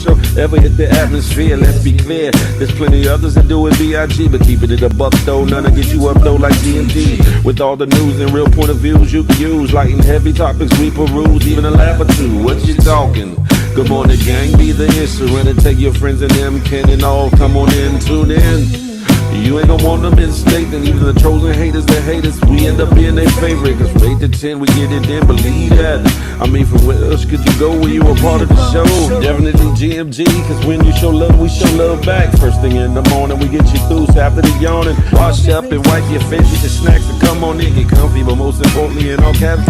show ever hit the atmosphere. Let's be clear, there's plenty others that do it B.I.G., but keeping it a buck though, none to get you up though like GMG. With all the news and real point of views you can use, light and heavy topics we peruse, even a laugh or two. What you talking? Good morning, gang, be the answer, and take your friends and them, Ken and all, come on in, tune in. You ain't gonna want them mistake, and even the trolls and haters that hate us, we end up being their favorite. Cause from 8 to 10, we get it in, believe that. I mean, from where else could you go when you were part of the show? Definitely GMG, cause when you show love, we show love back. First thing in the morning, we get you through, so after the yawning, wash up and wipe your face, get your snacks and come on in, get comfy, but most importantly, in all caps,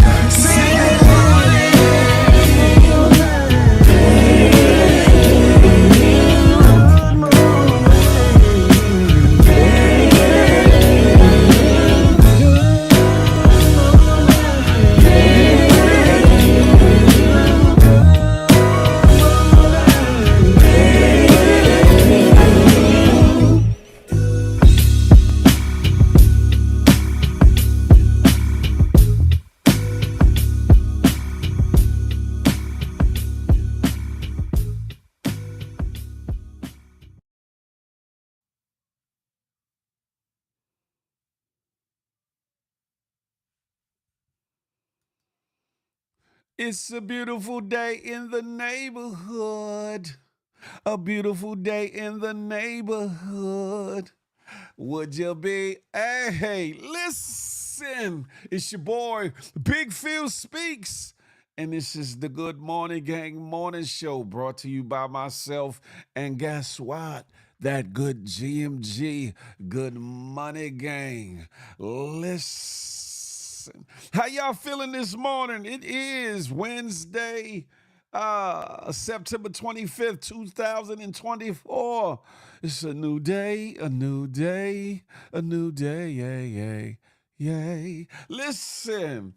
it's a beautiful day in the neighborhood. A beautiful day in the neighborhood. Would you be? Hey, listen. It's your boy, Big Phil Speaks. And this is the Good Morning Gang Morning Show brought to you by myself. And guess what? That good GMG, Good Money Gang. Listen. How y'all feeling this morning? It is Wednesday, September 25th, 2024. It's a new day, a new day, a new day, yay, yay, yay. Listen,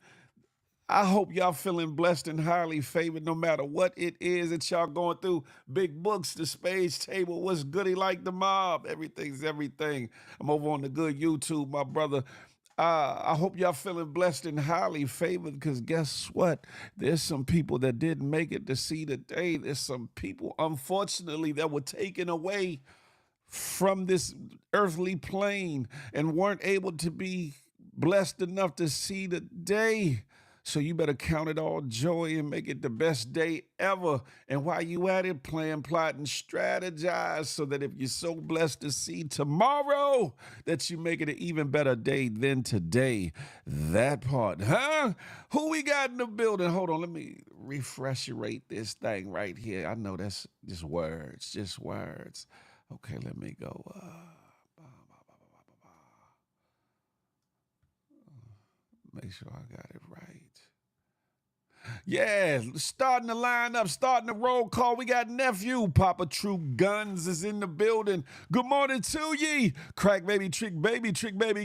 I hope y'all feeling blessed and highly favored no matter what it is that y'all going through. Big books, the spades table, what's goody like the mob. Everything's everything. I'm over on the good YouTube, my brother. I hope y'all feeling blessed and highly favored because guess what? There's some people that didn't make it to see the day. There's some people, unfortunately, that were taken away from this earthly plane and weren't able to be blessed enough to see the day. So you better count it all joy and make it the best day ever. And while you at it, plan, plot, and strategize so that if you're so blessed to see tomorrow, that you make it an even better day than today. That part, huh? Who we got in the building? Hold on, let me rate this thing right here. I know that's just words. Okay, let me go. Make sure I got it right. Yeah, starting the lineup, starting the roll call. We got nephew Papa True Guns is in the building. Good morning to ye. Crack baby, trick baby,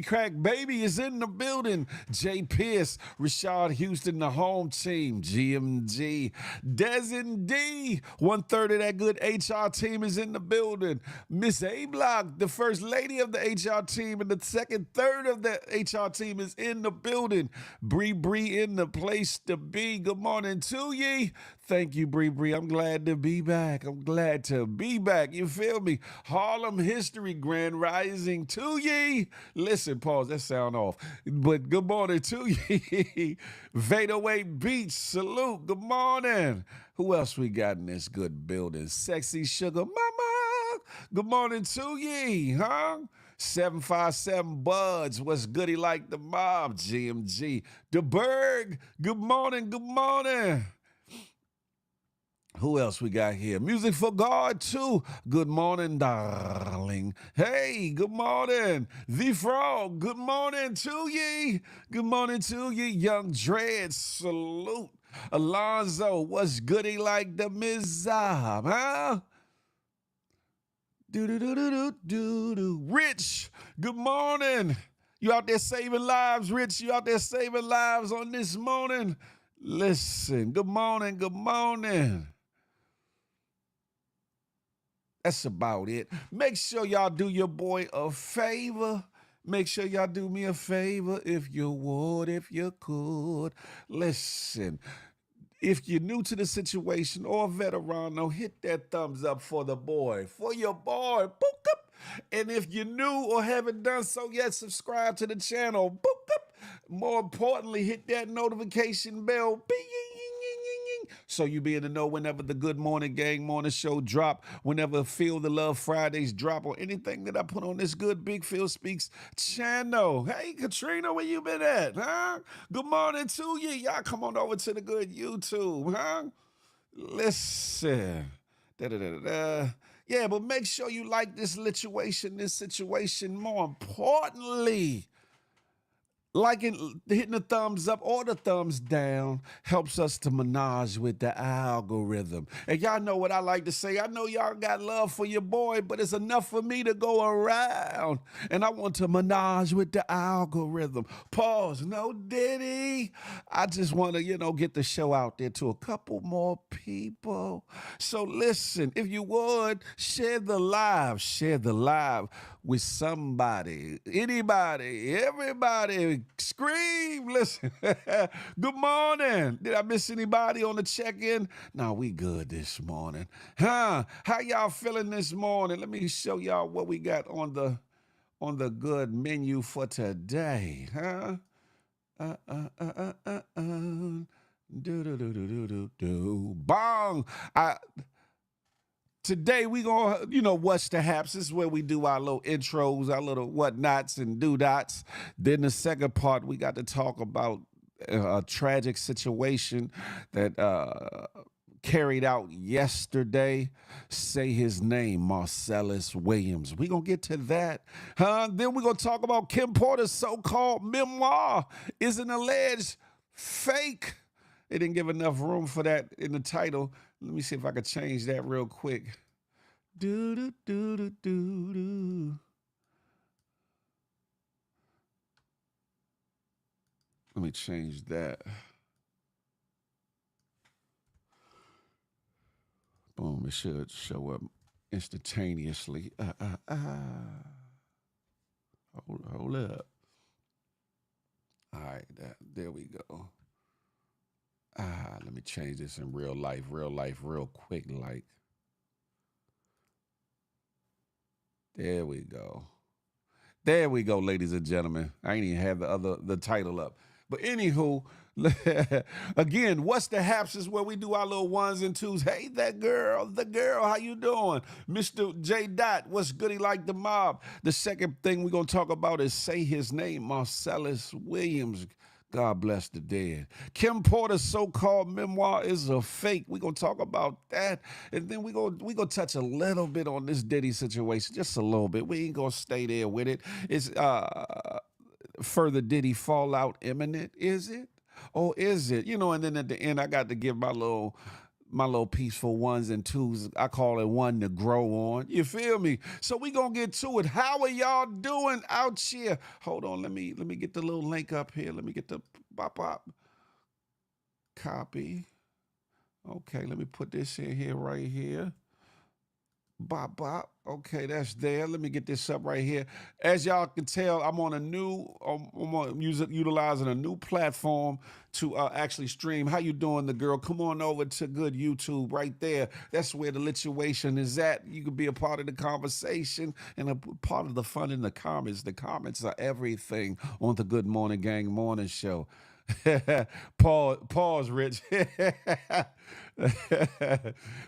crack baby is in the building. Jay Pierce, Rashad Houston, the home team. GMG, Des and D, 1/3 of that good HR team is in the building. Miss A Block, the first lady of the HR team, and the second third of the HR team is in the building. Bree in the place to be. Good morning to ye. Thank you, Bree. I'm glad to be back. You feel me? Harlem History Grand Rising to ye. Listen, pause, that sound off. But good morning to ye. Vadaway Beach, salute. Good morning. Who else we got in this good building? Sexy Sugar Mama. Good morning to ye, huh? 757 Buds, what's goody like the mob? GMG. The Berg, good morning. Who else we got here? Music for God, too. Good morning, darling. Hey, good morning. The Frog, good morning to ye. Good morning to ye. Young Dread, salute. Alonzo, what's goody like the Mizab, huh? Rich, good morning. You out there saving lives, Rich? You out there saving lives on this morning? Listen, good morning. That's about it. Make sure y'all do your boy a favor. Make sure y'all do me a favor if you would, if you could. Listen, If you're new to the situation or a veteran, no, hit that thumbs up for the boy, for your boy. Boop, up. And if you're new or haven't done so yet, subscribe to the channel. Boop, up. More importantly, hit that notification bell. So you be able to know whenever the Good Morning Gang Morning Show drop, whenever Feel the Love Fridays drop, or anything that I put on this good Big Phil Speaks channel. Hey, Katrina, where you been at, huh? Good morning to you. Y'all come on over to the good YouTube, huh? Listen. Da-da-da-da-da. Yeah, but make sure you like this situation. More importantly, liking, hitting the thumbs up or the thumbs down helps us to menage with the algorithm. And y'all know what I like to say. I know y'all got love for your boy, but it's enough for me to go around. And I want to menage with the algorithm. Pause. No diddy. I just want to, get the show out there to a couple more people. So listen, if you would, share the live with somebody, anybody, everybody. Scream, listen. Good morning. Did I miss anybody on the check-in? No, we good this morning. Huh? How y'all feeling this morning? Let me show y'all what we got on the good menu for today. Huh? Bong. Today we gonna, what's the haps. This is where we do our little intros, our little whatnots and do-dots. Then the second part, we got to talk about a tragic situation that carried out yesterday. Say his name, Marcellus Williams. We gonna get to that. Then we gonna talk about Kim Porter's so-called memoir is an alleged fake. They didn't give enough room for that in the title. Let me see if I could change that real quick. Do do do do do do. Let me change that. Boom! It should show up instantaneously. Hold up. All right, there we go. Let me change this in real life, real quick, like. There we go. There we go, ladies and gentlemen. I ain't even have the title up. But anywho, again, what's the haps is where we do our little ones and twos. Hey, the girl, how you doing? Mr. J. Dot, what's goody like the mob? The second thing we're going to talk about is say his name, Marcellus Williams. God bless the dead. Kim Porter's so-called memoir is a fake. We're going to talk about that. And then we're gonna touch a little bit on this Diddy situation, just a little bit. We ain't going to stay there with it. It's further Diddy fallout imminent, is it? Or is it? And then at the end, I got to give my little peaceful ones and twos. I call it one to grow on. You feel me? So we gonna get to it. How are y'all doing out here? Hold on, let me get the little link up here. Let me get the pop copy. Okay, let me put this in here right here. Bop. Okay, that's there. Let me get this up right here. As y'all can tell, I'm utilizing a new platform to actually stream. How you doing, the girl? Come on over to good YouTube right there. That's where the lituation is at. You can be a part of the conversation and a part of the fun in the comments. The comments are everything on the Good Morning Gang Morning Show. Pause, Rich.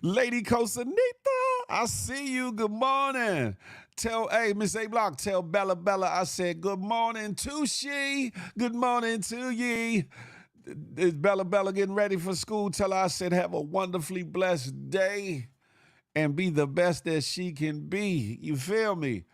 Lady Cosanita, I see you. Good morning. Hey, Miss A Block, tell Bella I said good morning to she. Good morning to ye. Is Bella getting ready for school? Tell her I said have a wonderfully blessed day and be the best that she can be. You feel me?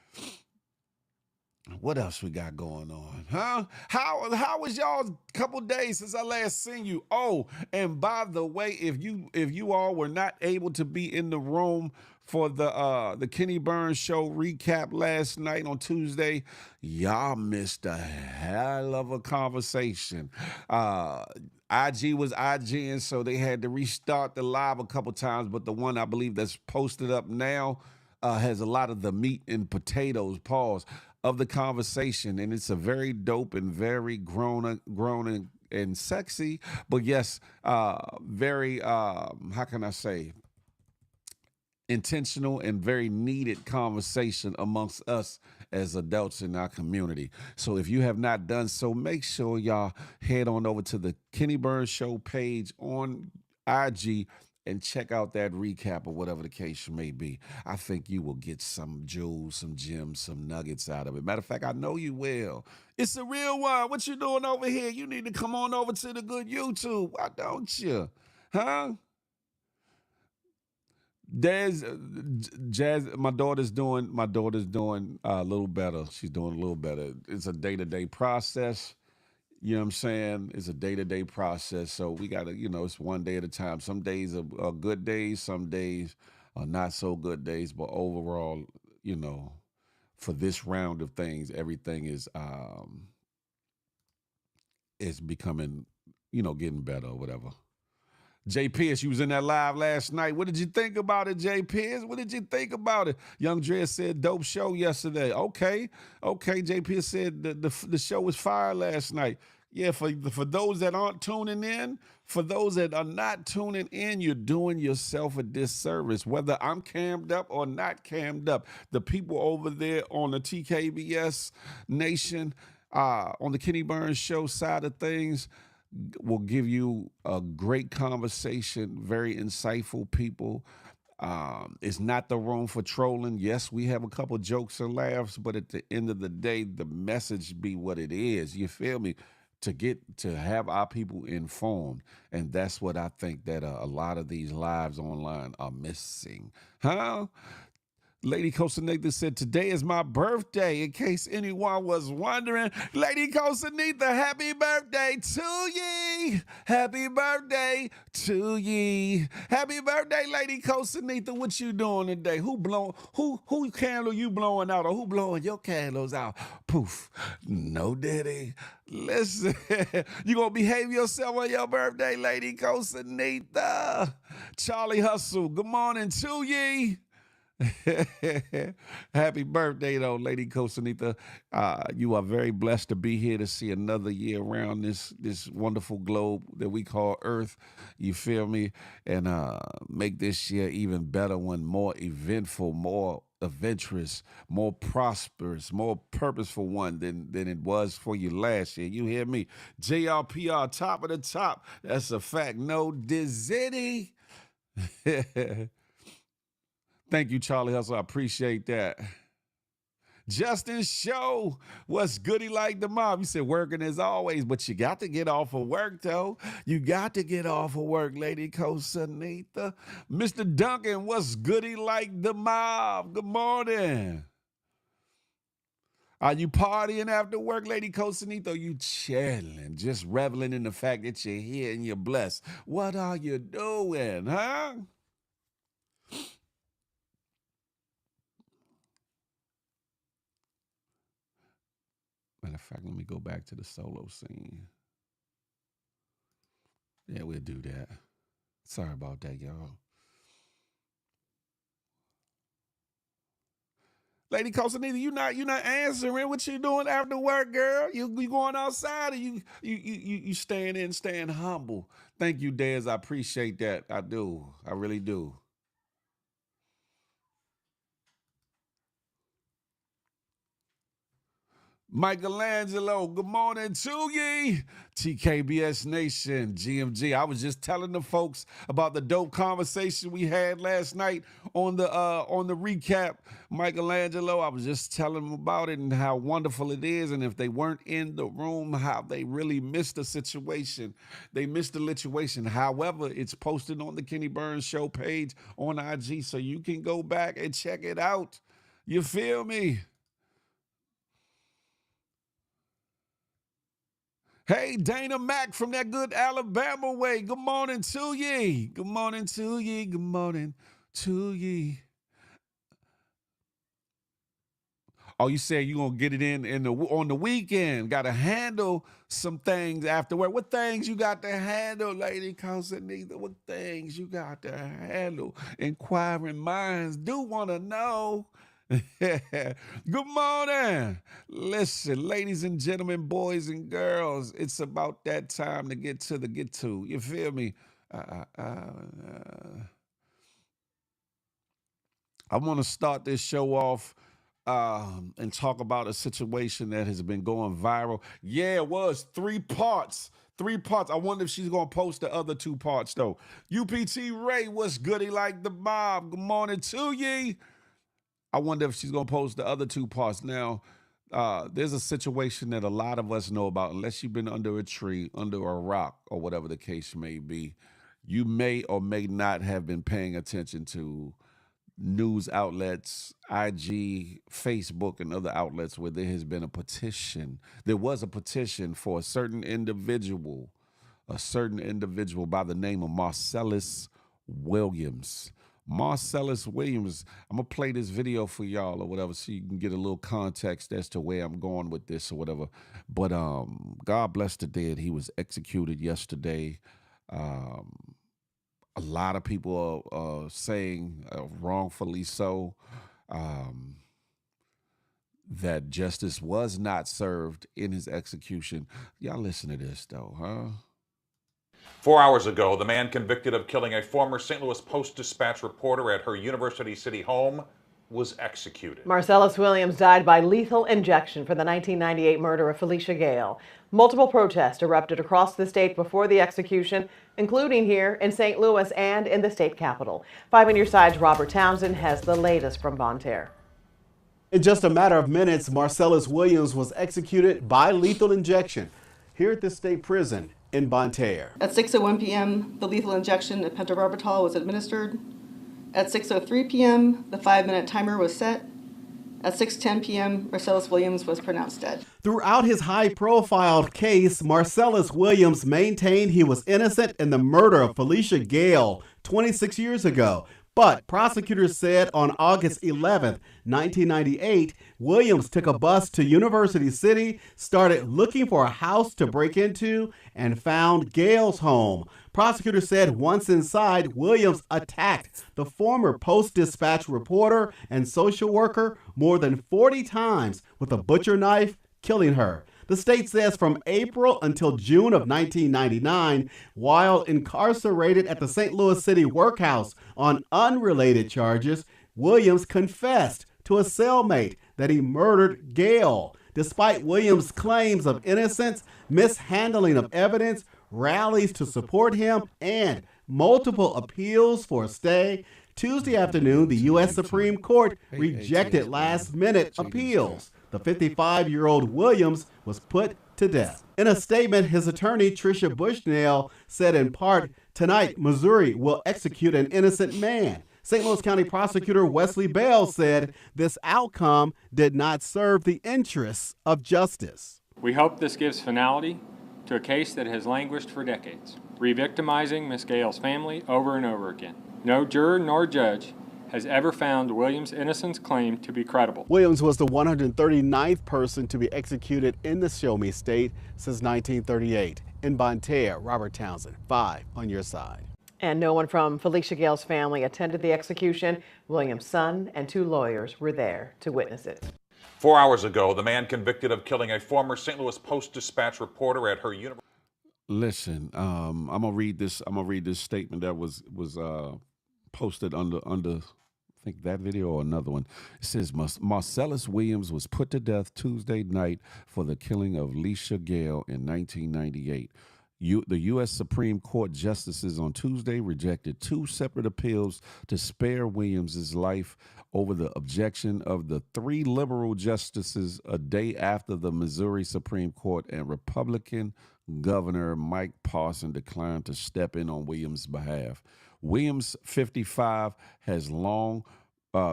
What else we got going on, huh? How was y'all couple days since I last seen you? Oh, and by the way, if you all were not able to be in the room for the Kenny Burns show recap last night on Tuesday, y'all missed a hell of a conversation. IG was IGing, so they had to restart the live a couple times, but the one I believe that's posted up now has a lot of the meat and potatoes, pause, of the conversation, and it's a very dope and very grown and and sexy, but yes, very, how can I say, intentional and very needed conversation amongst us as adults in our community. So if you have not done so, make sure y'all head on over to the Kenny Burns Show page on IG and check out that recap or whatever the case may be. I think you will get some jewels, some gems, some nuggets out of it. Matter of fact, I know you will. It's a real one. What you doing over here? You need to come on over to the good YouTube. Why don't you? Huh? There's Jazz. My daughter's doing a little better. She's doing a little better. It's a day-to-day process. You know what I'm saying? It's a day-to-day process. So we gotta, it's one day at a time. Some days are good days. Some days are not so good days. But overall, for this round of things, everything is becoming, getting better or whatever. Jay Pierce, you was in that live last night. What did you think about it, Jay Pierce? What did you think about it? Young Dre said, dope show yesterday. Okay. Jay Pierce said the show was fire last night. Yeah, for those that aren't tuning in, for those that are not tuning in, you're doing yourself a disservice. Whether I'm cammed up or not cammed up, the people over there on the TKBS Nation, on the Kenny Burns Show side of things, will give you a great conversation, very insightful people. It's not the room for trolling. Yes, we have a couple jokes and laughs, but at the end of the day, the message be what it is. You feel me? To have our people informed. And that's what I think that a lot of these lives online are missing. Huh? Lady Costanita said, today is my birthday, in case anyone was wondering. Lady Costanita, happy birthday to ye. Happy birthday to ye. Happy birthday, Lady Costanita. What you doing today? Who candle you blowing out, or who blowing your candles out? Poof. No diddy. Listen, you gonna behave yourself on your birthday, Lady Costanita. Charlie Hustle, good morning to ye. Happy birthday, though, Lady Costanita. You are very blessed to be here to see another year around this wonderful globe that we call Earth. You feel me? And make this year even better, one more eventful, more adventurous, more prosperous, more purposeful one than it was for you last year. You hear me? JRPR, top of the top. That's a fact. No dizzy. Thank you, Charlie Hustle. I appreciate that. Justin Show, what's goody like the mob? You said working as always, but you got to get off of work, though. You got to get off of work, Lady Costanita. Mr. Duncan, what's goody like the mob? Good morning. Are you partying after work, Lady Costanita? Or you chilling, just reveling in the fact that you're here and you're blessed? What are you doing, huh? Matter of fact, let me go back to the solo scene. Yeah, we'll do that. Sorry about that, y'all. Lady Costanita, you not answering. What you doing after work, girl? You going outside, or you staying in, staying humble? Thank you, Dez. I appreciate that. I do. I really do. Michelangelo, good morning to ye. TKBS Nation, GMG. I was just telling the folks about the dope conversation we had last night on the recap. Michelangelo, I was just telling them about it and how wonderful it is. And if they weren't in the room, how they really missed the situation. They missed the situation. However, it's posted on the Kenny Burns Show page on IG, so you can go back and check it out. You feel me? Hey, Dana Mack from that good Alabama way. Good morning to ye. Good morning to ye. Good morning to ye. Oh, you said you gonna get it on the weekend. Got to handle some things after work. What things you got to handle, Lady Constantine? What things you got to handle? Inquiring minds do want to know. Good morning. Listen, ladies and gentlemen, boys and girls, it's about that time to get to. You feel me? I want to start this show off and talk about a situation that has been going viral. Yeah, it was 3 parts. 3 parts. I wonder if she's going to post the other 2 parts, though. UPT Ray, what's goody like the mob? Good morning to ye. I wonder if she's going to post the other 2 parts. Now, there's a situation that a lot of us know about, unless you've been under a tree, under a rock, or whatever the case may be. You may or may not have been paying attention to news outlets, IG, Facebook, and other outlets where there has been a petition. There was a petition for a certain individual by the name of Marcellus Williams. Marcellus Williams, I'm going to play this video for y'all or whatever so you can get a little context as to where I'm going with this or whatever. But God bless the dead. He was executed yesterday. A lot of people are saying, wrongfully so, that justice was not served in his execution. Y'all listen to this, though, huh? 4 hours ago, the man convicted of killing a former St. Louis Post-Dispatch reporter at her University City home was executed. Marcellus Williams died by lethal injection for the 1998 murder of Felicia Gale. Multiple protests erupted across the state before the execution, including here in St. Louis and in the state capitol. 5 on your side's Robert Townsend has the latest from Bonne Terre. In just a matter of minutes, Marcellus Williams was executed by lethal injection here at the state prison in Bonne Terre. At 6:01 p.m., the lethal injection of pentobarbital was administered. At 6:03 p.m., the 5-minute timer was set. At 6:10 p.m., Marcellus Williams was pronounced dead. Throughout his high-profile case, Marcellus Williams maintained he was innocent in the murder of Felicia Gale 26 years ago. But prosecutors said on August 11, 1998, Williams took a bus to University City, started looking for a house to break into, and found Gale's home. Prosecutors said once inside, Williams attacked the former Post-Dispatch reporter and social worker more than 40 times with a butcher knife, killing her. The state says from April until June of 1999, while incarcerated at the St. Louis City Workhouse on unrelated charges, Williams confessed to a cellmate that he murdered Gale. Despite Williams' claims of innocence, mishandling of evidence, rallies to support him, and multiple appeals for a stay, Tuesday afternoon, the U.S. Supreme Court rejected last-minute appeals. The 55-year-old Williams was put to death. In a statement, his attorney, Tricia Bushnell, said in part, "Tonight, Missouri will execute an innocent man." St. Louis County Prosecutor Wesley Bell said this outcome did not serve the interests of justice. We hope this gives finality to a case that has languished for decades, re-victimizing Miss Gale's family over and over again. No juror nor judge has ever found Williams' innocence claim to be credible. Williams was the 139th person to be executed in the Show Me State since 1938. In Bonne Terre, Robert Townsend, 5 on your side. And no one from Felicia Gale's family attended the execution. Williams' son and 2 lawyers were there to witness it. 4 hours ago, the man convicted of killing a former St. Louis Post-Dispatch reporter at her university. Listen, I'm gonna read this. I'm gonna read this statement that was posted under I think that video or another one. It says Marcellus Williams was put to death Tuesday night for the killing of Felicia Gale in 1998. The U.S. Supreme Court justices on Tuesday rejected 2 separate appeals to spare Williams' life over the objection of the 3 liberal justices a day after the Missouri Supreme Court and Republican Governor Mike Parson declined to step in on Williams' behalf. Williams, 55, has long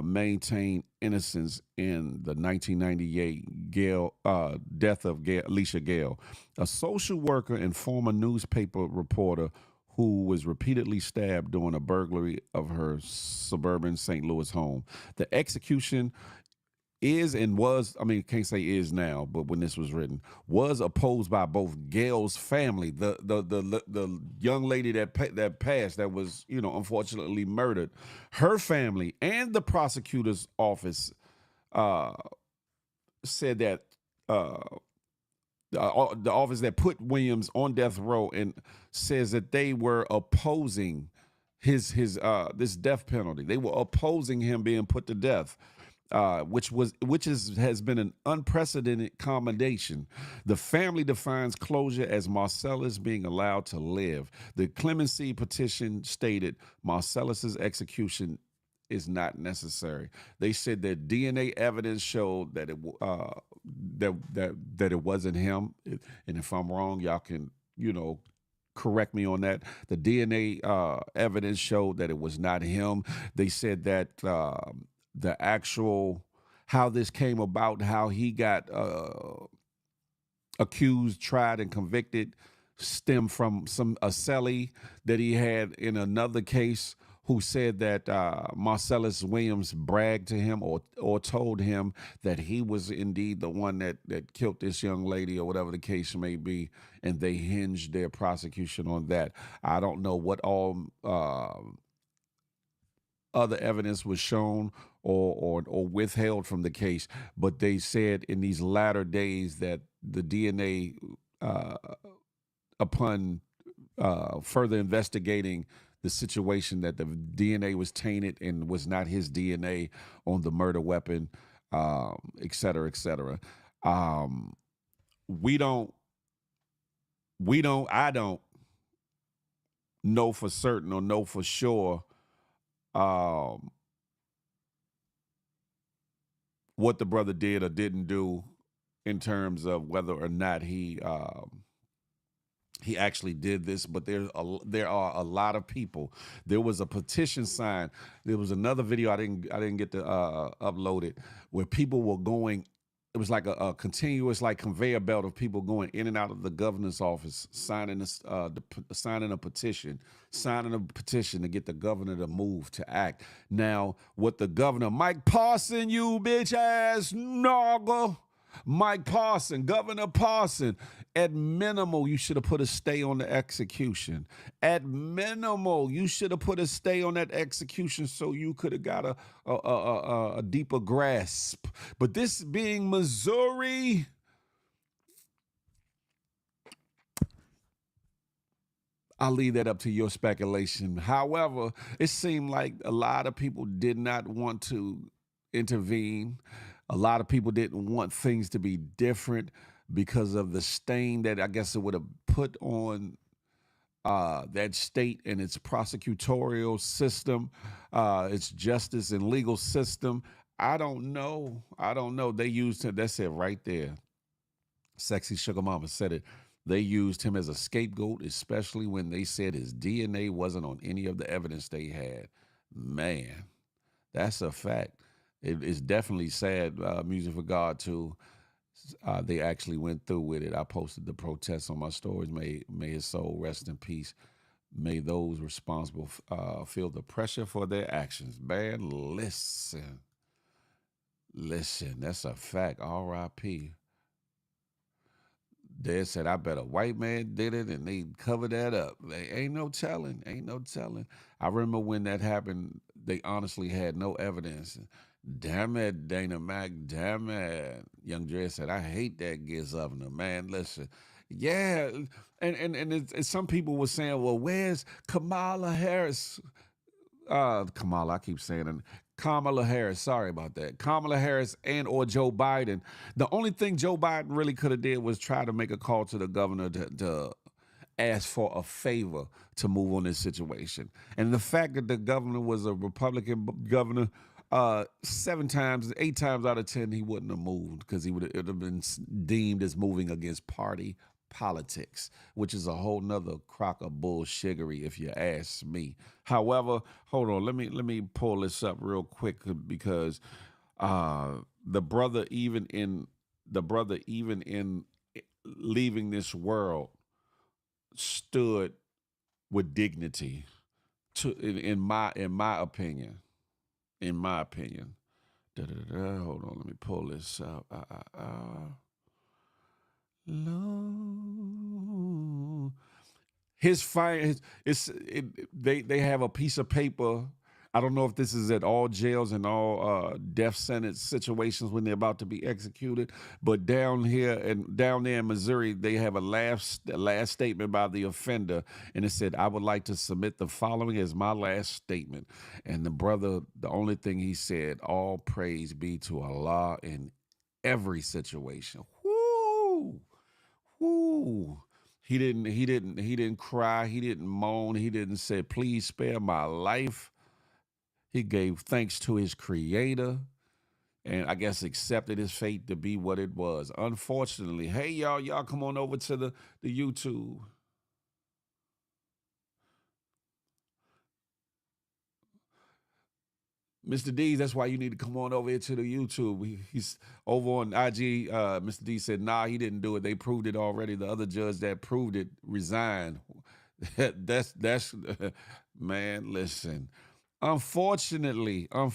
maintained innocence in the 1998 death of Felicia Gale, a social worker and former newspaper reporter who was repeatedly stabbed during a burglary of her suburban St. Louis home. The execution is and was, I mean, can't say is now, but when this was written, was opposed by both Gale's family, the young lady that passed, that was, unfortunately murdered, her family, and the prosecutor's office uh, said that the office that put Williams on death row and says that they were opposing his this death penalty. They were opposing him being put to death. Which has been an unprecedented commendation. The family defines closure as Marcellus being allowed to live. The clemency petition stated Marcellus's execution is not necessary. They said that DNA evidence showed that that it wasn't him. And if I'm wrong, y'all can correct me on that. The DNA evidence showed that it was not him. They said that the actual how this came about, how he got accused, tried, and convicted, stemmed from a cellie that he had in another case, who said that Marcellus Williams bragged to him or told him that he was indeed the one that killed this young lady, or whatever the case may be, and they hinged their prosecution on that. I don't know what all other evidence was shown or withheld from the case, but they said in these latter days that the DNA, upon further investigating the situation, that the DNA was tainted and was not his DNA on the murder weapon, et cetera, et cetera. I don't know for certain or know for sure what the brother did or didn't do in terms of whether or not he actually did this, but there are a lot of people. There was a petition signed. There was another video I didn't get to upload it, where people were going. It was like a continuous conveyor belt of people going in and out of the governor's office, signing a petition to get the governor to move, to act. Now, what the governor, Mike Parson, you bitch ass nogger, Mike Parson, Governor Parson, at minimal, you should have put a stay on the execution. At minimal, you should have put a stay on that execution so you could have got a deeper grasp. But this being Missouri, I'll leave that up to your speculation. However, it seemed like a lot of people did not want to intervene. A lot of people didn't want things to be different because of the stain that I guess it would have put on that state and its prosecutorial system, its justice and legal system. I don't know. They used him. That's it right there. Sexy Sugar Mama said it. They used him as a scapegoat, especially when they said his DNA wasn't on any of the evidence they had. Man, that's a fact. It's definitely sad. Music for God too. They actually went through with it. I posted the protests on my stories. May his soul rest in peace. May those responsible feel the pressure for their actions. Man, listen, that's a fact. R.I.P. Dad said, I bet a white man did it, and they covered that up. Ain't no telling. I remember when that happened, they honestly had no evidence. Damn it, Dana Mac, damn it. Young Dre said, I hate that governor, man. Listen. Yeah, and some people were saying, well, where's Kamala Harris? Kamala, I keep saying it. Kamala Harris, sorry about that. Kamala Harris and or Joe Biden. The only thing Joe Biden really could have did was try to make a call to the governor to ask for a favor to move on this situation. And the fact that the governor was a Republican governor, 8 times out of 10, he wouldn't have moved because it would have been deemed as moving against party politics, which is a whole nother crock of bullshiggery, if you ask me. However, hold on, let me pull this up real quick because the brother, even in leaving this world, stood with dignity. In my opinion. Hold on, let me pull this up. Lord. They have a piece of paper I don't know if this is at all jails and all death sentence situations when they're about to be executed, but down here and down there in Missouri, they have a last statement by the offender, and it said, "I would like to submit the following as my last statement." And the brother, the only thing he said, "All praise be to Allah in every situation." Whoo, whoo. He didn't cry. He didn't moan. He didn't say, "Please spare my life." He gave thanks to his creator and I guess accepted his fate to be what it was. Unfortunately, hey y'all come on over to the YouTube. Mr. D, that's why you need to come on over here to the YouTube. He's over on IG. Mr. D said, nah, he didn't do it. They proved it already. The other judge that proved it resigned. that's man, listen. Unfortunately, our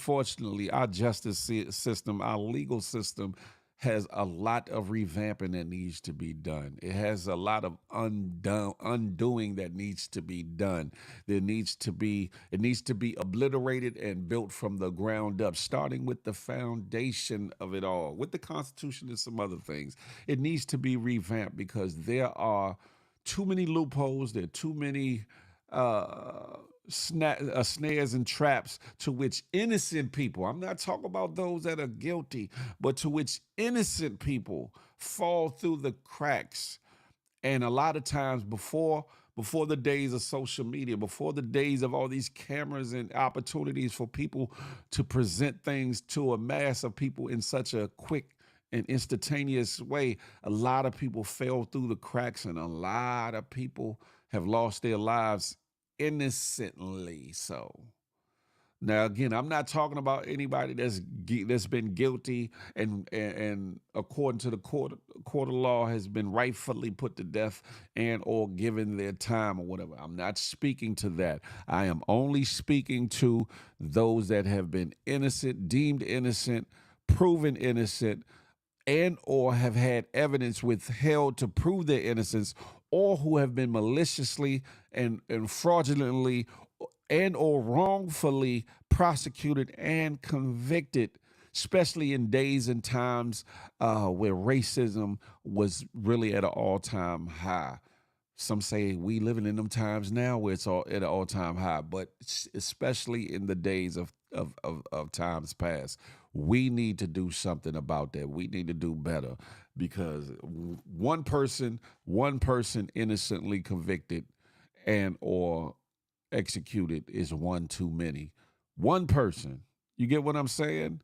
justice system, our legal system has a lot of revamping that needs to be done. It has a lot of undoing that needs to be done. It needs to be obliterated and built from the ground up, starting with the foundation of it all, with the Constitution and some other things. It needs to be revamped because there are too many loopholes. There are too many snares and traps to which innocent people, I'm not talking about those that are guilty, but to which innocent people fall through the cracks. And a lot of times before the days of social media, before the days of all these cameras and opportunities for people to present things to a mass of people in such a quick and instantaneous way, a lot of people fell through the cracks and a lot of people have lost their lives innocently. So now again, I'm not talking about anybody that's been guilty and according to the court of law has been rightfully put to death and or given their time or whatever. I'm not speaking to that. I am only speaking to those that have been innocent, deemed innocent, proven innocent, and or have had evidence withheld to prove their innocence, or who have been maliciously and fraudulently and or wrongfully prosecuted and convicted, especially in days and times where racism was really at an all-time high. Some say we living in them times now where it's all at an all-time high, but especially in the days of times past, we need to do something about that. We need to do better because one person innocently convicted and or executed is one too many. One person. You get what I'm saying?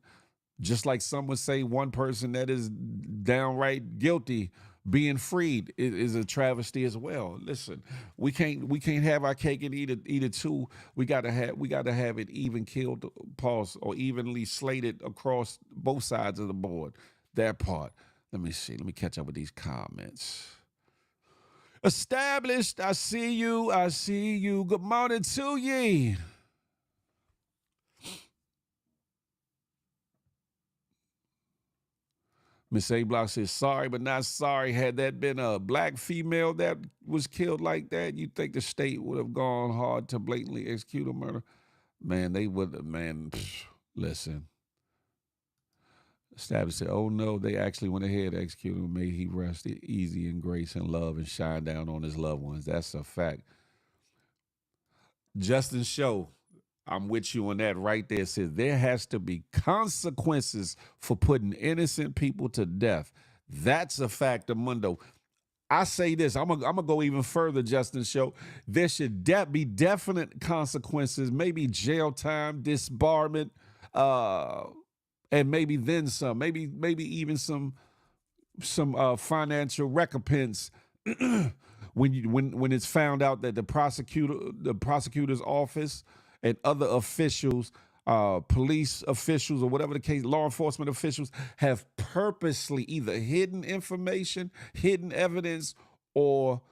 Just like some would say one person that is downright guilty being freed is a travesty as well. Listen, we can't have our cake and eat it too. We gotta have it even killed, pause, or evenly slated across both sides of the board. That part. Let me see. Let me catch up with these comments. Established. I see you. Good morning to ye. Miss A Block says, sorry, but not sorry. Had that been a black female that was killed like that, you think the state would have gone hard to blatantly execute a murder? Man, they would, listen. Established said, oh no, they actually went ahead and executed him, made he rest easy in grace and love and shine down on his loved ones. That's a fact. Justin Show, I'm with you on that right there. It says there has to be consequences for putting innocent people to death. That's a fact, Mundo. I say this, I'm gonna go even further, Justin Show. There should be definite consequences, maybe jail time, disbarment, and maybe then some, maybe even some financial recompense when it's found out that the prosecutor's office and other officials, police officials or whatever the case, law enforcement officials have purposely either hidden information, hidden evidence, or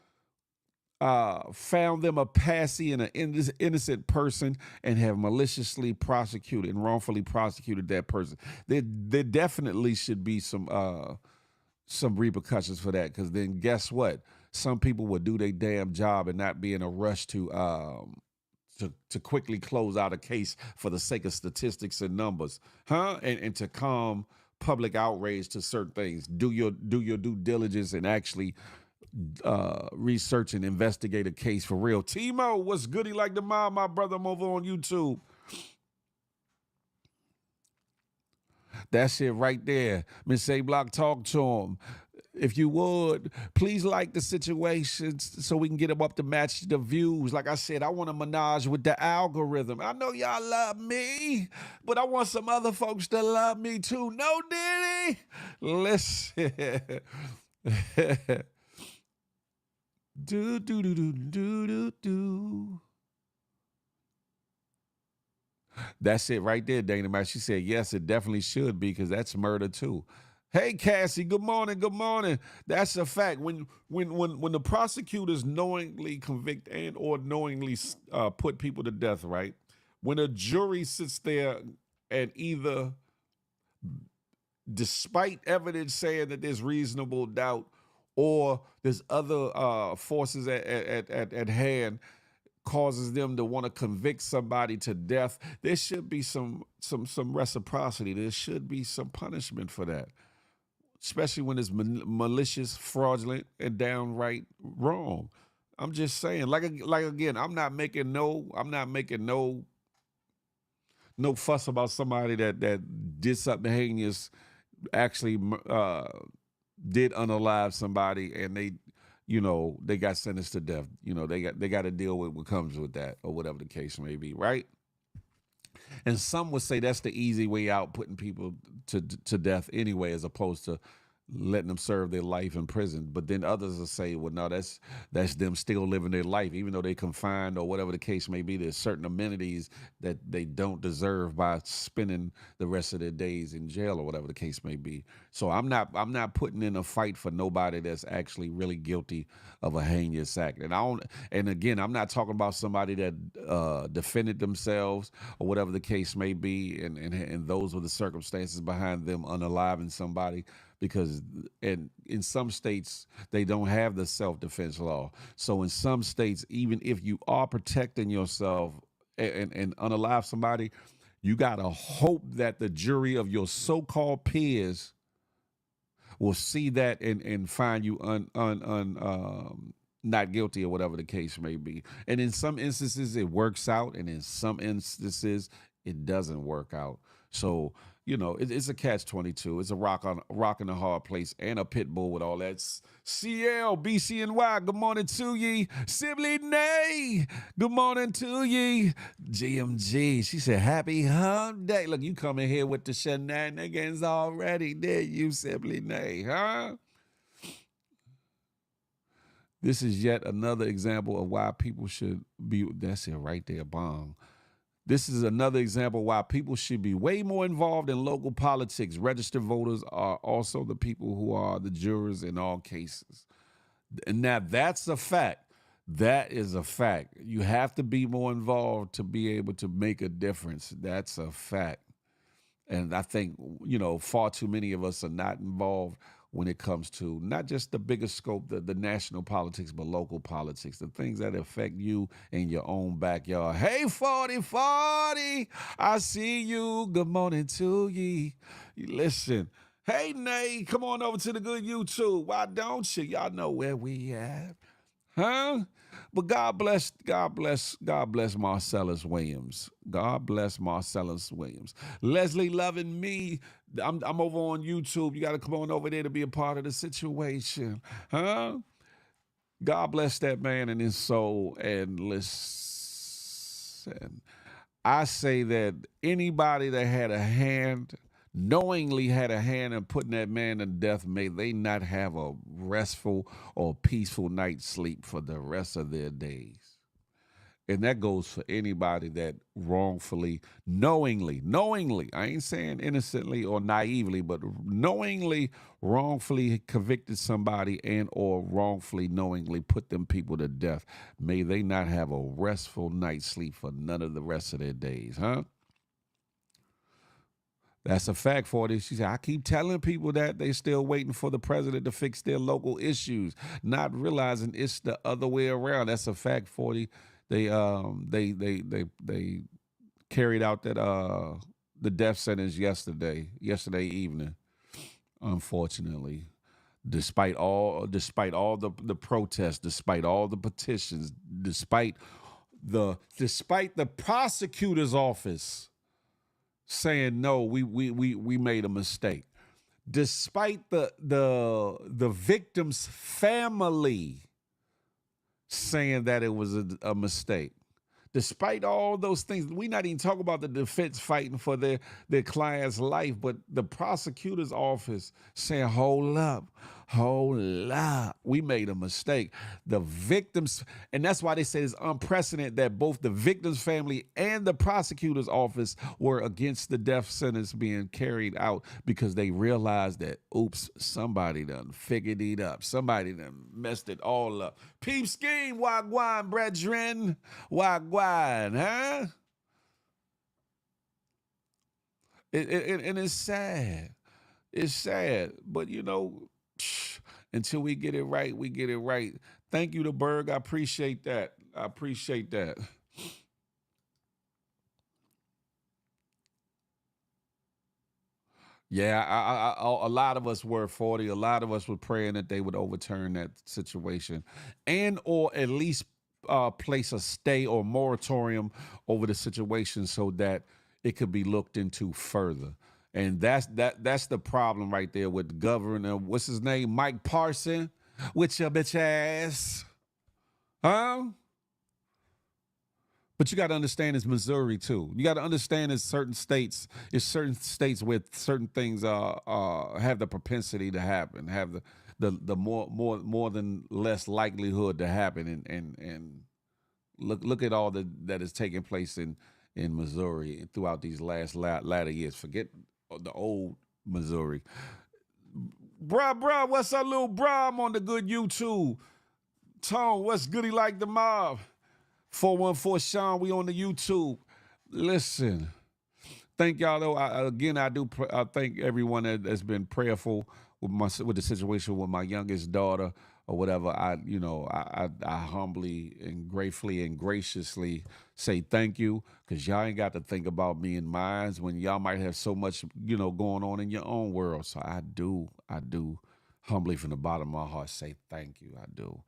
found them a passee and an innocent person and have maliciously prosecuted and wrongfully prosecuted that person. There definitely should be some repercussions for that, because then guess what? Some people will do their damn job and not be in a rush to to quickly close out a case for the sake of statistics and numbers, huh? And to calm public outrage to certain things. Do your due diligence and actually research and investigate a case for real. Timo, what's goody like the mom, my brother? I'm over on YouTube. That's it right there. Miss A Block, talk to him. If you would, please like the situations so we can get them up to match the views. Like I said, I want to menage with the algorithm. I know y'all love me, but I want some other folks to love me too. No, Diddy? Listen. do, do, do, do, do, do, do. That's it right there, Dana Mac. She said, yes, it definitely should be because that's murder too. Hey, Cassie, good morning, good morning. That's a fact. When the prosecutors knowingly convict and or knowingly put people to death, right? When a jury sits there and either, despite evidence saying that there's reasonable doubt or there's other forces at hand, causes them to want to convict somebody to death, there should be some reciprocity. There should be some punishment for that, especially when it's malicious, fraudulent, and downright wrong. I'm just saying, like again, I'm not making no fuss about somebody that did something heinous, actually did unalive somebody, and they got sentenced to death. They got to deal with what comes with that, or whatever the case may be, right? And some would say that's the easy way out, putting people to death anyway, as opposed to letting them serve their life in prison. But then others will say, well, no, that's them still living their life, even though they confined or whatever the case may be. There's certain amenities that they don't deserve by spending the rest of their days in jail or whatever the case may be. So I'm not putting in a fight for nobody that's actually really guilty of a heinous act. And again, I'm not talking about somebody that defended themselves or whatever the case may be, and those were the circumstances behind them unaliving somebody. Because in some states, they don't have the self-defense law. So in some states, even if you are protecting yourself and unalive somebody, you got to hope that the jury of your so-called peers will see that and find you not guilty or whatever the case may be. And in some instances, it works out. And in some instances, it doesn't work out. So, it's a catch-22. It's a rock in a hard place and a pit bull with all that. CL, BCNY, good morning to ye. Sibley Nay, good morning to ye. GMG, she said, happy hump day. Look, you coming here with the shenanigans already, did you, Sibley Nay, huh? This is yet another example of why people should be, that's it right there, bomb. This is another example why people should be way more involved in local politics. Registered voters are also the people who are the jurors in all cases. And now that's a fact. That is a fact. You have to be more involved to be able to make a difference. That's a fact. And I think, far too many of us are not involved when it comes to not just the bigger scope, the national politics, but local politics, the things that affect you in your own backyard. Hey, 4040, I see you. Good morning to ye. Listen, hey, Nay, come on over to the good YouTube. Why don't you? Y'all know where we at. Huh? But God bless Marcellus Williams. God bless Marcellus Williams. Leslie loving me. I'm over on YouTube. You got to come on over there to be a part of the situation. Huh? God bless that man and his soul. And listen, I say that anybody that had a hand, knowingly had a hand in putting that man to death, may they not have a restful or peaceful night's sleep for the rest of their days. And that goes for anybody that wrongfully, knowingly, I ain't saying innocently or naively, but knowingly, wrongfully convicted somebody and or wrongfully, knowingly put them people to death. May they not have a restful night's sleep for none of the rest of their days, huh? That's a fact, 40. She said, I keep telling people that they still waiting for the president to fix their local issues, not realizing it's the other way around. That's a fact, 40. They carried out that the death sentence yesterday evening. Unfortunately, despite all the protests, despite all the petitions, despite the prosecutor's office saying no, we made a mistake, despite the victim's family saying that it was a mistake. Despite all those things, we not even talk about the defense fighting for their client's life, but the prosecutor's office saying, hold up, we made a mistake. The victims, and that's why they say it's unprecedented that both the victim's family and the prosecutor's office were against the death sentence being carried out, because they realized that, oops, somebody done figured it up. Somebody done messed it all up. Peep scheme, wagwan, brethren, wagwan, huh? And it's sad. It's sad, but until we get it right, we get it right. Thank you to Berg. I appreciate that. Yeah, a lot of us were 40. A lot of us were praying that they would overturn that situation, and or at least place a stay or moratorium over the situation so that it could be looked into further. And that's the problem right there with Governor, what's his name, Mike Parson, with your bitch ass, huh? But you got to understand it's Missouri too. You got to understand it's certain states with certain things have the propensity to happen, have the more than less likelihood to happen, and look at all that is taking place in Missouri throughout these latter years. Forget the old Missouri. Bruh, what's up, little bruh? I'm on the good YouTube. Tone, what's goody like the mob? 414 Sean, we on the YouTube. Listen, thank y'all though. I thank everyone that's been prayerful with the situation with my youngest daughter or whatever. I humbly and gratefully and graciously say thank you, because y'all ain't got to think about me and mine when y'all might have so much going on in your own world. So I do humbly from the bottom of my heart say thank you. I do.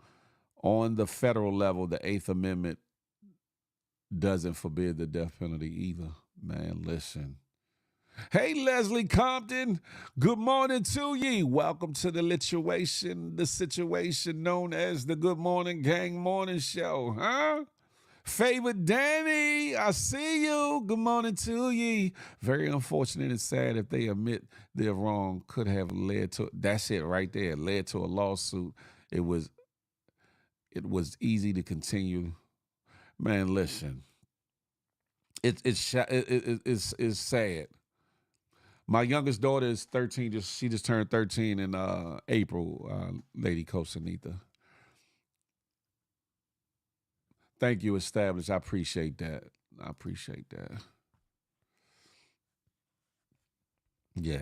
On the federal level, the Eighth Amendment doesn't forbid the death penalty either. Man, listen. Hey, Leslie Compton. Good morning to ye. Welcome to the situation known as the Good Morning Gang Morning Show, huh? Favorite Danny, I see you. Good morning to ye. Very unfortunate and sad if they admit they're wrong, could have led to, that's it right there, led to a lawsuit. It was easy to continue. Man, listen, it's sad. My youngest daughter is 13. She just turned 13 in April. Lady Kosanita. Thank you, Established. I appreciate that. Yeah.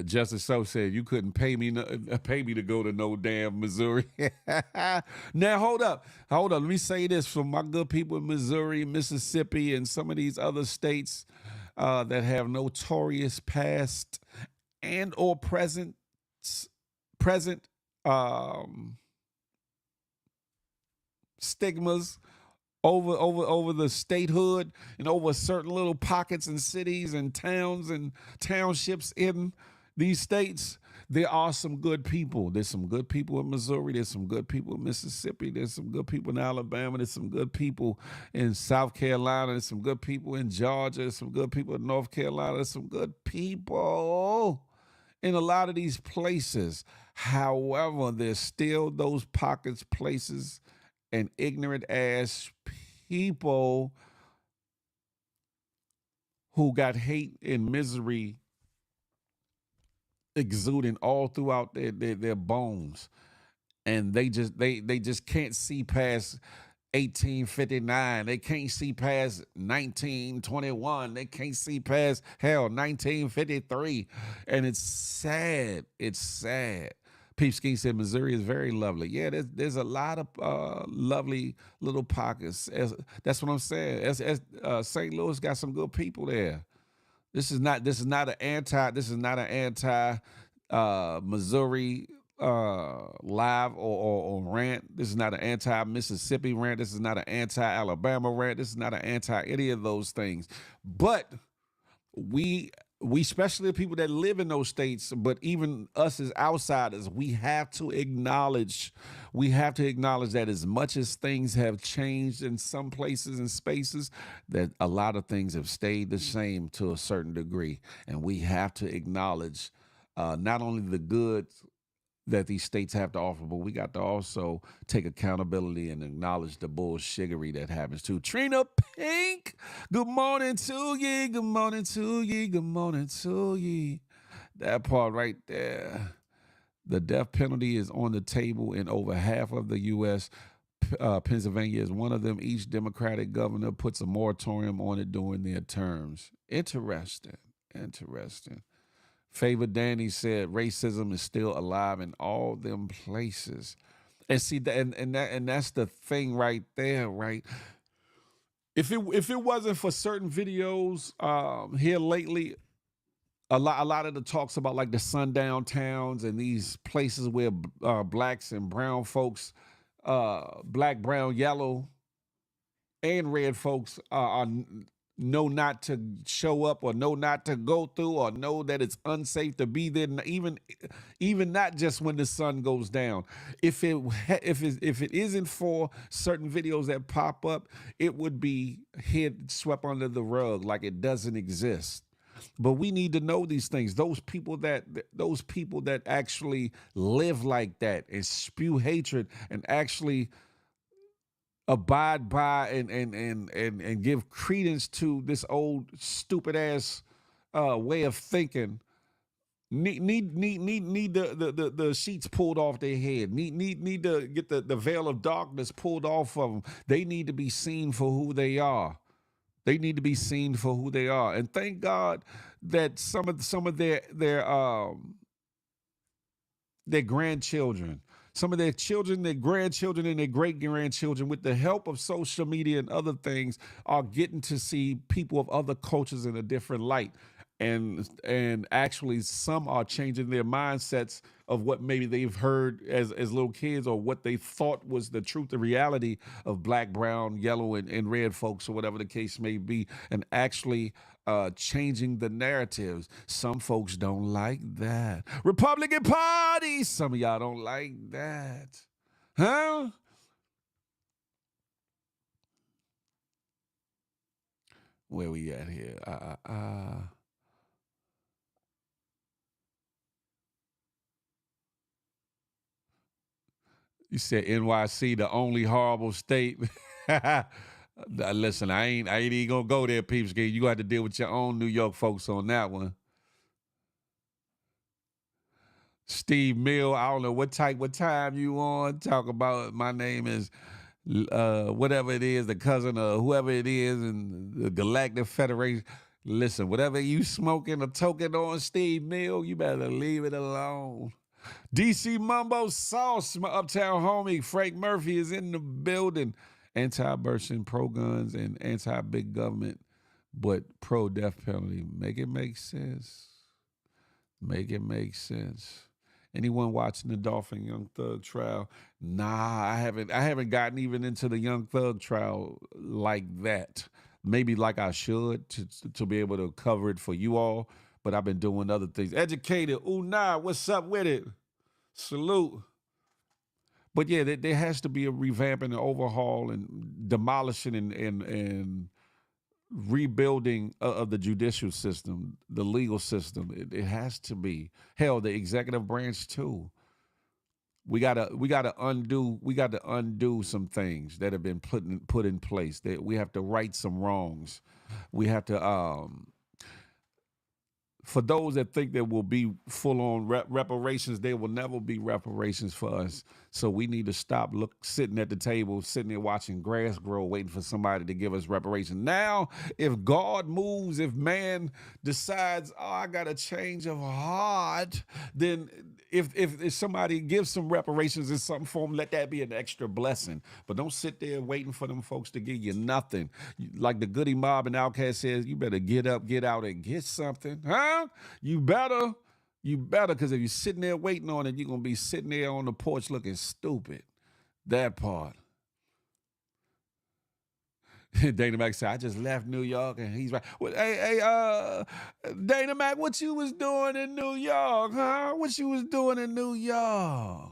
Justice So said you couldn't pay me to go to no damn Missouri. Now hold up. Let me say this for my good people in Missouri, Mississippi, and some of these other states that have notorious past and or present stigmas over the statehood and over certain little pockets and cities and towns and townships in these states. There are some good people. There's some good people in Missouri. There's some good people in Mississippi. There's some good people in Alabama. There's some good people in South Carolina. There's some good people in Georgia. There's some good people in North Carolina. There's some good people in a lot of these places. However, there's still those pockets, places, and ignorant ass people who got hate and misery exuding all throughout their bones, and they just can't see past 1859. They can't see past 1921. They can't see past 1953, and it's sad. Peep Ski said Missouri is very lovely. Yeah, there's a lot of lovely little pockets. That's what I'm saying. St. Louis got some good people there. This is not an anti Missouri live or rant. This is not an anti Mississippi rant. This is not an anti Alabama rant. This is not an anti any of those things. But we especially the people that live in those states, but even us as outsiders, we have to acknowledge that as much as things have changed in some places and spaces, that a lot of things have stayed the same to a certain degree. And we have to acknowledge not only the good that these states have to offer, but we got to also take accountability and acknowledge the bullshiggery that happens too. Trina Pink, good morning to ye, good morning to ye, good morning to ye. That part right there. The death penalty is on the table in over half of the U.S. Pennsylvania is one of them. Each Democratic governor puts a moratorium on it during their terms. Interesting. Favor Danny said racism is still alive in all them places. And see that and that's the thing right there, right? If it wasn't for certain videos here lately, a lot of the talks about like the sundown towns and these places where blacks and brown folks, black, brown, yellow, and red folks are know not to show up or know not to go through or know that it's unsafe to be there, even not just when the sun goes down. If it isn't for certain videos that pop up, it would be swept under the rug like it doesn't exist. But we need to know these things. Those people that actually live like that and spew hatred and actually abide by and give credence to this old stupid ass way of thinking need the sheets pulled off their head, need to get the veil of darkness pulled off of them. They need to be seen for who they are. And thank God that some of their grandchildren, some of their children, their grandchildren, and their great-grandchildren, with the help of social media and other things, are getting to see people of other cultures in a different light. And actually some are changing their mindsets of what maybe they've heard as little kids, or what they thought was the truth, the reality of black, brown, yellow, and red folks, or whatever the case may be, and actually changing the narratives. Some folks don't like that. Republican Party, some of y'all don't like that. Huh? Where we at here? You said NYC, the only horrible state. Listen, I ain't even gonna go there, peeps. You got to deal with your own New York folks on that one. Steve Mill, I don't know what time you on. Talk about my name is whatever it is, the cousin of whoever it is in the Galactic Federation. Listen, whatever you smoking or toking on, Steve Mill, you better leave it alone. DC Mumbo Sauce, my uptown homie Frank Murphy is in the building. Anti-abortion, pro-guns, and anti-big government, but pro-death penalty. Make it make sense. Anyone watching the Dolphin Young Thug trial? Nah, I haven't gotten even into the Young Thug trial like that. Maybe like I should to be able to cover it for you all, but I've been doing other things. Educated, what's up with it? Salute. But yeah, there has to be a revamping and overhaul and demolishing and rebuilding of the judicial system, the legal system. It has to be. Hell, the executive branch too. We gotta undo some things that have been put in place. That we have to right some wrongs. We have to for those that think there will be full-on reparations, there will never be reparations for us. So we need to stop sitting at the table, sitting there watching grass grow, waiting for somebody to give us reparations. Now, if God moves, if man decides, oh, I got a change of heart, then if somebody gives some reparations in some form, let that be an extra blessing. But don't sit there waiting for them folks to give you nothing. Like the Goody Mob and Outcast says, you better get up, get out, and get something, huh? You better, because if you're sitting there waiting on it, you're going to be sitting there on the porch looking stupid. That part. Dana Mac said, I just left New York, and he's right. Well, hey, Dana Mac, what you was doing in New York, huh? What you was doing in New York?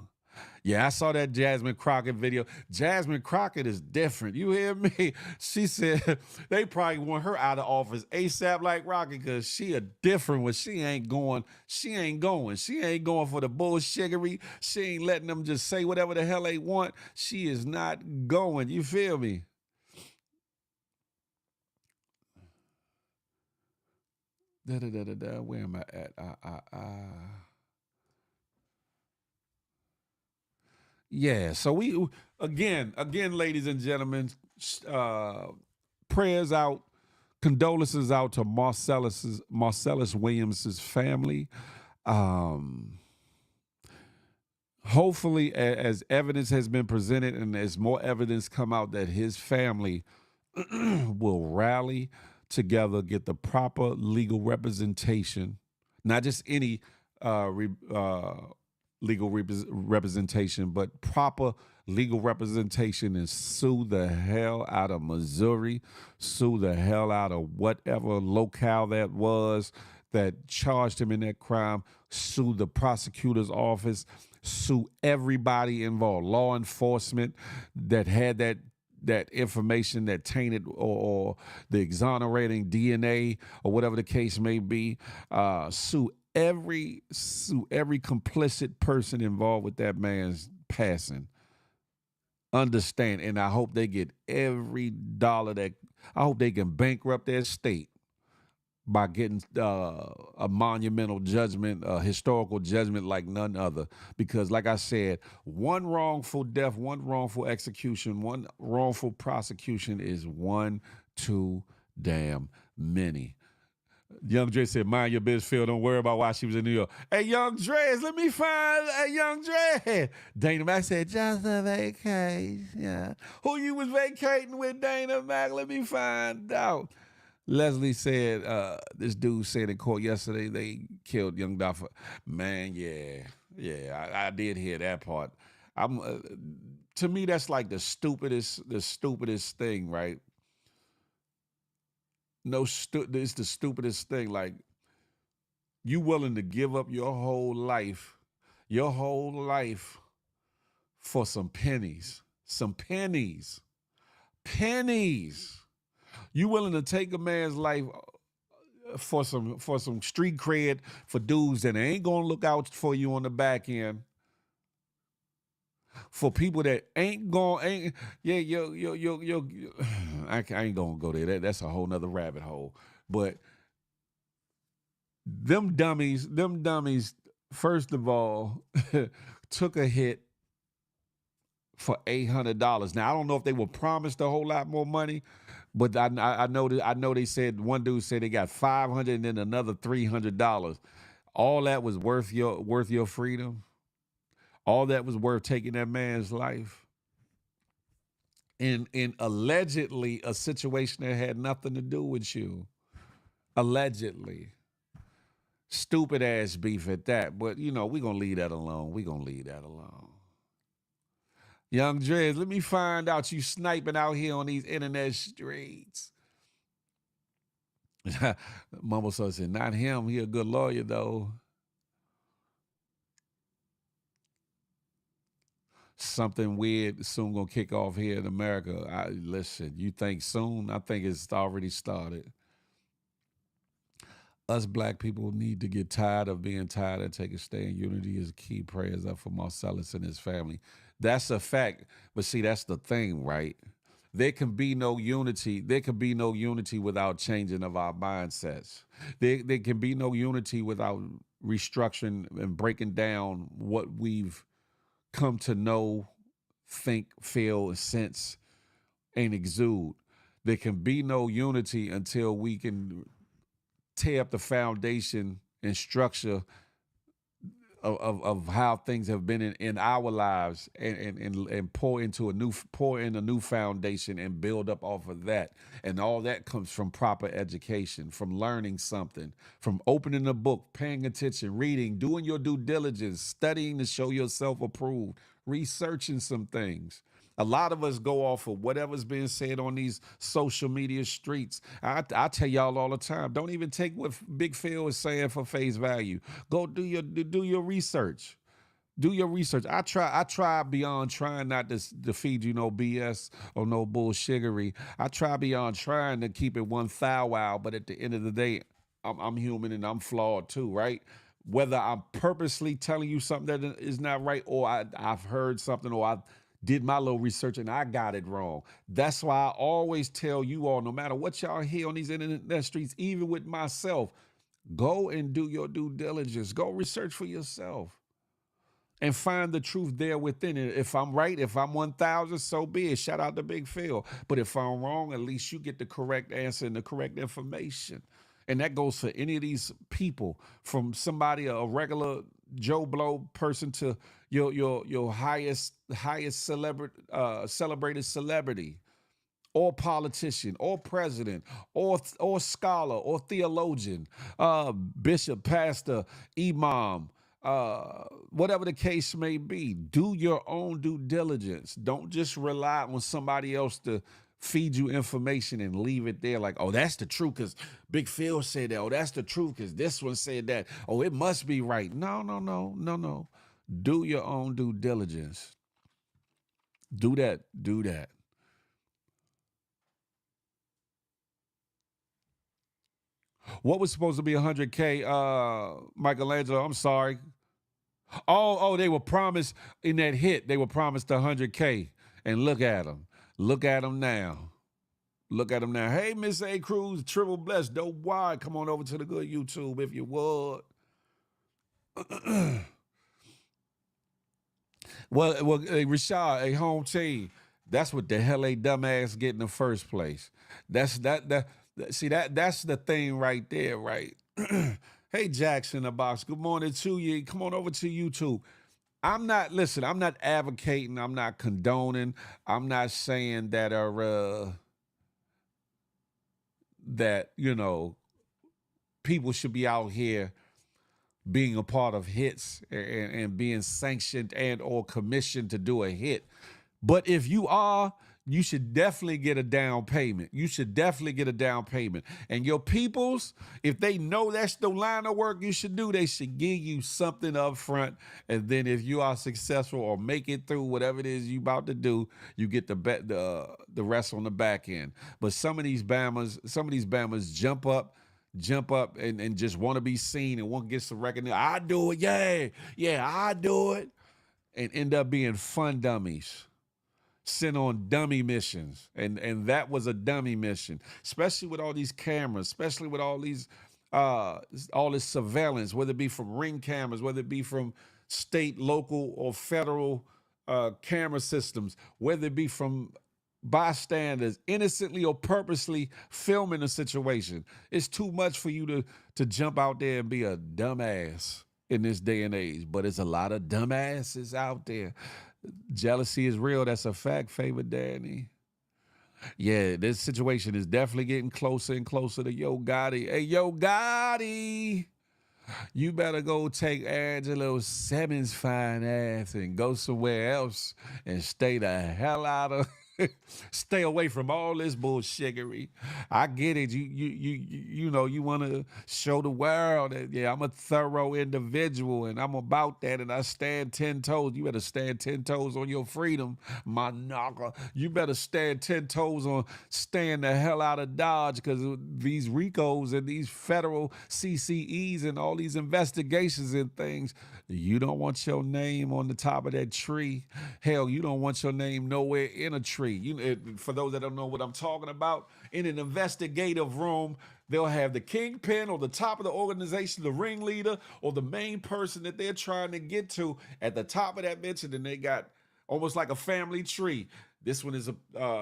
Yeah, I saw that Jasmine Crockett video. Jasmine Crockett is different. You hear me? She said they probably want her out of office ASAP like Rocket because she a different one. She ain't going. She ain't going for the bullshittery. She ain't letting them just say whatever the hell they want. She is not going. You feel me? Where am I at? Yeah, so we again, ladies and gentlemen, prayers out, condolences out to Marcellus Williams's family. Hopefully, as evidence has been presented and as more evidence come out, that his family will rally together, get the proper legal representation, not just any legal representation, but proper legal representation, and sue the hell out of Missouri, sue the hell out of whatever locale that was that charged him in that crime, sue the prosecutor's office, sue everybody involved, law enforcement that had that information that tainted or the exonerating DNA or whatever the case may be, sue every complicit person involved with that man's passing. Understand, and I hope they get every dollar I hope they can bankrupt their state by getting a monumental judgment, a historical judgment like none other. Because like I said, one wrongful death, one wrongful execution, one wrongful prosecution is one too damn many. Young Dre said, mind your business, Phil. Don't worry about why she was in New York. Hey, Young Dre, let me find Young Dre. Dana Mac said, just a vacation. Yeah. Who you was vacating with, Dana Mac? Let me find out. Leslie said, this dude said in court yesterday they killed Young Dolph. Man, yeah, I did hear that part. To me, that's like the stupidest thing, right? It's the stupidest thing. Like, you willing to give up your whole life for some pennies. You willing to take a man's life for some street cred for dudes that ain't gonna look out for you on the back end. For people that I ain't gonna go there. That's a whole nother rabbit hole. But them dummies, first of all, took a hit for $800. Now I don't know if they were promised a whole lot more money, but I know they said, one dude said they got $500 and then another $300. All that was worth your freedom. All that was worth taking that man's life. In allegedly a situation that had nothing to do with you. Allegedly. Stupid ass beef at that. But we're gonna leave that alone. Young Drez, let me find out you sniping out here on these internet streets. Mumble said, not him. He a good lawyer, though. Something weird soon gonna kick off here in America. Listen, you think soon? I think it's already started. Us black people need to get tired of being tired and take a stand. Unity is key. Prayers up for Marcellus and his family. That's a fact. But see, that's the thing, right? There can be no unity. There can be no unity without changing of our mindsets. There can be no unity without restructuring and breaking down what we've come to know, think, feel, sense, and exude. There can be no unity until we can tear up the foundation and structure of how things have been in our lives and pour in a new foundation and build up off of that. And all that comes from proper education, from learning something, from opening a book, paying attention, reading, doing your due diligence, studying to show yourself approved, researching some things. A lot of us go off of whatever's being said on these social media streets. I tell y'all all the time, don't even take what Big Phil is saying for face value. Go do your research. Do your research. I try beyond trying not to feed you no BS or no bullshittery. I try beyond trying to keep it one thou wow, but at the end of the day, I'm human and I'm flawed too, right? Whether I'm purposely telling you something that is not right, or I've heard something, or I did my little research and I got it wrong. That's why I always tell you all, no matter what y'all hear on these internet streets, even with myself, go and do your due diligence. Go research for yourself and find the truth there within it. If I'm right, if I'm 1,000, so be it. Shout out to Big Phil. But if I'm wrong, at least you get the correct answer and the correct information. And that goes for any of these people, from somebody, a regular Joe Blow person, to your highest celebrated celebrity, or politician, or president, or scholar, or theologian, bishop, pastor, imam, whatever the case may be. Do your own due diligence. Don't just rely on somebody else to feed you information and leave it there like, oh, that's the truth because Big Phil said that. Oh, that's the truth because this one said that. Oh, it must be right. No. Do your own due diligence. Do that. What was supposed to be 100K, Michelangelo? I'm sorry. Oh, they were promised in that hit. They were promised 100K. And look at them. Look at them now. Hey, Miss A. Cruz, triple blessed, dope wide. Come on over to the good YouTube if you would. Well, Rashad, a home team. That's what the hell a dumbass get in the first place. That's the thing right there, right? Hey, Jackson in the box. Good morning to you. Come on over to YouTube. I'm not advocating, I'm not condoning, I'm not saying that people should be out here being a part of hits and being sanctioned and or commissioned to do a hit. But if you are, you should definitely get a down payment. And your peoples, if they know that's the line of work you should do, they should give you something up front. And then if you are successful or make it through whatever it is you about to do, you get the rest on the back end. But some of these Bammers jump up and just want to be seen and want to get some recognition. I do it, yeah, I do it. And end up being fun dummies. Sent on dummy missions, and that was a dummy mission, especially with all these cameras, especially with all these all this surveillance, whether it be from Ring cameras, whether it be from state, local, or federal camera systems, whether it be from bystanders innocently or purposely filming a situation. It's too much for you to jump out there and be a dumbass in this day and age, but it's a lot of dumbasses out there. Jealousy is real. That's a fact, Favorite Danny. Yeah, this situation is definitely getting closer and closer to Yo Gotti. Hey, Yo Gotti, you better go take Angelo Simmons' fine ass and go somewhere else and stay the hell out of... Stay away from all this bullshittery. I get it. You know, you want to show the world that, yeah, I'm a thorough individual and I'm about that and I stand 10 toes. You better stand 10 toes on your freedom, my knocker. You better stand 10 toes on staying the hell out of Dodge, because these RICOs and these federal CCEs and all these investigations and things, you don't want your name on the top of that tree. Hell, you don't want your name nowhere in a tree. For those that don't know what I'm talking about, in an investigative room, They'll have the kingpin or the top of the organization, the ringleader, or the main person that they're trying to get to at the top of that mention, and they got almost like a family tree. This one is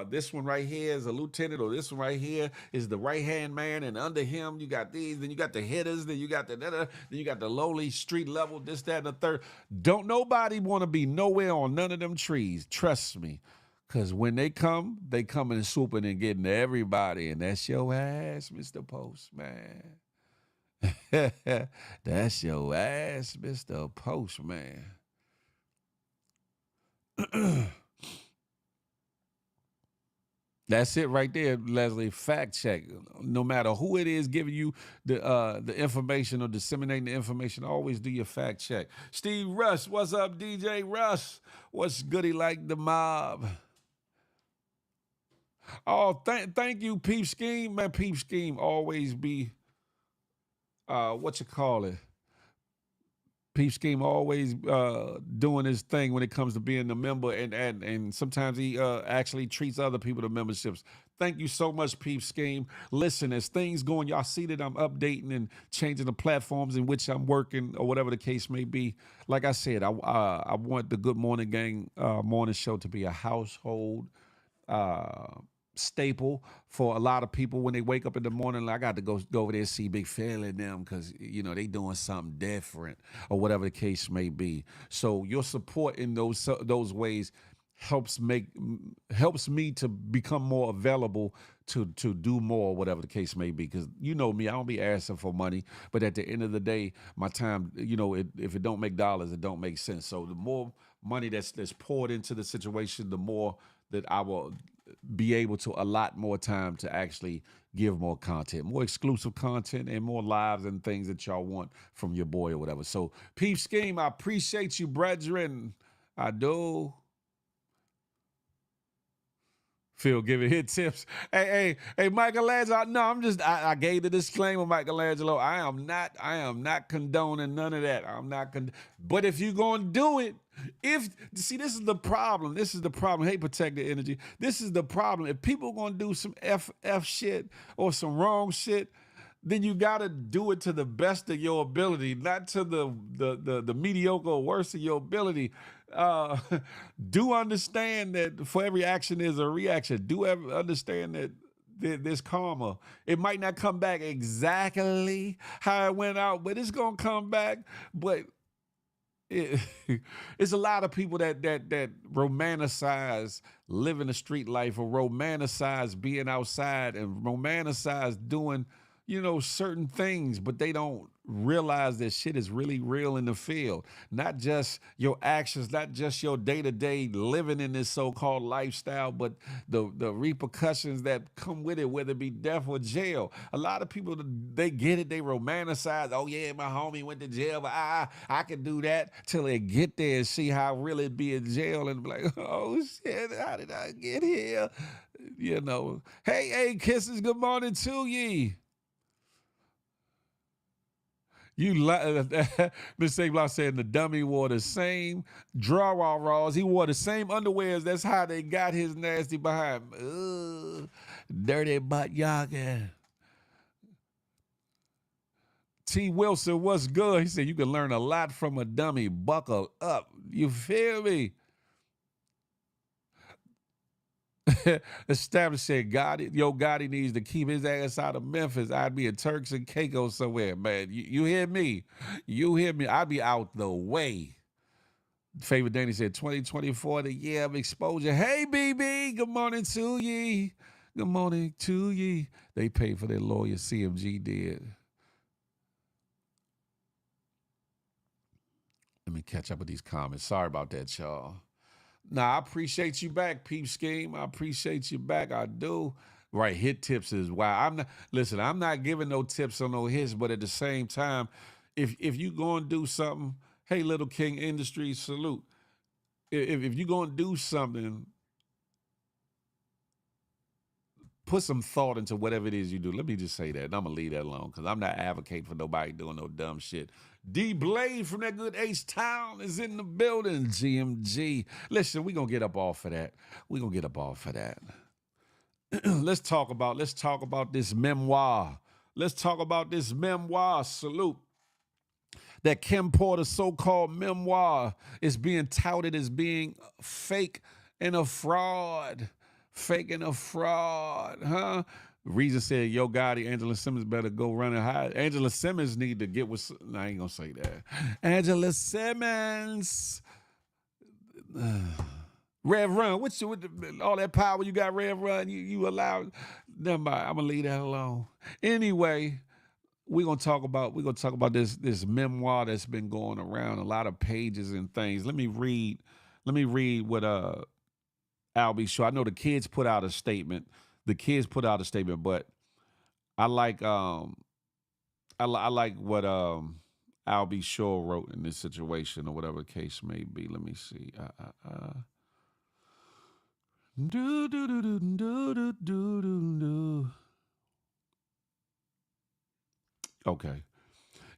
this one right here is a lieutenant, or this one right here is the right hand man, and under him you got these. Then you got the hitters. Then you got then you got the lowly street level. This, that, and the third. Don't nobody want to be nowhere on none of them trees. Trust me, because when they come and swooping and getting everybody, and that's your ass, Mr. Postman. That's your ass, Mr. Postman. That's it right there, Leslie. Fact check. No matter who it is giving you the information or disseminating the information, always do your fact check. Steve Russ, what's up, DJ Russ? What's goody like the mob? Oh, thank you, Peep Scheme. Man, Peep Scheme always be, what you call it? Peep Scheme always doing his thing when it comes to being a member, and sometimes he actually treats other people to memberships. Thank you so much, Peep Scheme. Listen, as things going, y'all see that I'm updating and changing the platforms in which I'm working, or whatever the case may be. Like I said, I want the Good Morning Gang morning show to be a household staple for a lot of people when they wake up in the morning. I got to go over there and see Big Phil and them, because they doing something different, or whatever the case may be. So your support in those ways helps me to become more available to do more, whatever the case may be. Because me, I don't be asking for money, but at the end of the day, my time, if it don't make dollars, it don't make sense. So the more money that's poured into the situation, the more that I will be able to allot more time to actually give more content, more exclusive content, and more lives and things that y'all want from your boy or whatever. So, Peep Scheme, I appreciate you, brethren. I do. Phil giving hit tips. Hey, Michelangelo. No, I gave the disclaimer, Michelangelo. I am not condoning none of that. But if you're gonna do it, this is the problem. Hey, protect the energy. This is the problem. If people gonna do some F shit or some wrong shit, then you gotta do it to the best of your ability, not to the mediocre or worst of your ability. Do understand that for every action there's a reaction. Do understand that there's karma. It might not come back exactly how it went out, but it's gonna come back. But it's a lot of people that romanticize living the street life, or romanticize being outside, and romanticize doing certain things, but they don't realize that shit is really real in the field. Not just your actions, not just your day-to-day living in this so-called lifestyle, but the repercussions that come with it, whether it be death or jail. A lot of people, they get it, they romanticize, oh yeah, my homie went to jail, but I can do that, till they get there and see how real it be in jail, and be like, oh shit, how did I get here? Hey, kisses, good morning to ye. Miss St. Blanc said the dummy wore the same draw-raws. He wore the same underwears. That's how they got his nasty behind. Dirty butt yoggin'. T. Wilson, what's good? He said you can learn a lot from a dummy. Buckle up. You feel me? Established said, Gotti needs to keep his ass out of Memphis. I'd be in Turks and Caicos somewhere, man. You hear me? You hear me? I'd be out the way. Favorite Danny said, 2024, the year of exposure. Hey, BB, good morning to ye. Good morning to ye. They paid for their lawyer, CMG did. Let me catch up with these comments. Sorry about that, y'all. Nah, I appreciate you back, Peep Scheme. I appreciate you back. I do. Right, hit tips is why. I'm not giving no tips on no hits, but at the same time, if you going to do something, hey, Little King Industries, salute. If you going to do something, put some thought into whatever it is you do. Let me just say that, and I'm going to leave that alone, because I'm not advocating for nobody doing no dumb shit. D Blade from that good H-Town is in the building. GMG. Listen, we're going to get up off of that. Let's talk about this memoir Let's talk about this memoir. Salute. That Kim Porter's so-called memoir is being touted as being fake and a fraud. Fake and a fraud, huh? Reason said, yo, Gotti, Angela Simmons better go run and hide. Angela Simmons need to get with, no, I ain't gonna say that. Angela Simmons. Rev Run, with all that power you got, Rev Run, you allowed. Never mind, I'm gonna leave that alone. Anyway, we're gonna talk about this memoir that's been going around, a lot of pages and things. Let me read what Albie Shaw. I know the kids put out a statement. But I like I like what Albie Shaw wrote in this situation, or whatever the case may be. Let me see. Do do do do do do do do. Okay.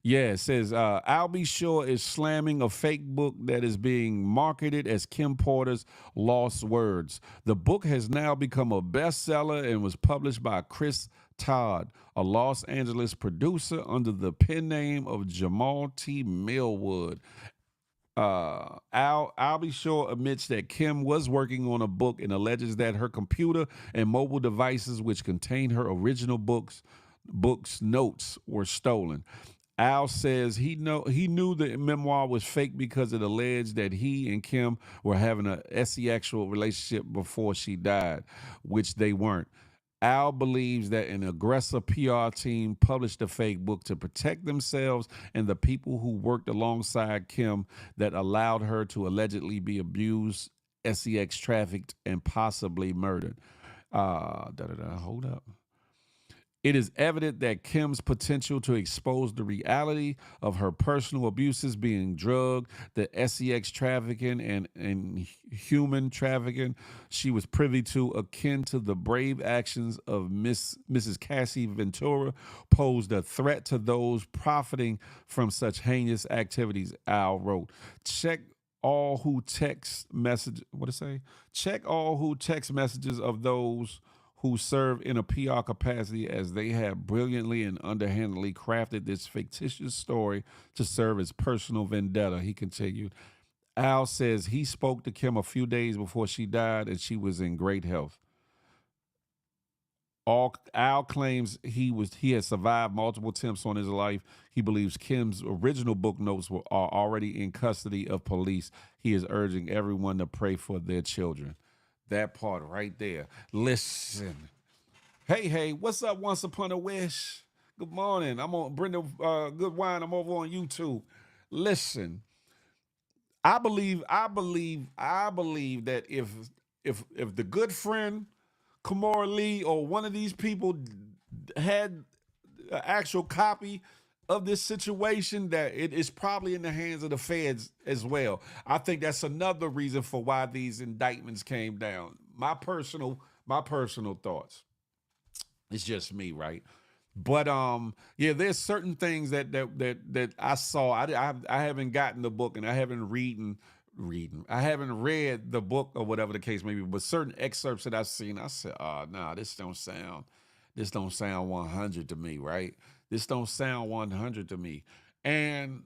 Yeah, it says Albie Shaw is slamming a fake book that is being marketed as Kim Porter's Lost Words. The book has now become a bestseller and was published by Chris Todd, a Los Angeles producer, under the pen name of Jamal T. Millwood. Albie Shaw admits that Kim was working on a book and alleges that her computer and mobile devices, which contain her original books notes, were stolen. Al says he knew the memoir was fake because it alleged that he and Kim were having a sexual relationship before she died, which they weren't. Al believes that an aggressive PR team published the fake book to protect themselves and the people who worked alongside Kim, that allowed her to allegedly be abused, sex trafficked, and possibly murdered. Hold up. It is evident that Kim's potential to expose the reality of her personal abuses, being drug, the sex trafficking, and human trafficking she was privy to, akin to the brave actions of Mrs. Cassie Ventura, posed a threat to those profiting from such heinous activities, Al wrote. Check all who text messages of those who serve in a PR capacity, as they have brilliantly and underhandedly crafted this fictitious story to serve as personal vendetta, he continued. Al says he spoke to Kim a few days before she died, and she was in great health. Al claims he has survived multiple attempts on his life. He believes Kim's original book notes are already in custody of police. He is urging everyone to pray for their children. That part right there. Listen. Hey, what's up, Once Upon a Wish? Good morning. I'm on Brenda Good Wine. I'm over on YouTube. Listen. I believe that if the good friend Kamora Lee or one of these people had an actual copy of this situation, that it is probably in the hands of the feds as well. I think that's another reason for why these indictments came down. My personal thoughts. It's just me, right? But yeah, there's certain things that I saw. I haven't gotten the book, and I haven't I haven't read the book, or whatever the case may be. But certain excerpts that I've seen, I said, nah, this don't sound 100 to me, right? This don't sound 100 to me. And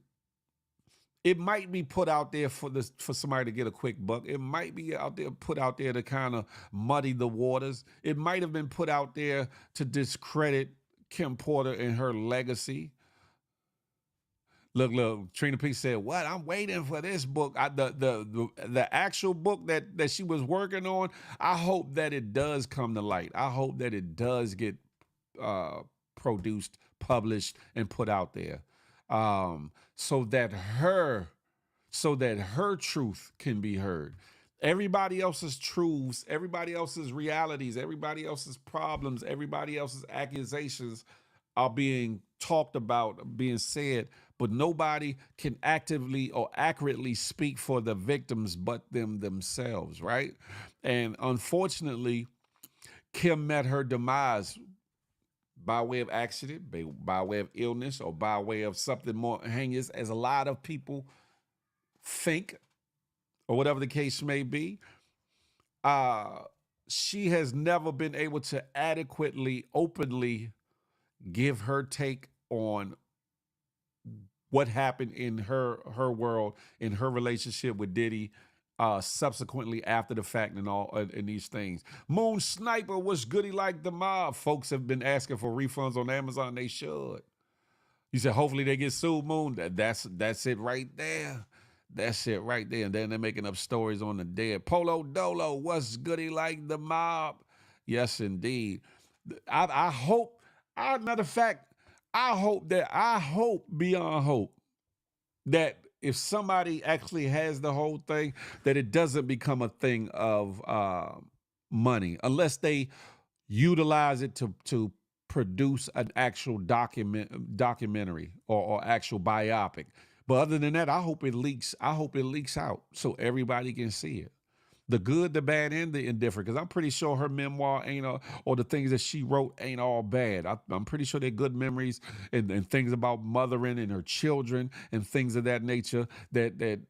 it might be put out there for somebody to get a quick buck. It might be put out there to kind of muddy the waters. It might have been put out there to discredit Kim Porter and her legacy. Look, Trina P said, what? I'm waiting for this book. The actual book that she was working on, I hope that it does come to light. I hope that it does get produced, published, and put out there. So that her truth can be heard. Everybody else's truths, everybody else's realities, everybody else's problems, everybody else's accusations are being talked about, being said, but nobody can actively or accurately speak for the victims but themselves, right? And unfortunately, Kim met her demise by way of accident, by way of illness, or by way of something more heinous, as a lot of people think, or whatever the case may be. She has never been able to adequately, openly give her take on what happened in her world, in her relationship with Diddy, subsequently after the fact and all and these things. Moon Sniper was goody like the mob. Folks have been asking for refunds on Amazon. They should. You said hopefully they get sued, Moon. That's it right there. That's it right there. And then they're making up stories on the dead. Polo Dolo, what's goody like the mob? Yes, indeed. I hope, matter of fact, I hope beyond hope that if somebody actually has the whole thing, that it doesn't become a thing of money, unless they utilize it to produce an actual documentary or actual biopic. But other than that, I hope it leaks. I hope it leaks out so everybody can see it. The good, the bad, and the indifferent. Because I'm pretty sure her memoir ain't or the things that she wrote ain't all bad. I'm pretty sure they're good memories and things about mothering and her children and things of that nature that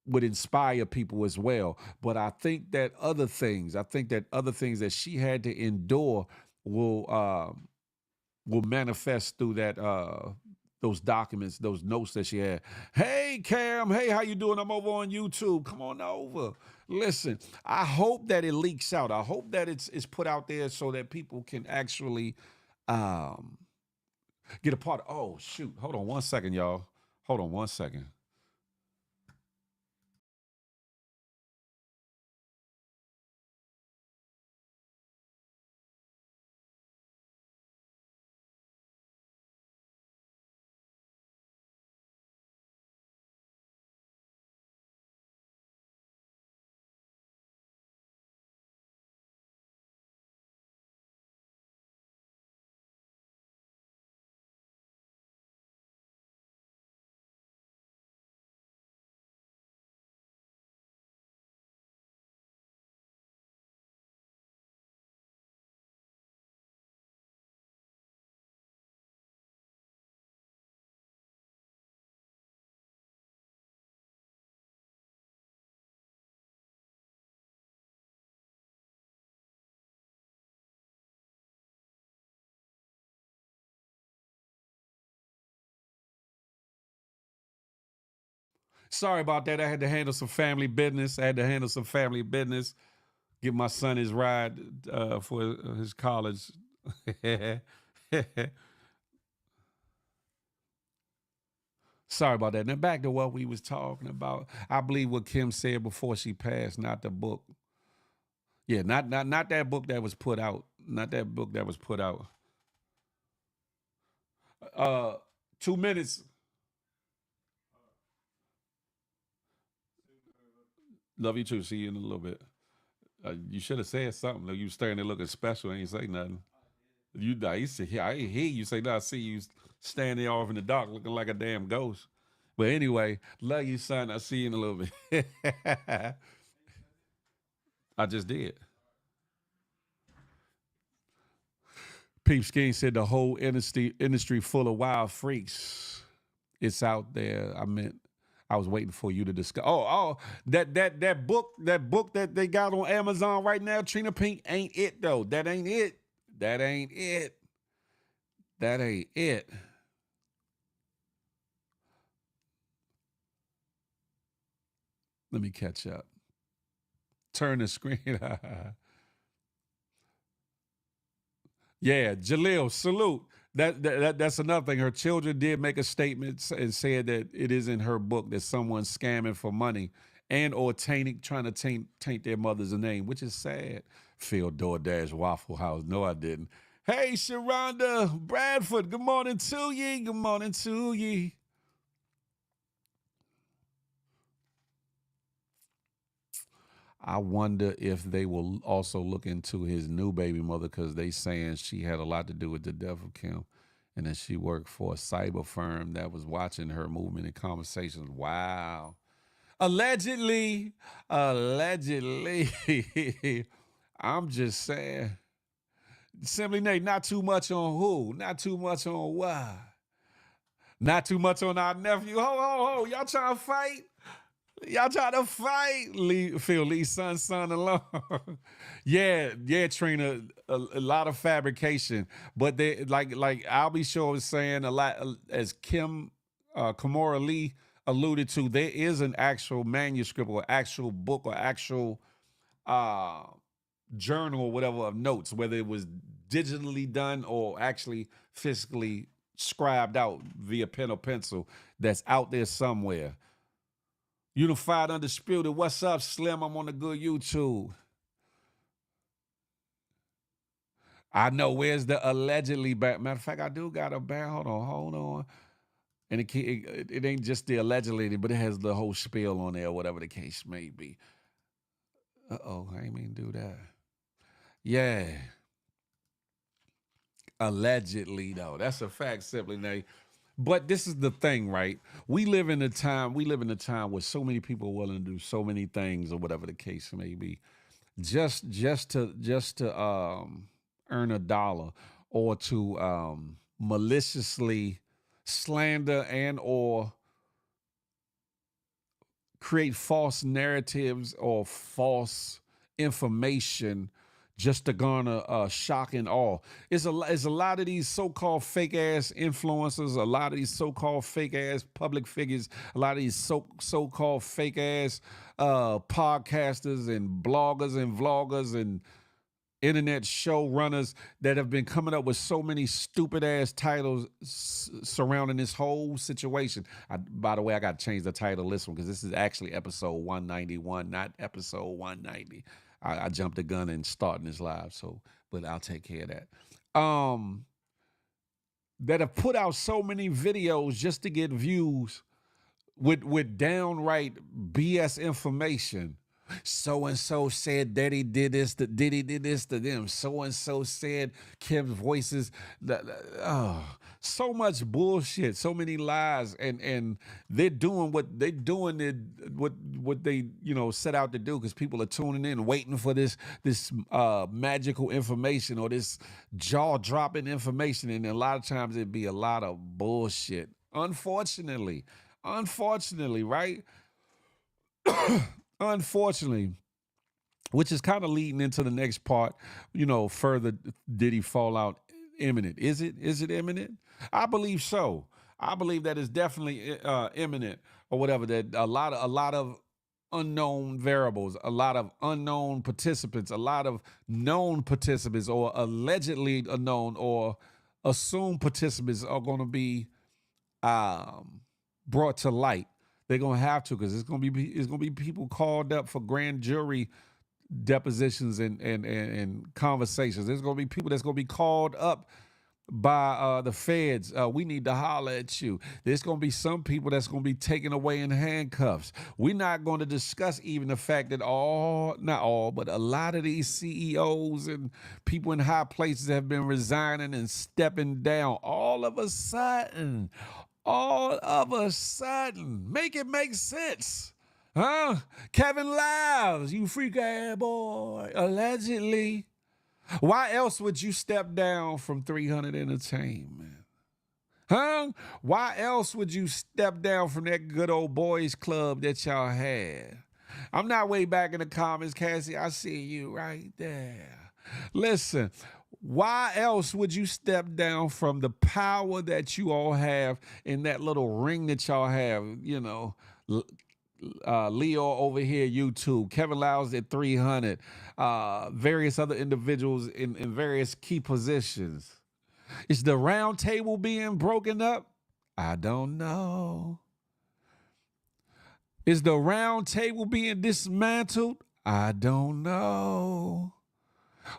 would inspire people as well. But I think that other things that she had to endure will manifest through that those documents, those notes that she had. Hey, Cam. Hey, how you doing? I'm over on YouTube. Come on over. Listen, I hope that it leaks out. I hope that it's put out there so that people can actually get a part of. Oh, shoot. Hold on one second, y'all. Hold on one second. Sorry about that. I had to handle some family business. Give my son his ride for his college. Sorry about that. Now back to what we was talking about. I believe what Kim said before she passed, not the book. Yeah, not that book that was put out. Not that book that was put out. 2 minutes. Love you too. See you in a little bit. You should have said something. You was staring there looking special. Ain't say nothing. I ain't hear you say nothing. I see you standing there off in the dark looking like a damn ghost. But anyway, love you, son. I'll see you in a little bit. I just did. Peep Skeen said the whole industry full of wild freaks. It's out there. I was waiting for you to discuss. Oh, that book that they got on Amazon right now, Trina Pink, ain't it though. That ain't it. That ain't it. That ain't it. Let me catch up. Turn the screen. Yeah, Jalil, salute. That's another thing. Her children did make a statement and said that it is in her book that someone's scamming for money and or trying to taint their mother's name, which is sad. Phil DoorDash Waffle House. No, I didn't. Hey, Sharonda Bradford. Good morning to ye. Good morning to ye. I wonder if they will also look into his new baby mother because they saying she had a lot to do with the death of Kim and that she worked for a cyber firm that was watching her movement and conversations. Wow. Allegedly. I'm just saying. Simply Nate, not too much on who? Not too much on why? Not too much on our nephew. Ho, y'all trying to fight? Y'all try to fight Phil Lee's son-in-law. yeah, Trina, a lot of fabrication. But they like I'll be sure was saying a lot, as Kimora Lee alluded to, there is an actual manuscript or actual book or actual journal or whatever of notes, whether it was digitally done or actually physically scribed out via pen or pencil, that's out there somewhere. Unified Undisputed, what's up, Slim? I'm on the good YouTube. I know, where's the allegedly back? Matter of fact, I do got a back. Hold on. And it ain't just the allegedly, but it has the whole spiel on there, whatever the case may be. Uh-oh, I ain't mean to do that. Yeah. Allegedly, though. That's a fact, simply, Nate. But this is the thing, right? We live in a time where so many people are willing to do so many things, or whatever the case may be, just to earn a dollar, or to maliciously slander and or create false narratives or false information just to garner shock and awe. It's a lot of these so-called fake-ass influencers, a lot of these so-called fake-ass public figures, a lot of these so-called fake-ass podcasters and bloggers and vloggers and internet showrunners that have been coming up with so many stupid-ass titles surrounding this whole situation. By the way, I got to change the title of this one because this is actually episode 191, not episode 190. I jumped the gun in starting this live, but I'll take care of that. That have put out so many videos just to get views with downright BS information. So-and-so said Daddy did this to them. So-and-so said Kim's voices. So much bullshit, so many lies, and they're doing what they set out to do, because people are tuning in, waiting for this magical information or this jaw-dropping information, and a lot of times it'd be a lot of bullshit. Unfortunately, right? Unfortunately, which is kind of leading into the next part, further Diddy fallout imminent. Is it imminent? I believe so. I believe that it's definitely imminent, or whatever, that a lot of unknown variables, a lot of unknown participants, a lot of known participants, or allegedly unknown or assumed participants are going to be brought to light. They're gonna have to, because it's gonna be people called up for grand jury depositions and conversations. There's gonna be people that's gonna be called up by the feds. We need to holler at you. There's gonna be some people that's gonna be taken away in handcuffs. We're not going to discuss even the fact that not all, but a lot of these CEOs and people in high places have been resigning and stepping down all of a sudden. Make it make sense. Huh? Kevin Lives, you freak ass boy, allegedly. Why else would you step down from 300 Entertainment? Huh? Why else would you step down from that good old boys club that y'all had? I'm not way back in the comments, Cassie. I see you right there. Listen, why else would you step down from the power that you all have in that little ring that y'all have? Leo over here, YouTube, Kevin Lyles at 300, various other individuals in various key positions. Is the round table being broken up? I don't know. Is the round table being dismantled? I don't know.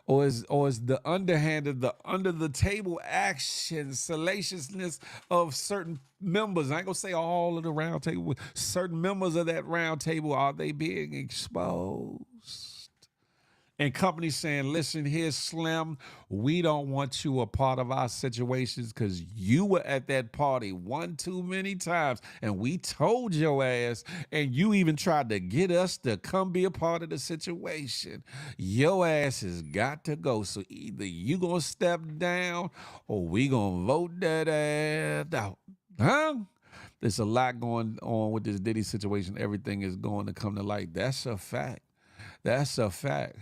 Or is the underhanded, the under the table action, salaciousness of certain members? I ain't gonna say all of the round table. Certain members of that round table, are they being exposed? And companies saying, listen here, Slim, we don't want you a part of our situations because you were at that party one too many times and we told your ass, and you even tried to get us to come be a part of the situation. Your ass has got to go. So either you gonna step down or we gonna vote that ass out. Huh? There's a lot going on with this Diddy situation. Everything is going to come to light. That's a fact. That's a fact.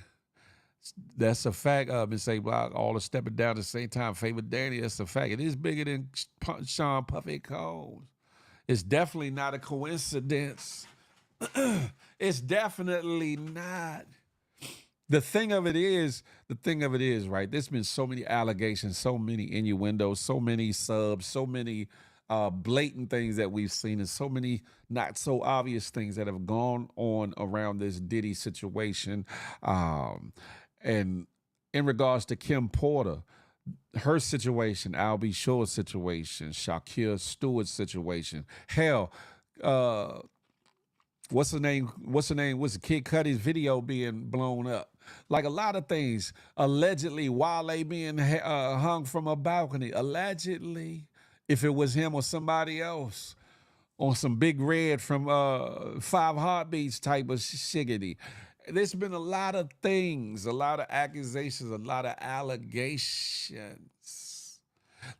That's a fact. Miss A Block, all the stepping down at the same time. Favorite Danny, that's a fact. It is bigger than Sean Puffy Combs. It's definitely not a coincidence. It's definitely not. The thing of it is, right, there's been so many allegations, so many innuendos, so many subs, so many blatant things that we've seen, and so many not so obvious things that have gone on around this Diddy situation. And in regards to Kim Porter, her situation, Albie Shore's situation, Shakir Stewart's situation, hell, what's the name? What's Kid Cudi's video being blown up? Like a lot of things. Allegedly, Wale being hung from a balcony. Allegedly, if it was him or somebody else, on some Big Red from 5 Heartbeats type of shiggity. There's been a lot of things, a lot of accusations, a lot of allegations.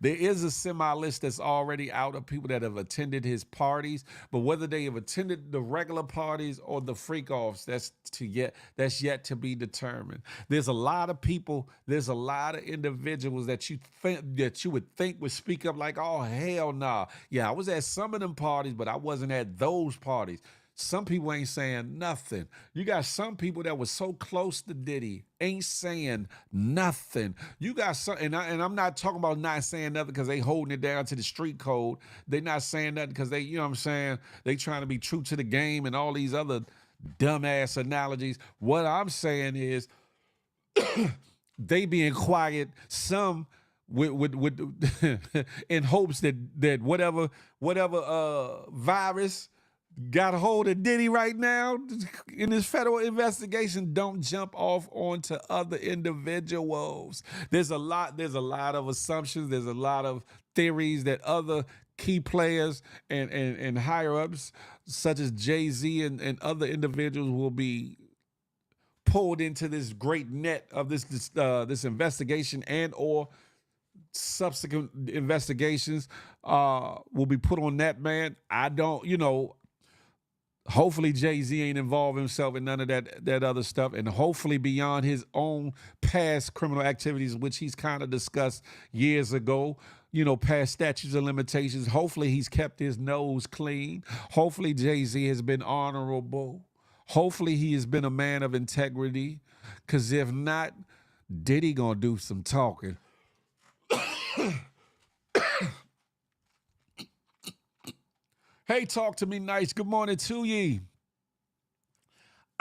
There is a semi-list that's already out of people that have attended his parties, but whether they have attended the regular parties or the freak-offs, that's yet to be determined. There's a lot of people, there's a lot of individuals that you would think would speak up like, oh, hell nah. Yeah, I was at some of them parties, but I wasn't at those parties. Some people ain't saying nothing. You got some people that was so close to Diddy ain't saying nothing. You got some, and I'm not talking about not saying nothing because they holding it down to the street code. They not saying nothing because they, you know what I'm saying, they trying to be true to the game and all these other dumbass analogies. What I'm saying is they being quiet, some with in hopes that whatever virus got a hold of Diddy right now in this federal investigation, don't jump off onto other individuals. There's a lot of assumptions, there's a lot of theories that other key players and higher ups such as Jay-Z and other individuals will be pulled into this great net of this investigation and or subsequent investigations will be put on that man. I don't, hopefully Jay-Z ain't involved himself in none of that other stuff, and hopefully beyond his own past criminal activities, which he's kind of discussed years ago, past statutes of limitations. Hopefully he's kept his nose clean. Hopefully Jay-Z has been honorable. Hopefully he has been a man of integrity, because if not, Diddy gonna do some talking. Hey, talk to me nice. Good morning to ye.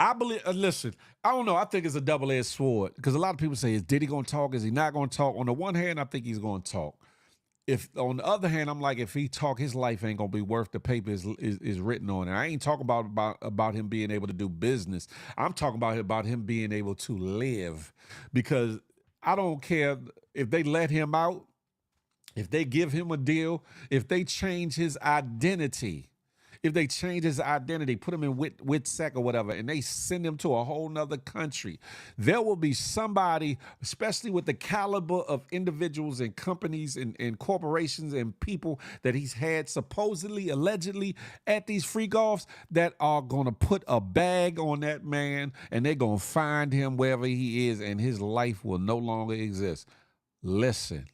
I believe, listen, I don't know. I think it's a double-edged sword because a lot of people say, is Diddy going to talk? Is he not going to talk? On the one hand, I think he's going to talk. If on the other hand, I'm like, if he talk, his life ain't going to be worth the paper is written on. And I ain't talking about him being able to do business. I'm talking about him being able to live, because I don't care if they let him out, if they give him a deal, if they change his identity, put him in WITSEC or whatever, and they send him to a whole nother country, there will be somebody, especially with the caliber of individuals and companies and corporations and people that he's had supposedly, allegedly at these freak-offs, that are going to put a bag on that man, and they're going to find him wherever he is, and his life will no longer exist. Listen.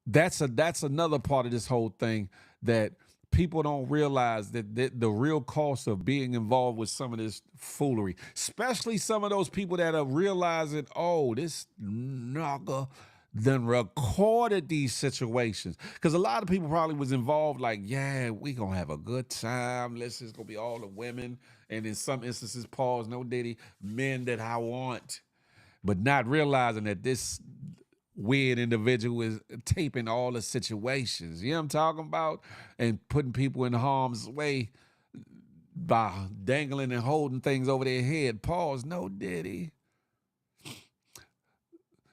That's another part of this whole thing that people don't realize, that the real cost of being involved with some of this foolery, especially some of those people that are realizing, oh, this nigga done recorded these situations. Because a lot of people probably was involved like, yeah, we gonna have a good time. It's gonna be all the women. And in some instances, pause, no Diddy, men that I want. But not realizing that this weird individual is taping all the situations. You know what I'm talking about? And putting people in harm's way by dangling and holding things over their head. Pause. No Diddy.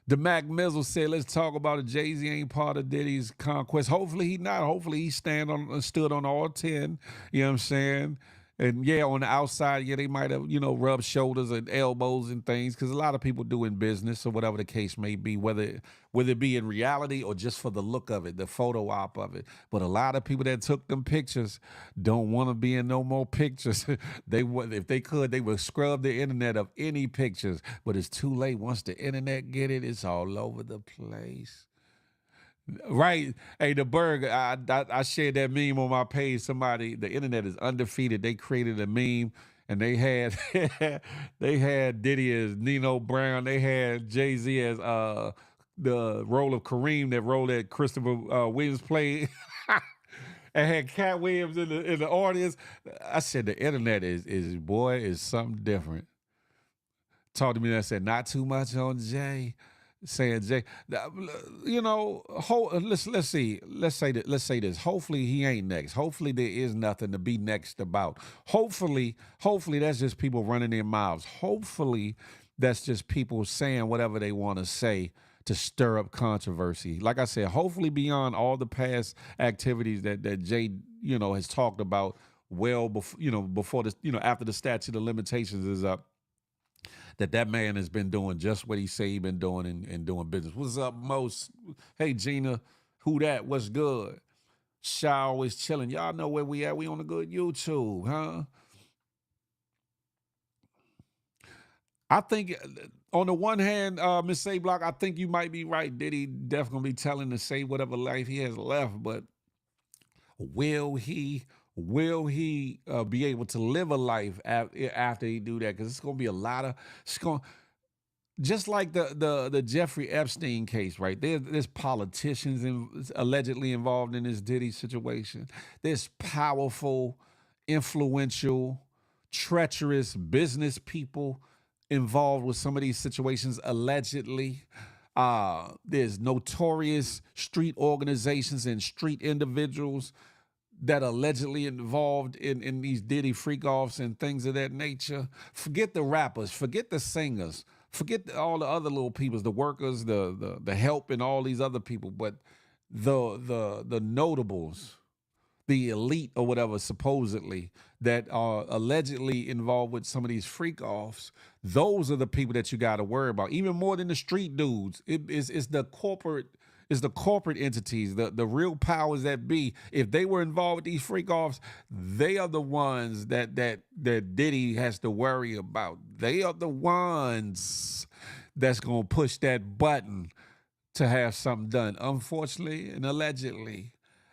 The Mac Mizzle said, let's talk about it. Jay-Z ain't part of Diddy's conquest. Hopefully he not. Hopefully he stood on all 10. You know what I'm saying? And yeah, on the outside, yeah, they might have, rubbed shoulders and elbows and things, because a lot of people do in business or whatever the case may be, whether it be in reality or just for the look of it, the photo op of it. But a lot of people that took them pictures don't want to be in no more pictures. If they could, they would scrub the internet of any pictures. But it's too late. Once the internet get it, it's all over the place. Right. Hey, the Berg, I shared that meme on my page. The internet is undefeated. They created a meme and they had they had Diddy as Nino Brown. They had Jay-Z as the role of Kareem, that role that Christopher Williams played. And had Cat Williams in the audience. I said the internet is something different. Talked to me and I said, not too much on Jay. Saying Jay, let's say this. Hopefully he ain't next. Hopefully there is nothing to be next about. Hopefully that's just people running their mouths. Hopefully that's just people saying whatever they want to say to stir up controversy. Like I said, hopefully beyond all the past activities that Jay has talked about well before this, after the statute of limitations is up. That man has been doing just what he say he been doing and doing business. What's up, Most? Hey, Gina, who that? What's good? Shy always chilling. Y'all know where we at. We on the good YouTube, huh? I think on the one hand, Miss Say Block, I think you might be right. Diddy definitely be telling to say whatever life he has left, but will he be able to live a life after he do that? Because it's going to be a lot of, just like the Jeffrey Epstein case, right? There's politicians allegedly involved in this Diddy situation. There's powerful, influential, treacherous business people involved with some of these situations allegedly. There's notorious street organizations and street individuals that allegedly involved in these Diddy freak-offs and things of that nature. Forget the rappers, forget the singers, forget all the other little peoples, the workers, the help, and all these other people, but the notables, the elite or whatever, supposedly, that are allegedly involved with some of these freak-offs, those are the people that you got to worry about, even more than the street dudes. It's the corporate entities, the real powers that be. If they were involved with these freak-offs, they are the ones that Diddy has to worry about. They are the ones that's going to push that button to have something done. Unfortunately and allegedly,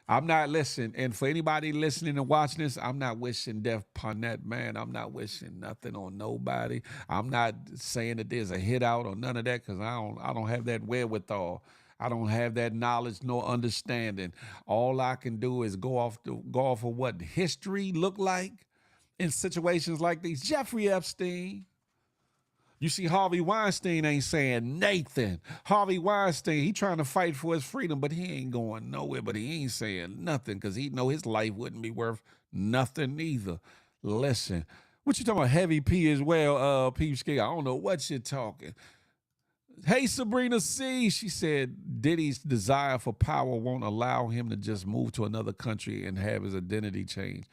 I'm not listening. And for anybody listening and watching this, I'm not wishing death upon that man. I'm not wishing nothing on nobody. I'm not saying that there's a hit out or none of that, because I don't have that wherewithal. I don't have that knowledge nor understanding. All I can do is go off of what history looked like in situations like these. Jeffrey Epstein. You see, Harvey Weinstein ain't saying Nathan. Harvey Weinstein, he trying to fight for his freedom, but he ain't going nowhere. But he ain't saying nothing because he know his life wouldn't be worth nothing either. Listen, what you talking about? Heavy P as well, Peepsky. I don't know what you're talking. Hey, Sabrina C. She said Diddy's desire for power won't allow him to just move to another country and have his identity changed.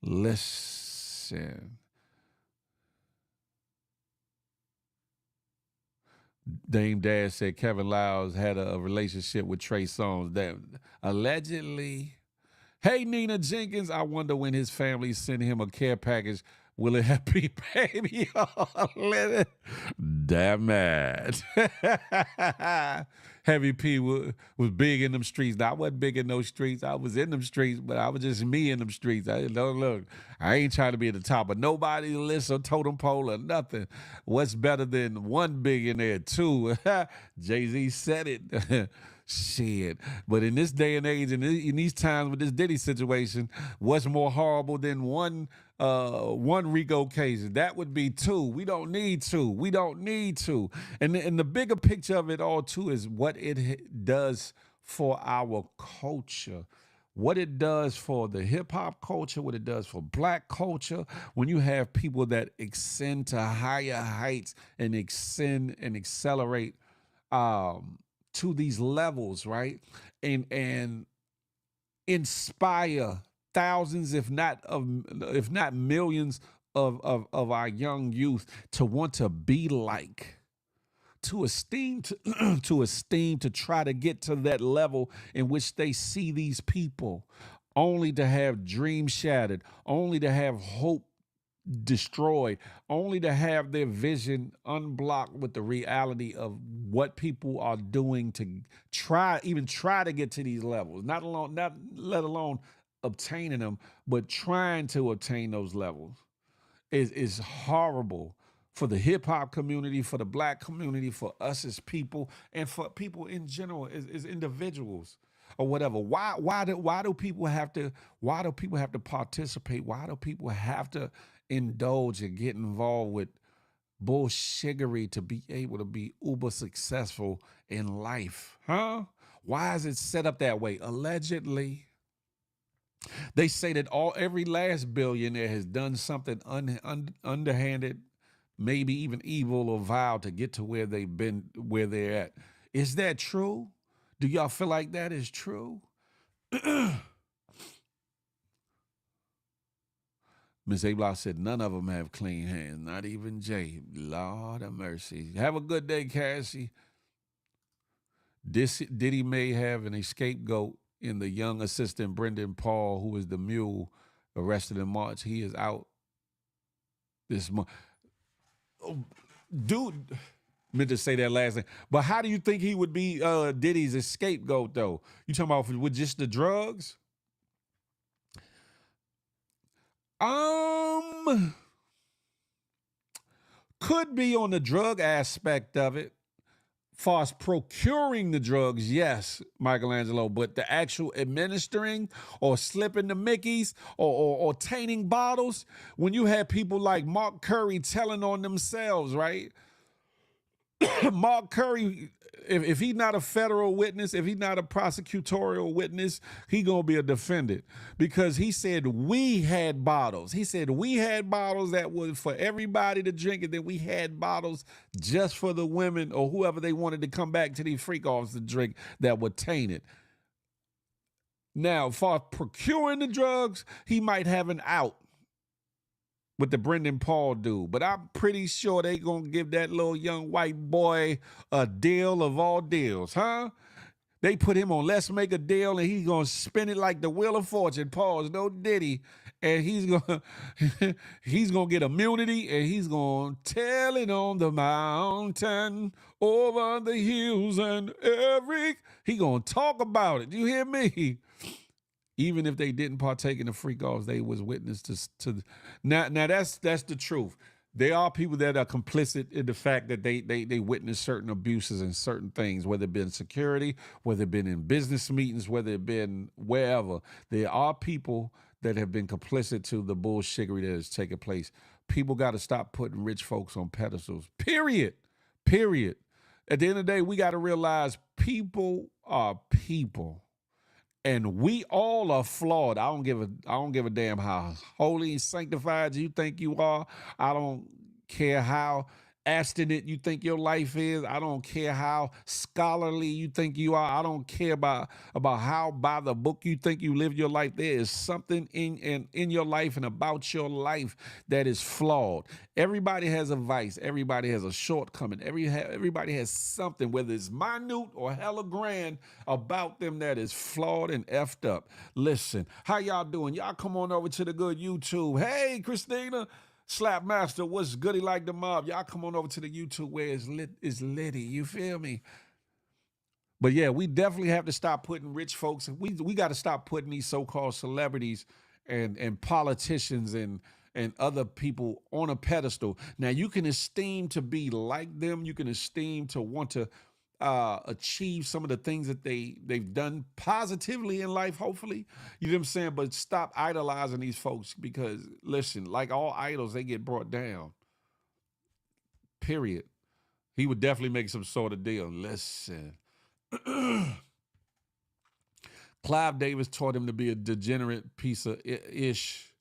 Listen. Dame Dash said Kevin Lyles had a relationship with Trey Songz. That allegedly. Hey, Nina Jenkins, I wonder when his family send him a care package, will it have P Baby on it? Damn it. Heavy P was big in them streets. Now, I wasn't big in those streets. I was in them streets, but I was just me in them streets. Look, I ain't trying to be at the top of nobody's list or totem pole or nothing. What's better than one billionaire? Two. Jay-Z said it. Shit. But in this day and age, and in these times with this Diddy situation, what's more horrible than one RICO case? That would be two. We don't need two. We don't need two. And the bigger picture of it all, too, is what it does for our culture. What it does for the hip-hop culture, what it does for black culture, when you have people that ascend to higher heights and ascend and accelerate to these levels, right? And inspire thousands, if not millions of our young youth to want to be like, to esteem, to try to get to that level in which they see these people, only to have dreams shattered, only to have hope destroyed, only to have their vision unblocked with the reality of what people are doing to try to get to these levels, not let alone obtaining them, but trying to obtain those levels is horrible for the hip hop community, for the Black community, for us as people, and for people in general as individuals or whatever. Why do people have to participate? Why do people have to indulge and get involved with bullshiggery to be able to be uber successful in life? Huh? Why is it set up that way? Allegedly. They say that every last billionaire has done something underhanded, maybe even evil or vile to get to where they're at. Is that true? Do y'all feel like that is true? Miss A. Block said none of them have clean hands, not even Jay. Lord have mercy. Have a good day, Cassie. Diddy may have an scapegoat in the young assistant Brendan Paul, who is the mule arrested in March. He is out this month. Oh, dude, meant to say that last thing. But how do you think he would be Diddy's scapegoat, though? You talking about with just the drugs? Could be on the drug aspect of it. Far as procuring the drugs, yes, Michelangelo, but the actual administering or slipping the Mickeys or tainting bottles, when you have people like Mark Curry telling on themselves, right? Mark Curry, if he's not a federal witness, if he's not a prosecutorial witness, he gonna be a defendant, because he said we had bottles. He said we had bottles that was for everybody to drink, and then we had bottles just for the women or whoever they wanted to come back to these freak offs to drink that were tainted. Now, for procuring the drugs, he might have an out with the Brendan Paul dude, but I'm pretty sure they gonna give that little young white boy a deal of all deals, huh? They put him on Let's Make a Deal, and he's gonna spin it like the Wheel of Fortune. Pause, no Diddy, and he's gonna get immunity, and he's gonna tell it on the mountain, over the hills, and he gonna talk about it. You hear me? Even if they didn't partake in the freak offs, they was witness to now that's the truth. There are people that are complicit in the fact that they witness certain abuses and certain things, whether it been security, whether it been in business meetings, whether it been wherever. There are people that have been complicit to the bullshittery that has taken place. People got to stop putting rich folks on pedestals. Period. At the end of the day, we got to realize people are people. And we all are flawed. I don't give a damn how holy and sanctified you think you are. I don't care how abstinent you think your life is. I don't care how scholarly you think you are. I don't care about how by the book you think you live your life. There is something in your life and about your life that is flawed. Everybody has a vice. Everybody has a shortcoming. Everybody has something, whether it's minute or hella grand, about them that is flawed and effed up. Listen, how y'all doing? Y'all come on over to the good YouTube. Hey, Christina. Slapmaster, what's goody like the mob? Y'all come on over to the YouTube where it's litty. You feel me? But yeah, we definitely have to stop putting rich folks. We got to stop putting these so-called celebrities and politicians and other people on a pedestal. Now, you can esteem to be like them. You can esteem to want to achieve some of the things that they've done positively in life, hopefully. You know what I'm saying? But stop idolizing these folks, because, listen, like all idols, they get brought down. Period. He would definitely make some sort of deal. Listen. Clive Davis taught him to be a degenerate piece of ish,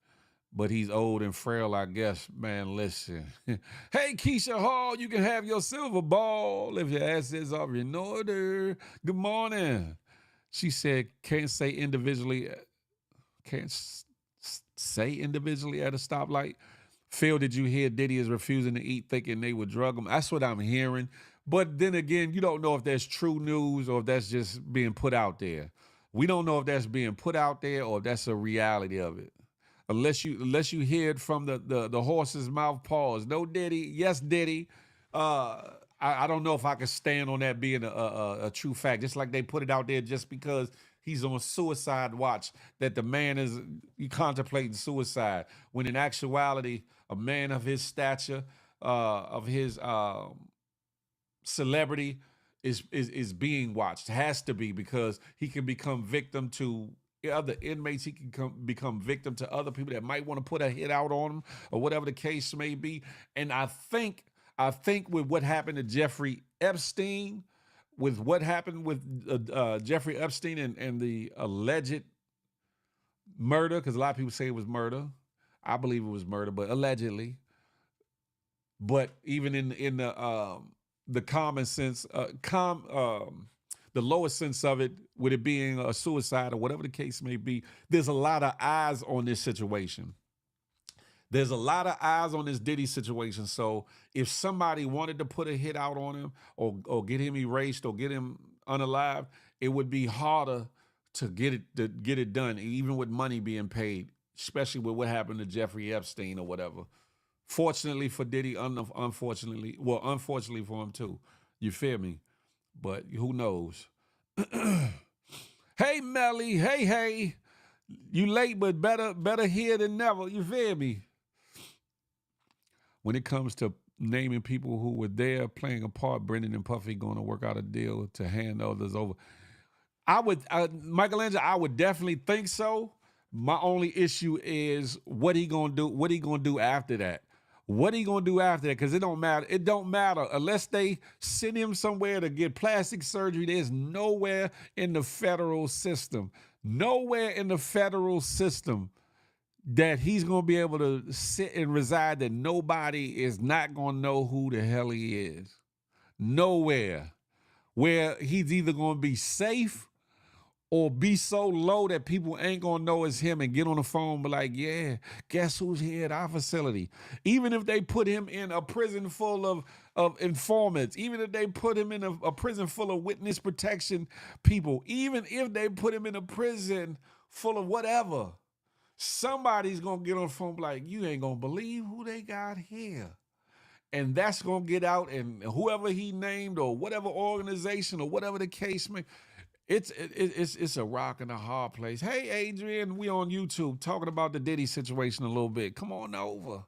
but he's old and frail, I guess. Man, listen. Hey, Keisha Hall, you can have your silver ball if your assets are in order. Good morning. She said, can't say individually at a stoplight. Phil, did you hear Diddy is refusing to eat, thinking they would drug him? That's what I'm hearing. But then again, you don't know if that's true news or if that's just being put out there. We don't know if that's being put out there or if that's a reality of it. Unless you hear it from the horse's mouth. Pause. No Diddy. Yes, Diddy. I don't know if I can stand on that being a true fact. Just like they put it out there just because he's on suicide watch, that the man is contemplating suicide, when in actuality, a man of his stature, of his celebrity, is being watched. Has to be, because he can become victim to other inmates. He can become victim to other people that might want to put a hit out on him, or whatever the case may be. And I think with what happened to Jeffrey Epstein, with what happened with Jeffrey Epstein and the alleged murder, because a lot of people say it was murder. I believe it was murder, but allegedly. But even in the common sense, the lowest sense of it, with it being a suicide or whatever the case may be, there's a lot of eyes on this situation. There's a lot of eyes on this Diddy situation. So if somebody wanted to put a hit out on him, or get him erased, or get him unalived, it would be harder to get it done, even with money being paid, especially with what happened to Jeffrey Epstein or whatever. Fortunately for Diddy, unfortunately for him too. You feel me? But who knows? Hey, Melly. Hey. You late, but better here than never. You feel me? When it comes to naming people who were there playing a part, Brendan and Puffy going to work out a deal to hand others over. Michelangelo, I would definitely think so. My only issue is what he gonna do. What he gonna do after that? What he gonna do after that? Because it don't matter. It don't matter unless they send him somewhere to get plastic surgery. There's nowhere in the federal system, that he's going to be able to sit and reside, that nobody is not going to know who the hell he is. Nowhere. Where he's either going to be safe or be so low that people ain't going to know it's him, and get on the phone and be like, yeah, guess who's here at our facility? Even if they put him in a prison full of informants, even if they put him in a prison full of witness protection people, even if they put him in a prison full of whatever, somebody's going to get on the phone like, you ain't going to believe who they got here. And that's going to get out, and whoever he named, or whatever organization, or whatever the case may, it's a rock and a hard place. Hey, Adrian, we on YouTube talking about the Diddy situation a little bit. Come on over.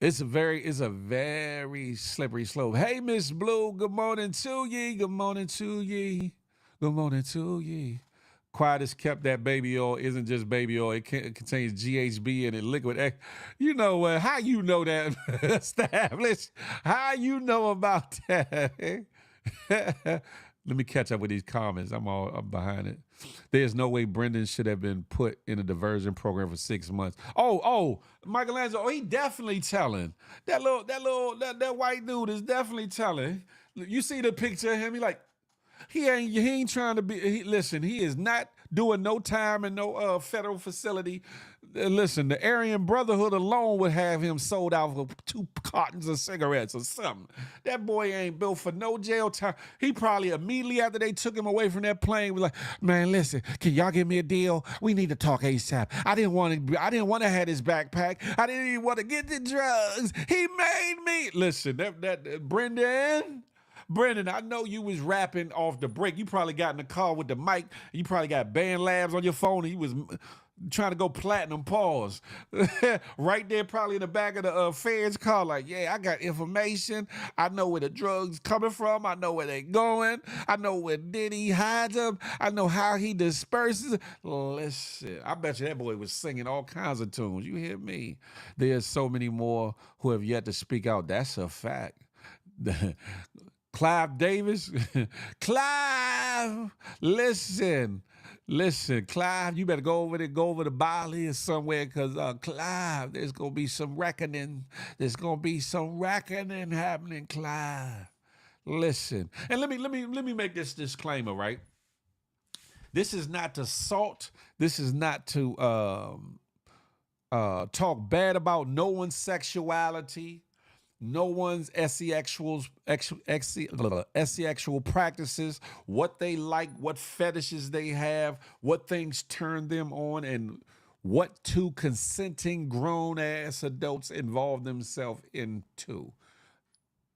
It's a very slippery slope. Hey, Miss Blue, good morning to ye. Good morning to ye. Good morning to ye. Quiet as kept, that baby oil isn't just baby oil. It contains GHB in it, liquid X. You know what? How you know that established? How you know about that? Let me catch up with these comments. I'm behind it. There's no way Brendan should have been put in a diversion program for 6 months. Oh, Michelangelo. Oh, he definitely telling. That white dude is definitely telling. You see the picture of him? He ain't trying to be. Listen, he is not doing no time in no federal facility. Listen, the Aryan Brotherhood alone would have him sold out for 2 cartons of cigarettes or something. That boy ain't built for no jail time. He probably immediately after they took him away from that plane was like, man, listen, can y'all give me a deal? We need to talk ASAP. I didn't want to have his backpack. I didn't even want to get the drugs. He made me. Listen, that Brendan, I know you was rapping off the break. You probably got in the car with the mic. You probably got Band Labs on your phone, and you was trying to go platinum. Pause. Right there, probably in the back of the feds car, like, yeah, I got information. I know where the drugs coming from. I know where they going. I know where Diddy hides them. I know how he disperses. Listen, I bet you that boy was singing all kinds of tunes. You hear me? There's so many more who have yet to speak out. That's a fact. Clive Davis. Clive, listen, Clive, you better go over to Bali or somewhere, because Clive, there's going to be some reckoning. There's going to be some reckoning happening, Clive. Listen. And let me make this disclaimer, right? This is not to salt. This is not to talk bad about no one's sexuality, no one's sexual practices, what they like, what fetishes they have, what things turn them on, and what two consenting grown-ass adults involve themselves into.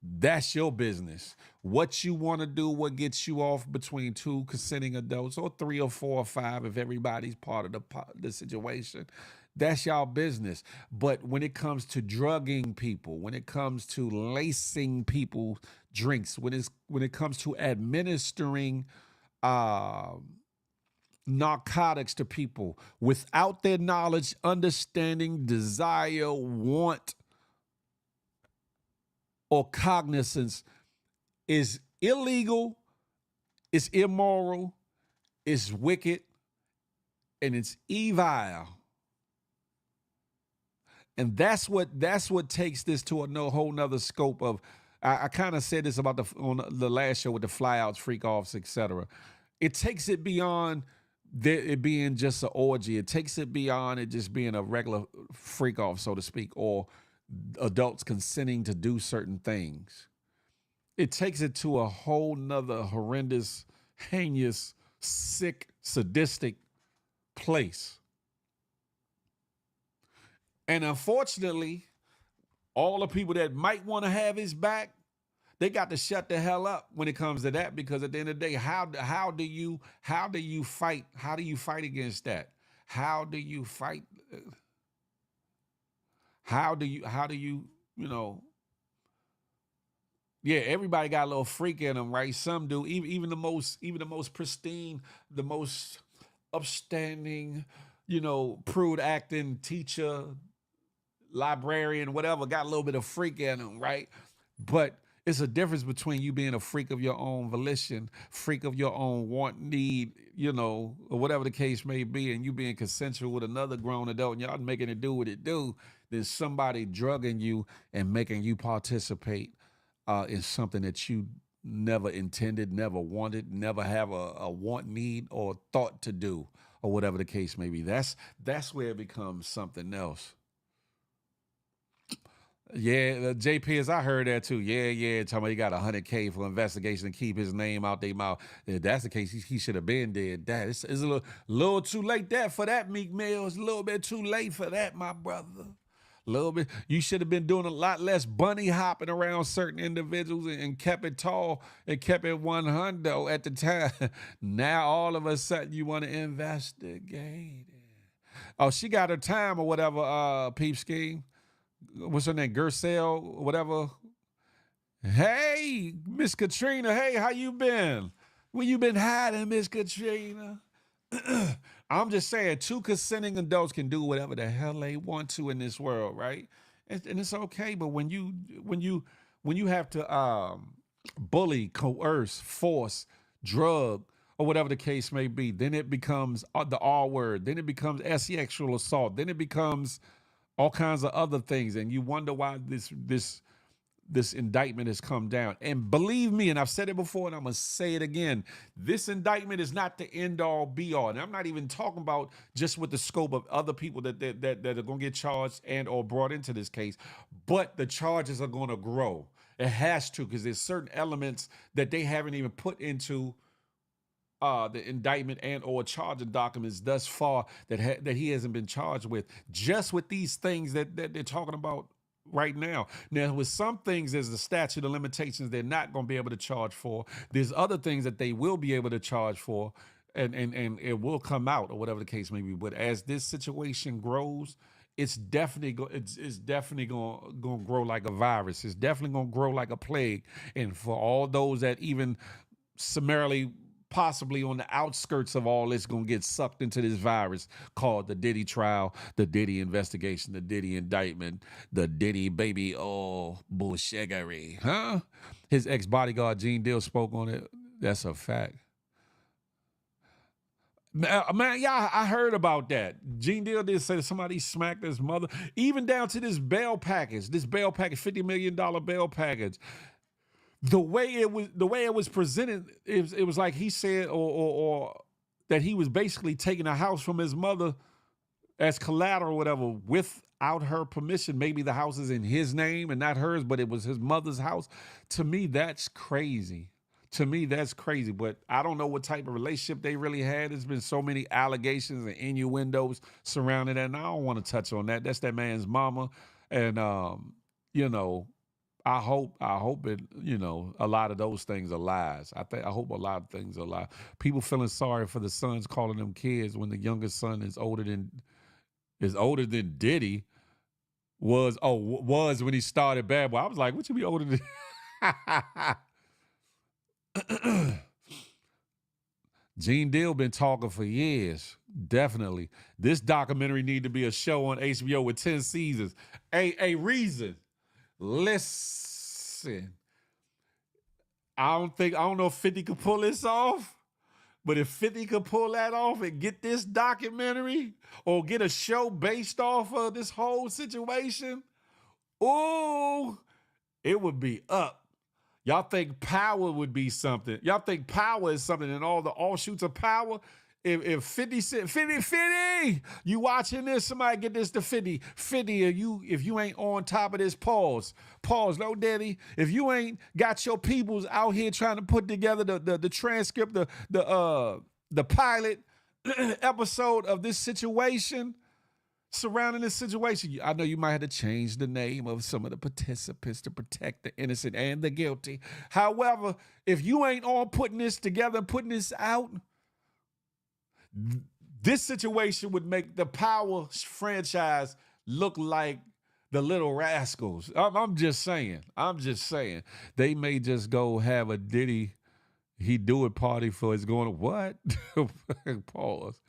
That's your business. What you want to do, what gets you off between two consenting adults, or 3 or 4 or 5, if everybody's part of the situation, that's y'all business. But when it comes to drugging people, when it comes to lacing people drinks, when it comes to administering narcotics to people without their knowledge, understanding, desire, want, or cognizance, is illegal, it's immoral, it's wicked, and it's evil. And that's what takes this to a whole nother scope of. I kind of said this about on the last show with the flyouts, freak offs, etc. It takes it beyond it being just an orgy. It takes it beyond it just being a regular freak off, so to speak, or adults consenting to do certain things. It takes it to a whole nother horrendous, heinous, sick, sadistic place. And unfortunately, all the people that might want to have his back, they got to shut the hell up when it comes to that, because at the end of the day, how do you fight? How do you fight against that? How do you fight? How do you, yeah, everybody got a little freak in them, right? Some do. Even the most pristine, the most upstanding, prude acting teacher, librarian, whatever, got a little bit of freak in them, right? But it's a difference between you being a freak of your own volition, freak of your own want, need, or whatever the case may be, and you being consensual with another grown adult and y'all making it do what it do, than somebody drugging you and making you participate in something that you never intended, never wanted, never have a want, need, or thought to do, or whatever the case may be. That's where it becomes something else. Yeah, JP, as I heard that too. Yeah, talking about he got $100K for investigation and keep his name out their mouth. If that's the case, he should have been dead. That it's a little too late for that, Meek Mill. It's a little bit too late for that, my brother. A little bit. You should have been doing a lot less bunny hopping around certain individuals and kept it tall and kept it 100 at the time. Now all of a sudden you want to investigate it. Oh, she got her time or whatever, peep scheme. What's her name? Gersel, whatever. Hey, Miss Katrina. Hey, how you been? Where you been hiding, Miss Katrina? I'm just saying, 2 consenting adults can do whatever the hell they want to in this world, right? And it's okay. But when you have to bully, coerce, force, drug, or whatever the case may be, then it becomes the R word. Then it becomes sexual assault. Then it becomes all kinds of other things, and you wonder why this indictment has come down. And believe me, and I've said it before, and I'm gonna say it again, this indictment is not the end all be all. And I'm not even talking about just with the scope of other people that are gonna get charged and or brought into this case, but the charges are gonna grow. It has to, because there's certain elements that they haven't even put into the indictment and or charging documents thus far that he hasn't been charged with, just with these things that they're talking about right now. Now, with some things, there's the statute of limitations they're not going to be able to charge for. There's other things that they will be able to charge for, and it will come out, or whatever the case may be. But as this situation grows, it's definitely going to grow like a virus. It's definitely going to grow like a plague. And for all those that even summarily, possibly on the outskirts of all this, going to get sucked into this virus called the Diddy trial, the Diddy investigation, the Diddy indictment, the Diddy baby bullshiggery, huh? His ex-bodyguard Gene Deal spoke on it. That's a fact. Man, yeah, I heard about that. Gene Deal did say that somebody smacked his mother, even down to this bail package, $50 million bail package. The way it was presented, it was like he said, or that he was basically taking a house from his mother as collateral or whatever without her permission. Maybe the house is in his name and not hers, but it was his mother's house. To me, that's crazy. To me, that's crazy. But I don't know what type of relationship they really had. There's been so many allegations and innuendos surrounding that, and I don't want to touch on that. That's that man's mama. And you know, I hope it, you know, a lot of those things are lies. I hope a lot of things are lies. People feeling sorry for the sons calling them kids when the youngest son is older than Diddy was when he started Bad Boy. I was like, what you be older than? Gene Deal been talking for years. Definitely. This documentary need to be a show on HBO with 10 seasons. A reason. Listen. I don't know if 50 could pull this off, but if 50 could pull that off and get this documentary or get a show based off of this whole situation, ooh, it would be up. Y'all think Power would be something. Y'all think Power is something and all the offshoots of Power. If 50 said, 50, you watching this, somebody get this to 50. 50, if you ain't on top of this, pause, no daddy. If you ain't got your peoples out here trying to put together the transcript, the pilot episode of this situation, surrounding this situation, I know you might have to change the name of some of the participants to protect the innocent and the guilty. However, if you ain't on putting this together and putting this out, this situation would make the Power franchise look like the Little Rascals. I'm just saying. They may just go have a Diddy, he do it party for his going, what? Pause.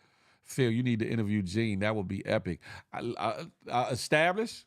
Phil, you need to interview Gene. That would be epic. Established.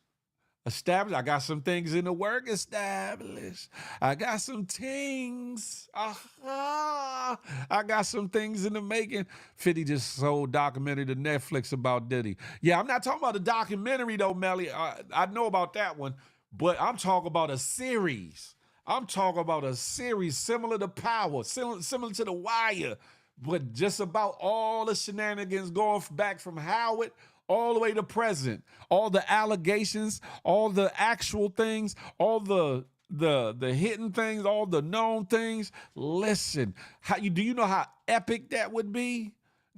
I got some things in the work. Established. I got some things. I got some things in the making. 50 just sold documentary to Netflix about Diddy. Yeah, I'm not talking about the documentary though, Melly. I know about that one, but I'm talking about a series. Similar to Power, similar to The Wire, but just about all the shenanigans going back from Howard all the way to present, all the allegations, all the actual things, all the hidden things, all the known things. Listen, do you know how epic that would be?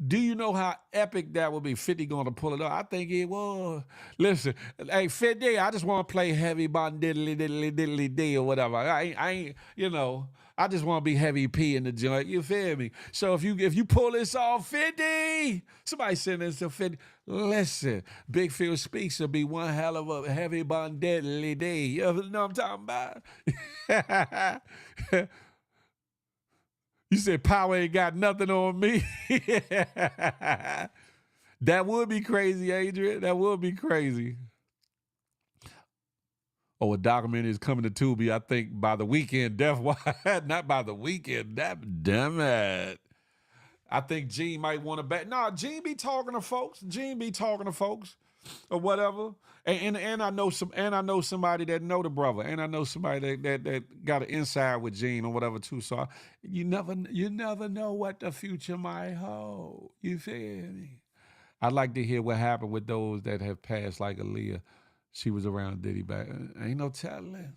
Do you know how epic that would be? 50 going to pull it off. I think it was. Listen, hey, 50, I just want to play heavy bond diddly D or whatever. I ain't, you know, I just want to be heavy P in the joint. You feel me? So if you pull this off, 50, somebody send this to 50. Listen, Big Phil Speaks will be one hell of a heavy bond diddly D. You know what I'm talking about? You said Power ain't got nothing on me. That would be crazy, Adrian. That would be crazy. Oh, a documentary is coming to Tubi, I think, by the weekend. Not by the weekend. Damn it. I think Gene might want to back. No, Gene be talking to folks. Or whatever. And I know somebody that know the brother, and I know somebody that got an inside with Gene or whatever too. So you never know what the future might hold. You feel me? I'd like to hear what happened with those that have passed, like Aaliyah. She was around Diddy back. Ain't no telling.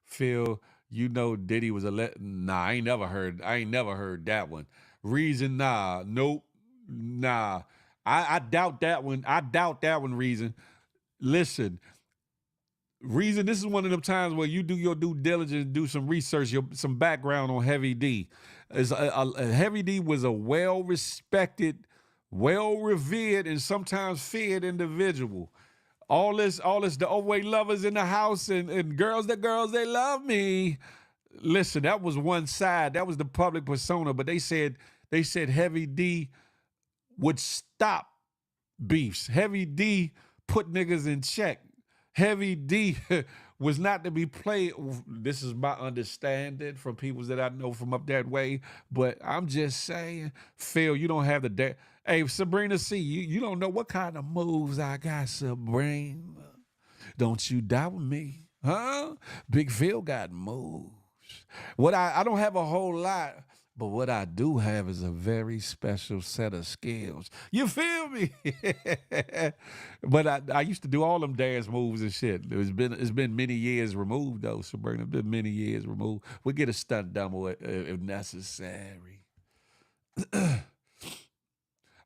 Phil, you know Diddy was nah, I ain't never heard that one. Reason, nah, nope, nah. I doubt that one. Reason. Listen, Reason, this is one of them times where you do your due diligence, do some research, some background on Heavy D. Heavy D was a well-respected, well-revered, and sometimes feared individual. All this, the overweight lovers in the house and girls, they love me. Listen, that was one side. That was the public persona, but they said Heavy D would stop beefs. Heavy D put niggas in check. Heavy D was not to be played. This is my understanding from people that I know from up that way. But I'm just saying, Phil, you don't have the Hey, Sabrina C, you don't know what kind of moves I got, Sabrina. Don't you doubt me, huh? Big Phil got moves. What I don't have a whole lot, But what I do have is a very special set of skills. You feel me? But I used to do all them dance moves and shit. It's been many years removed though, Sabrina. It's been many years removed. We get a stunt double if necessary.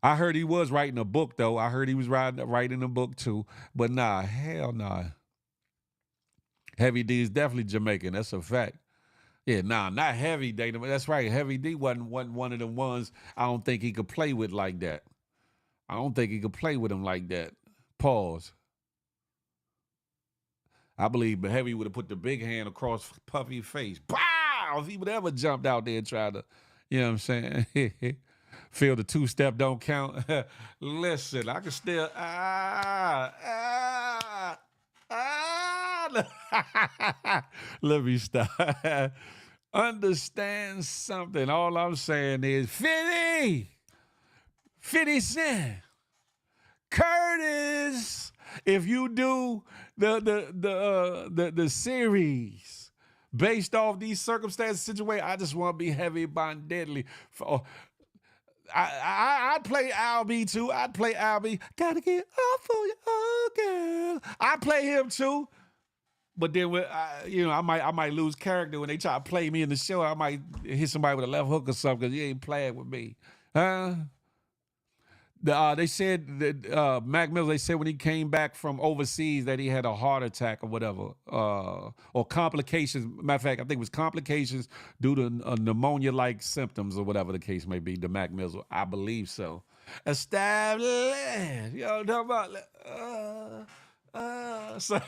I heard he was writing a book though. I heard he was writing a book too. But nah, hell nah. Heavy D is definitely Jamaican. That's a fact. Yeah, nah, not Heavy D. That's right. Heavy D wasn't one of the ones I don't think he could play with like that. I don't think he could play with him like that. Pause. I believe Heavy would have put the big hand across Puffy's face. Pow! If he would ever jumped out there and tried to, you know what I'm saying? Feel the two-step don't count. Listen, I can still let me stop. Understand something. All I'm saying is 50 Cent, Curtis. If you do the series based off these circumstances, situation, I just want to be Heavy Bond Deadly. I'd play Albie too. I'd play Albie. Gotta get off for you, oh girl. I play him too. But then, I might lose character when they try to play me in the show. I might hit somebody with a left hook or something because you ain't playing with me, huh? They said that Mac Mills. They said when he came back from overseas that he had a heart attack or whatever, or complications. Matter of fact, I think it was complications due to pneumonia-like symptoms or whatever the case may be. The Mac Mills, I believe so. Established, talking about. So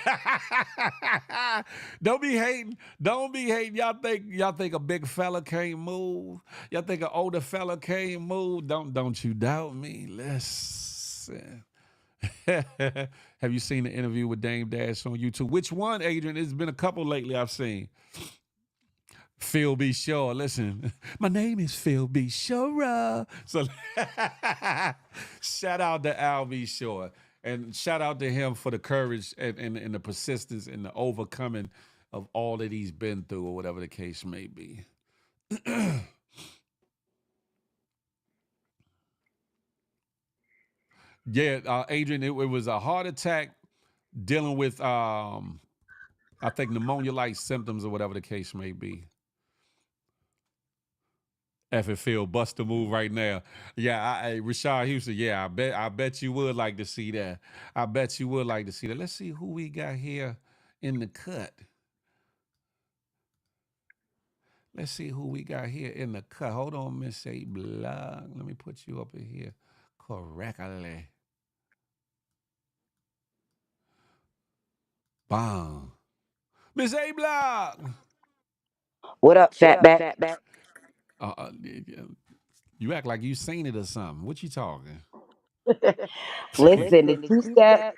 don't be hating. Don't be hating. Y'all think a big fella can't move? Y'all think an older fella can't move? Don't you doubt me? Listen. Have you seen the interview with Dame Dash on YouTube? Which one, Adrian? There's been a couple lately I've seen. Phil B. Shaw. Listen, my name is Phil B. Shaw. So shout out to Al B. Shaw. And shout out to him for the courage and the persistence and the overcoming of all that he's been through or whatever the case may be. Yeah, Adrian, it was a heart attack dealing with, I think, pneumonia-like symptoms or whatever the case may be. F it Phil, bust the move right now. Yeah, Rashad Houston. Yeah, I bet you would like to see that. I bet you would like to see that. Let's see who we got here in the cut. Let's see who we got here in the cut. Hold on, Miss A Block. Let me put you up in here correctly. Bomb. Miss A Block. What up, fatback? You act like you seen it or something. What you talking? Listen, the two-step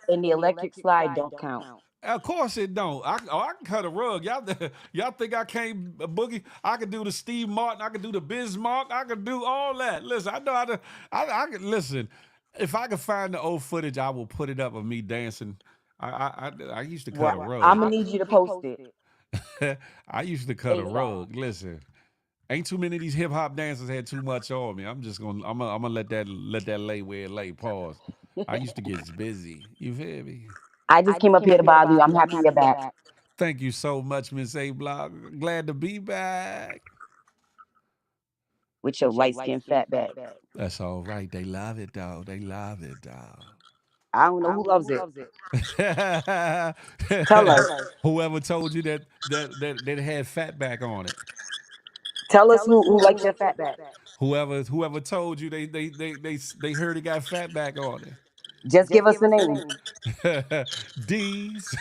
and the electric slide don't count. Of course it don't. I can cut a rug. Y'all think I can't boogie? I can do the Steve Martin. I can do the Bismarck. I can do all that. Listen, I know how to. I can listen. If I can find the old footage, I will put it up of me dancing. I used to cut a rug. I'm gonna need you to post it. I used to cut a rug. Listen, ain't too many of these hip hop dancers had too much on me. I'm gonna let that lay where it lay. Pause. I used to get busy. You feel me? I just came up here to bother you. I'm happy you're back. Thank you so much, Miss A Block. Glad to be back. With your light-skinned fatback. That's all right. They love it, dog. They love it, dog. I don't know who loves it. Tell us. Whoever told you that had fatback on it. Tell us who likes your fatback. Whoever told you they heard it got fatback on it. Just give us a name. D's.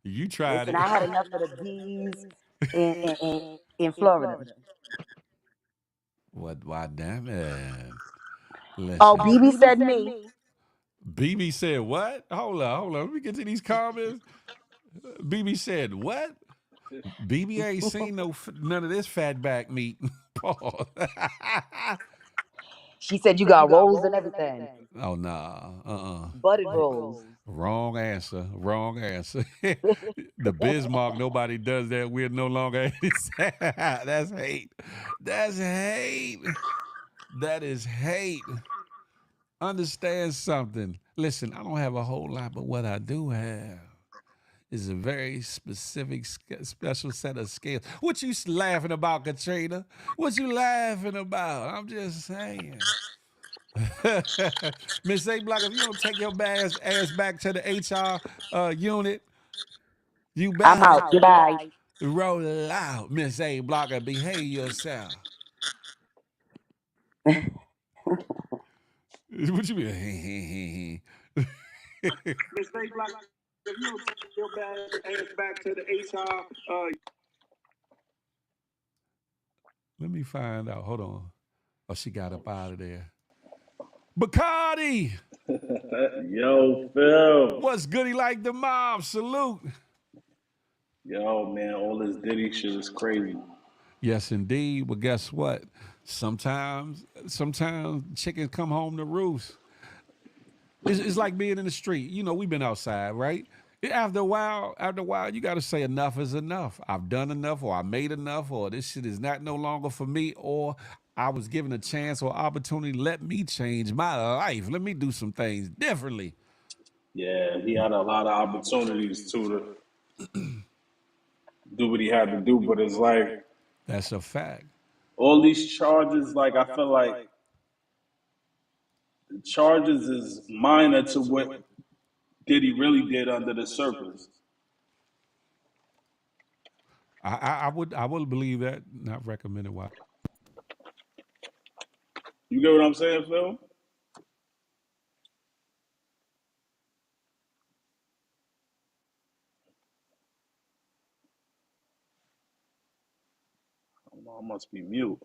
You tried Listen, it. I had enough of the D's in Florida. What? Why, damn it. Listen. Oh, BB said me. BB said what? Hold on. Let me get to these comments. BB said what? BB ain't seen none of this fatback meat. Pause. She said you got rolls and everything. Oh, nah. Buttered rolls. Wrong answer. Wrong answer. The Bismarck, nobody does that. We're no longer. That's hate. That's hate. That is hate. Understand something. Listen, I don't have a whole lot, but what I do have is a very specific, special set of skills. What you laughing about, Katrina? What you laughing about? I'm just saying. Miss A Block, if you don't take your ass back to the HR unit, you I'm better out. Goodbye. roll it out. Miss A Block, and behave yourself. What you mean? Miss A Block, if you don't take your ass back to the HR, let me find out. Hold on. Oh, she got up out of there. Bacardi! Yo, Phil. What's goody like the mob? Salute. Yo, man, all this Diddy shit is crazy. Yes, indeed. But guess what? Sometimes chickens come home to roost. It's like being in the street. You know, we've been outside, right? After a while, you got to say enough is enough. I've done enough, or I made enough, or this shit is not no longer for me, or I was given a chance or opportunity. Let me change my life. Let me do some things differently. Yeah, he had a lot of opportunities to do what he had to do, but it's like That's a fact. all these charges, like I feel like the charges is minor to what Diddy really did under the surface. I would believe that. Not recommended. Why? You get what I'm saying, Phil? I must be mute.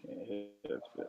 Can't hear Phil.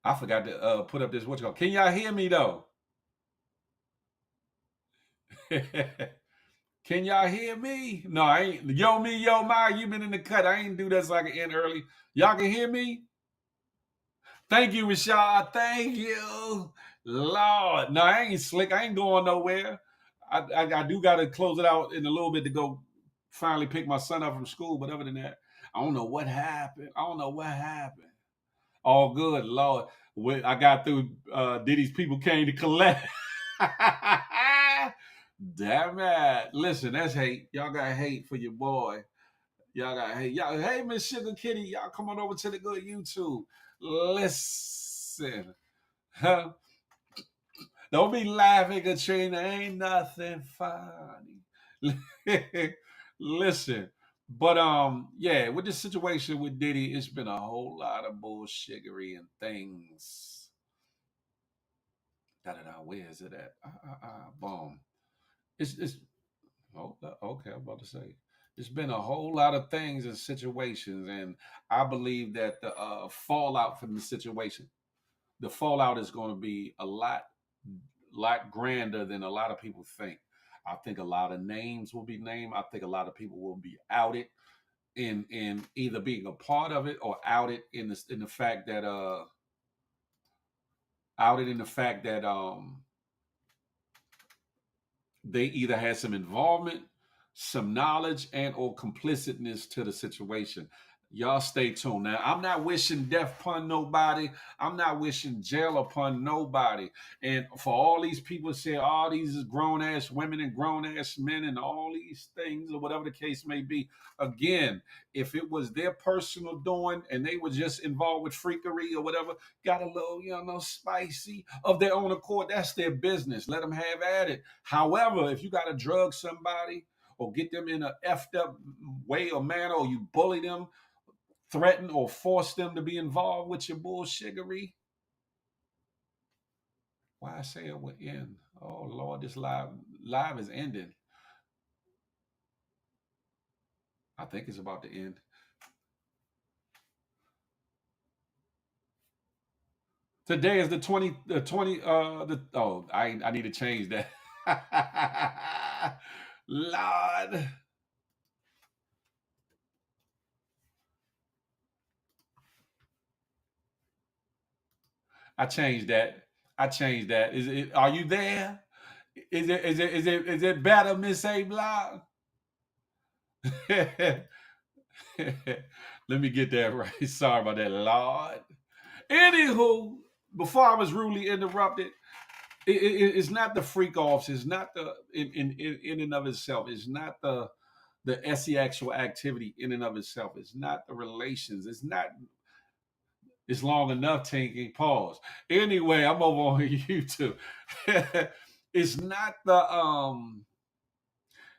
I forgot to put up this what you call. Can y'all hear me though? Can y'all hear me? No, I ain't. Yo, me, yo, my. You been in the cut. I ain't do that so I can end early. Y'all can hear me? Thank you, Rashad. Thank you. Lord. No, I ain't slick. I ain't going nowhere. I do got to close it out in a little bit to go finally pick my son up from school. But other than that, I don't know what happened. All good, Lord. I got through. Diddy's people came to collect. Damn it. Listen, that's hate. Y'all got hate for your boy. Y'all got hate. Y'all, hey, Miss Sugar Kitty, y'all come on over to the good YouTube. Listen. Huh? Don't be laughing, Katrina. Ain't nothing funny. Listen. But yeah, with this situation with Diddy, it's been a whole lot of bullshittery and things. Where is it at? Boom. It's oh, okay, I'm about to say. It's been a whole lot of things and situations, and I believe that the fallout from the situation, the fallout is going to be a lot grander than a lot of people think. I think a lot of names will be named. I think a lot of people will be outed in either being a part of it or outed in the fact that they either had some involvement, some knowledge, and or complicitness to the situation. Y'all stay tuned. Now, I'm not wishing death upon nobody. I'm not wishing jail upon nobody. And for all these people say all these is grown ass women and grown ass men and all these things or whatever the case may be, again, if it was their personal doing and they were just involved with freakery or whatever, got a little, spicy of their own accord, that's their business. Let them have at it. However, if you got to drug somebody or get them in a effed up way or manner, or you bully them, threaten or force them to be involved with your bullshittery, why I say it would end? Oh Lord, this live is ending. I think it's about to end. Today is the 20, I need to change that. Lord. I changed that. Is it, are you there? Is it better, Miss A Block? Let me get that right. Sorry about that, Lord. Anywho, before I was rudely interrupted, it's not the freak offs. It's not the in and of itself. It's not the sexual activity in and of itself. It's not the relations. It's not. It's long enough taking pause. Anyway, I'm over on YouTube. It's not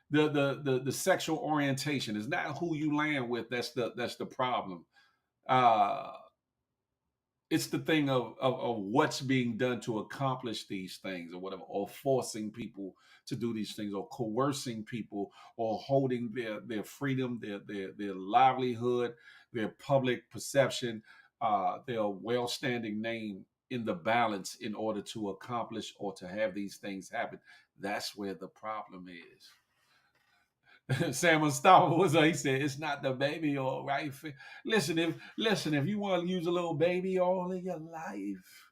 the sexual orientation. It's not who you land with. That's the problem. It's the thing of what's being done to accomplish these things or whatever, or forcing people to do these things, or coercing people, or holding their freedom, their livelihood, their public perception, their well-standing name in the balance in order to accomplish or to have these things happen. That's where the problem is. Sam Mustafa was he said it's not the baby oil, right? Listen, if you want to use a little baby oil in your life,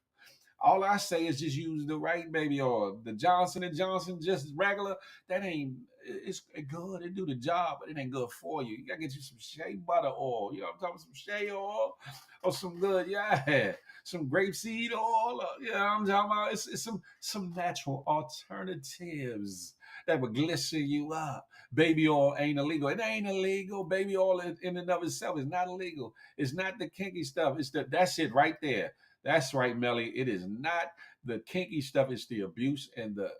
all I say is just use the right baby oil. The Johnson and Johnson, just regular, that ain't. It's good. It do the job, but it ain't good for you. You gotta get you some shea butter oil. You know what I'm talking about? Some shea oil or some good, some grapeseed oil. You know what I'm talking about? It's some natural alternatives that would glisten you up. Baby oil ain't illegal. It ain't illegal. Baby oil in and of itself is not illegal. It's not the kinky stuff. That's it right there. That's right, Melly. It is not the kinky stuff. It's the abuse and the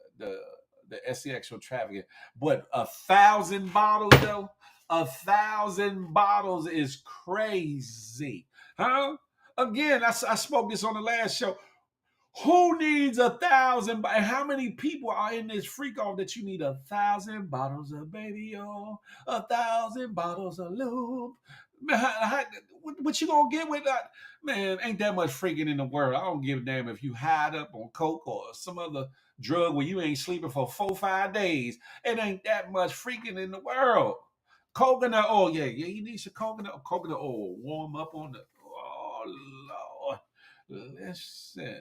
sexual trafficking. But 1,000 bottles, though, 1,000 bottles is crazy, huh? Again, I spoke this on the last show. Who needs 1,000? And how many people are in this freak off that you need 1,000 bottles of baby oil, 1,000 bottles of lube? Man, what you gonna get with that? Man, ain't that much freaking in the world. I don't give a damn if you hide up on coke or some other drug where you ain't sleeping for 4 or 5 days. It ain't that much freaking in the world. Coconut oil, yeah, you need some coconut oil. Warm up on the. Oh Lord, listen.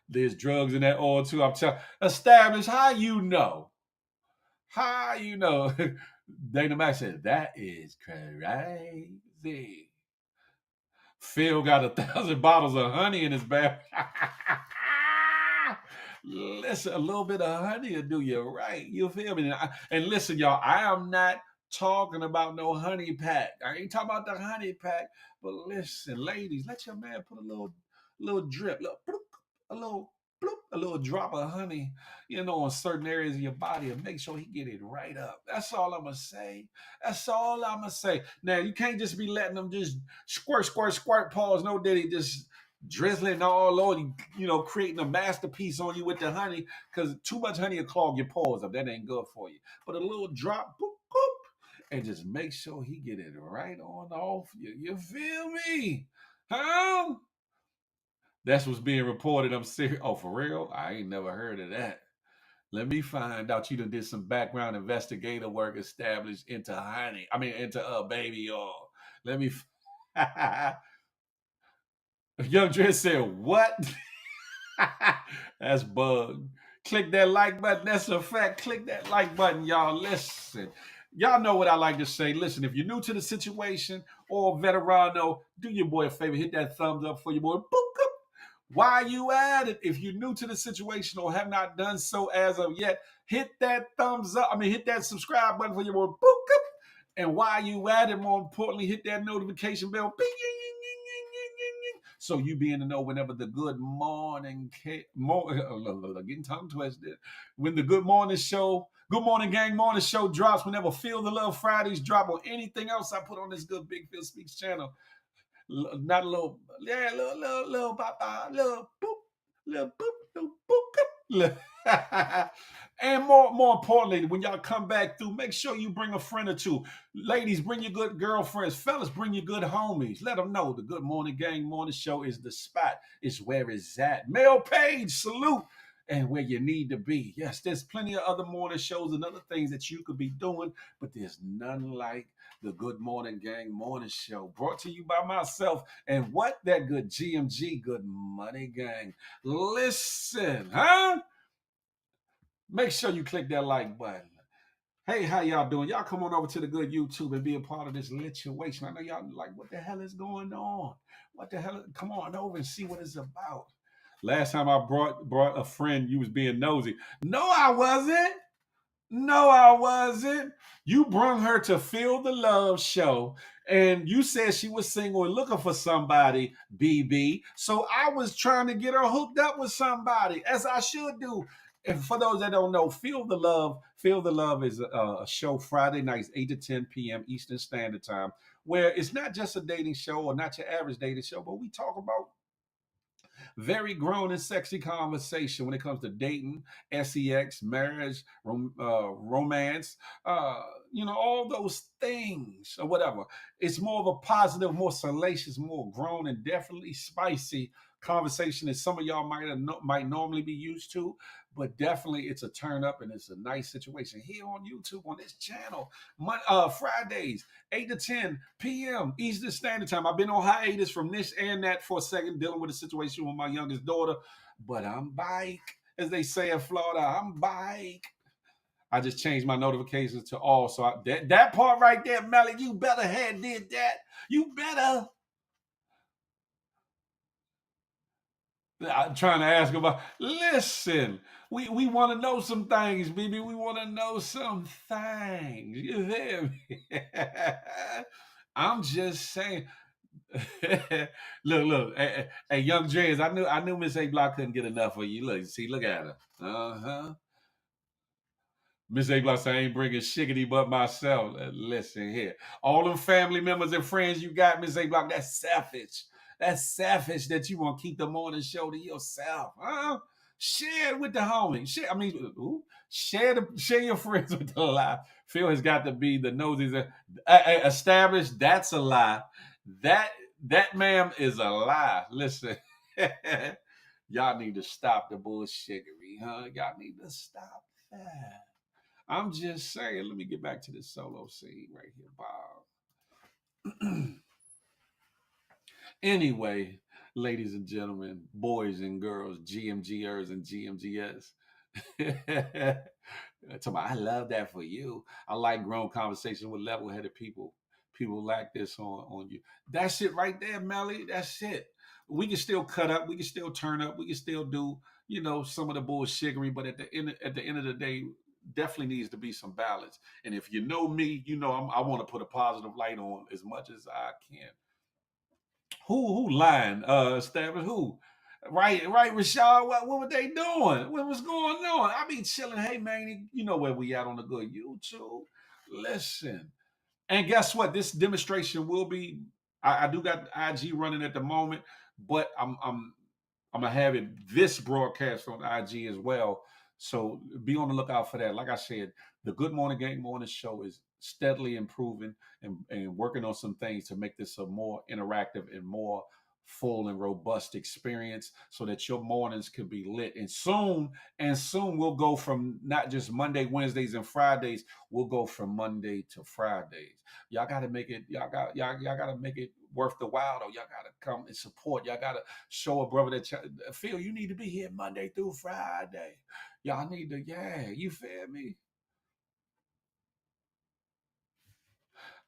There's drugs in that oil too. I'm telling. Establish how you know. How you know? Dana Mac said that is crazy. Phil got 1,000 bottles of honey in his bag. Listen, a little bit of honey will do you right. You feel me? And listen, y'all, I am not talking about no honey pack. I ain't talking about the honey pack. But listen, ladies, let your man put a little drip, a little bloop, a little drop of honey, on certain areas of your body and make sure he get it right up. That's all I'm gonna say. That's all I'm gonna say. Now you can't just be letting them just squirt, squirt, squirt, pause. No diddy just drizzling all over you, creating a masterpiece on you with the honey, because too much honey will clog your pores up. That ain't good for you. But a little drop, boop, boop, and just make sure he get it right on off you. You feel me? Huh? That's what's being reported. I'm serious. Oh, for real? I ain't never heard of that. Let me find out you done did some background investigator work established into honey. I mean, into baby oil. Let me. Young Dre said, what? That's bug. Click that like button. That's a fact. Click that like button, y'all. Listen. Y'all know what I like to say. Listen, if you're new to the situation or veterano, do your boy a favor. Hit that thumbs up for your boy. Boop, while you at it, if you're new to the situation or have not done so as of yet, hit that thumbs up. Hit that subscribe button for your boy. Boop, and while you at it, more importantly, hit that notification bell. Bing, so you be in the know whenever the Good Morning, getting tongue twisted. When the Good Morning Show, Good Morning Gang Morning Show drops, whenever Feel the Love Fridays drop, or anything else I put on this good Big Phil Speaks channel. Not a little, yeah, little, boop, little boop, boop, and more importantly, when y'all come back through, make sure you bring a friend or two. Ladies, bring your good girlfriends. Fellas, bring your good homies. Let them know the Good Morning Gang Morning Show is the spot. It's where it's at. Male Page, salute. And where you need to be. Yes, there's plenty of other morning shows and other things that you could be doing, but there's none like the Good Morning Gang Morning Show, brought to you by myself and what that good GMG, Good Money Gang. Listen, huh? Make sure you click that like button. Hey, how y'all doing? Y'all come on over to the good YouTube and be a part of this situation. I know y'all like, what the hell is going on? What the hell? Come on over and see what it's about. Last time I brought a friend, you was being nosy. No, I wasn't. No, I wasn't. You brung her to Feel the Love show, and you said she was single and looking for somebody, BB. So I was trying to get her hooked up with somebody, as I should do. And for those that don't know, Feel the Love is a show Friday nights, 8 to 10 p.m. Eastern Standard Time, where it's not just a dating show or not your average dating show, but we talk about very grown and sexy conversation when it comes to dating, sex, marriage, romance, all those things or whatever. It's more of a positive, more salacious, more grown, and definitely spicy conversation that some of y'all might normally be used to, but definitely it's a turn up and it's a nice situation here on YouTube on this channel. Fridays, 8 to 10 p.m. Eastern Standard Time. I've been on hiatus from this and that for a second, dealing with a situation with my youngest daughter, but I'm back, as they say in Florida. I'm back. I just changed my notifications to all, so that part right there, Melly, you better had did that. You better. I'm trying to ask about. Listen, we want to know some things, baby. We want to know some things. You hear me? I'm just saying. look. Hey, young James, I knew Miss A Block couldn't get enough of you. Look at her. Miss A Block said, I ain't bringing shiggity but myself. Listen here. All them family members and friends you got, Miss A Block, that's selfish. That's selfish that you want to keep the morning show to yourself, huh? Share it with the homie. Share your friends with the lie. Phil has got to be the nosies. Established that's a lie. That that ma'am is a lie. Listen, y'all need to stop the bullshittery, huh? Y'all need to stop that. I'm just saying. Let me get back to this solo scene right here, Bob. Anyway, ladies and gentlemen, boys and girls, GMGers and GMGS. I love that for you. I like grown conversation with level-headed people. People like this on you. That's it right there, Melly. That's it. We can still cut up. We can still turn up. We can still do, some of the bullshittery. But at the end of the day, definitely needs to be some balance. And if you know me, I want to put a positive light on as much as I can. Who lying? Stabbing who? Right, Rashad. What were they doing? What was going on? I be chilling. Hey man, you know where we at on the good YouTube. Listen. And guess what? This demonstration will be. I do got IG running at the moment, but I'm gonna have this broadcast on IG as well. So be on the lookout for that. Like I said, the Good Morning Gang Morning Show is steadily improving and working on some things to make this a more interactive and more full and robust experience so that your mornings can be lit. And soon we'll go from not just Monday, Wednesdays, and Fridays. We'll go from Monday to Fridays. Y'all gotta make it, y'all gotta make it worth the while though. Y'all gotta come and support. Y'all gotta show a brother that Phil, you need to be here Monday through Friday. Y'all need to, you feel me?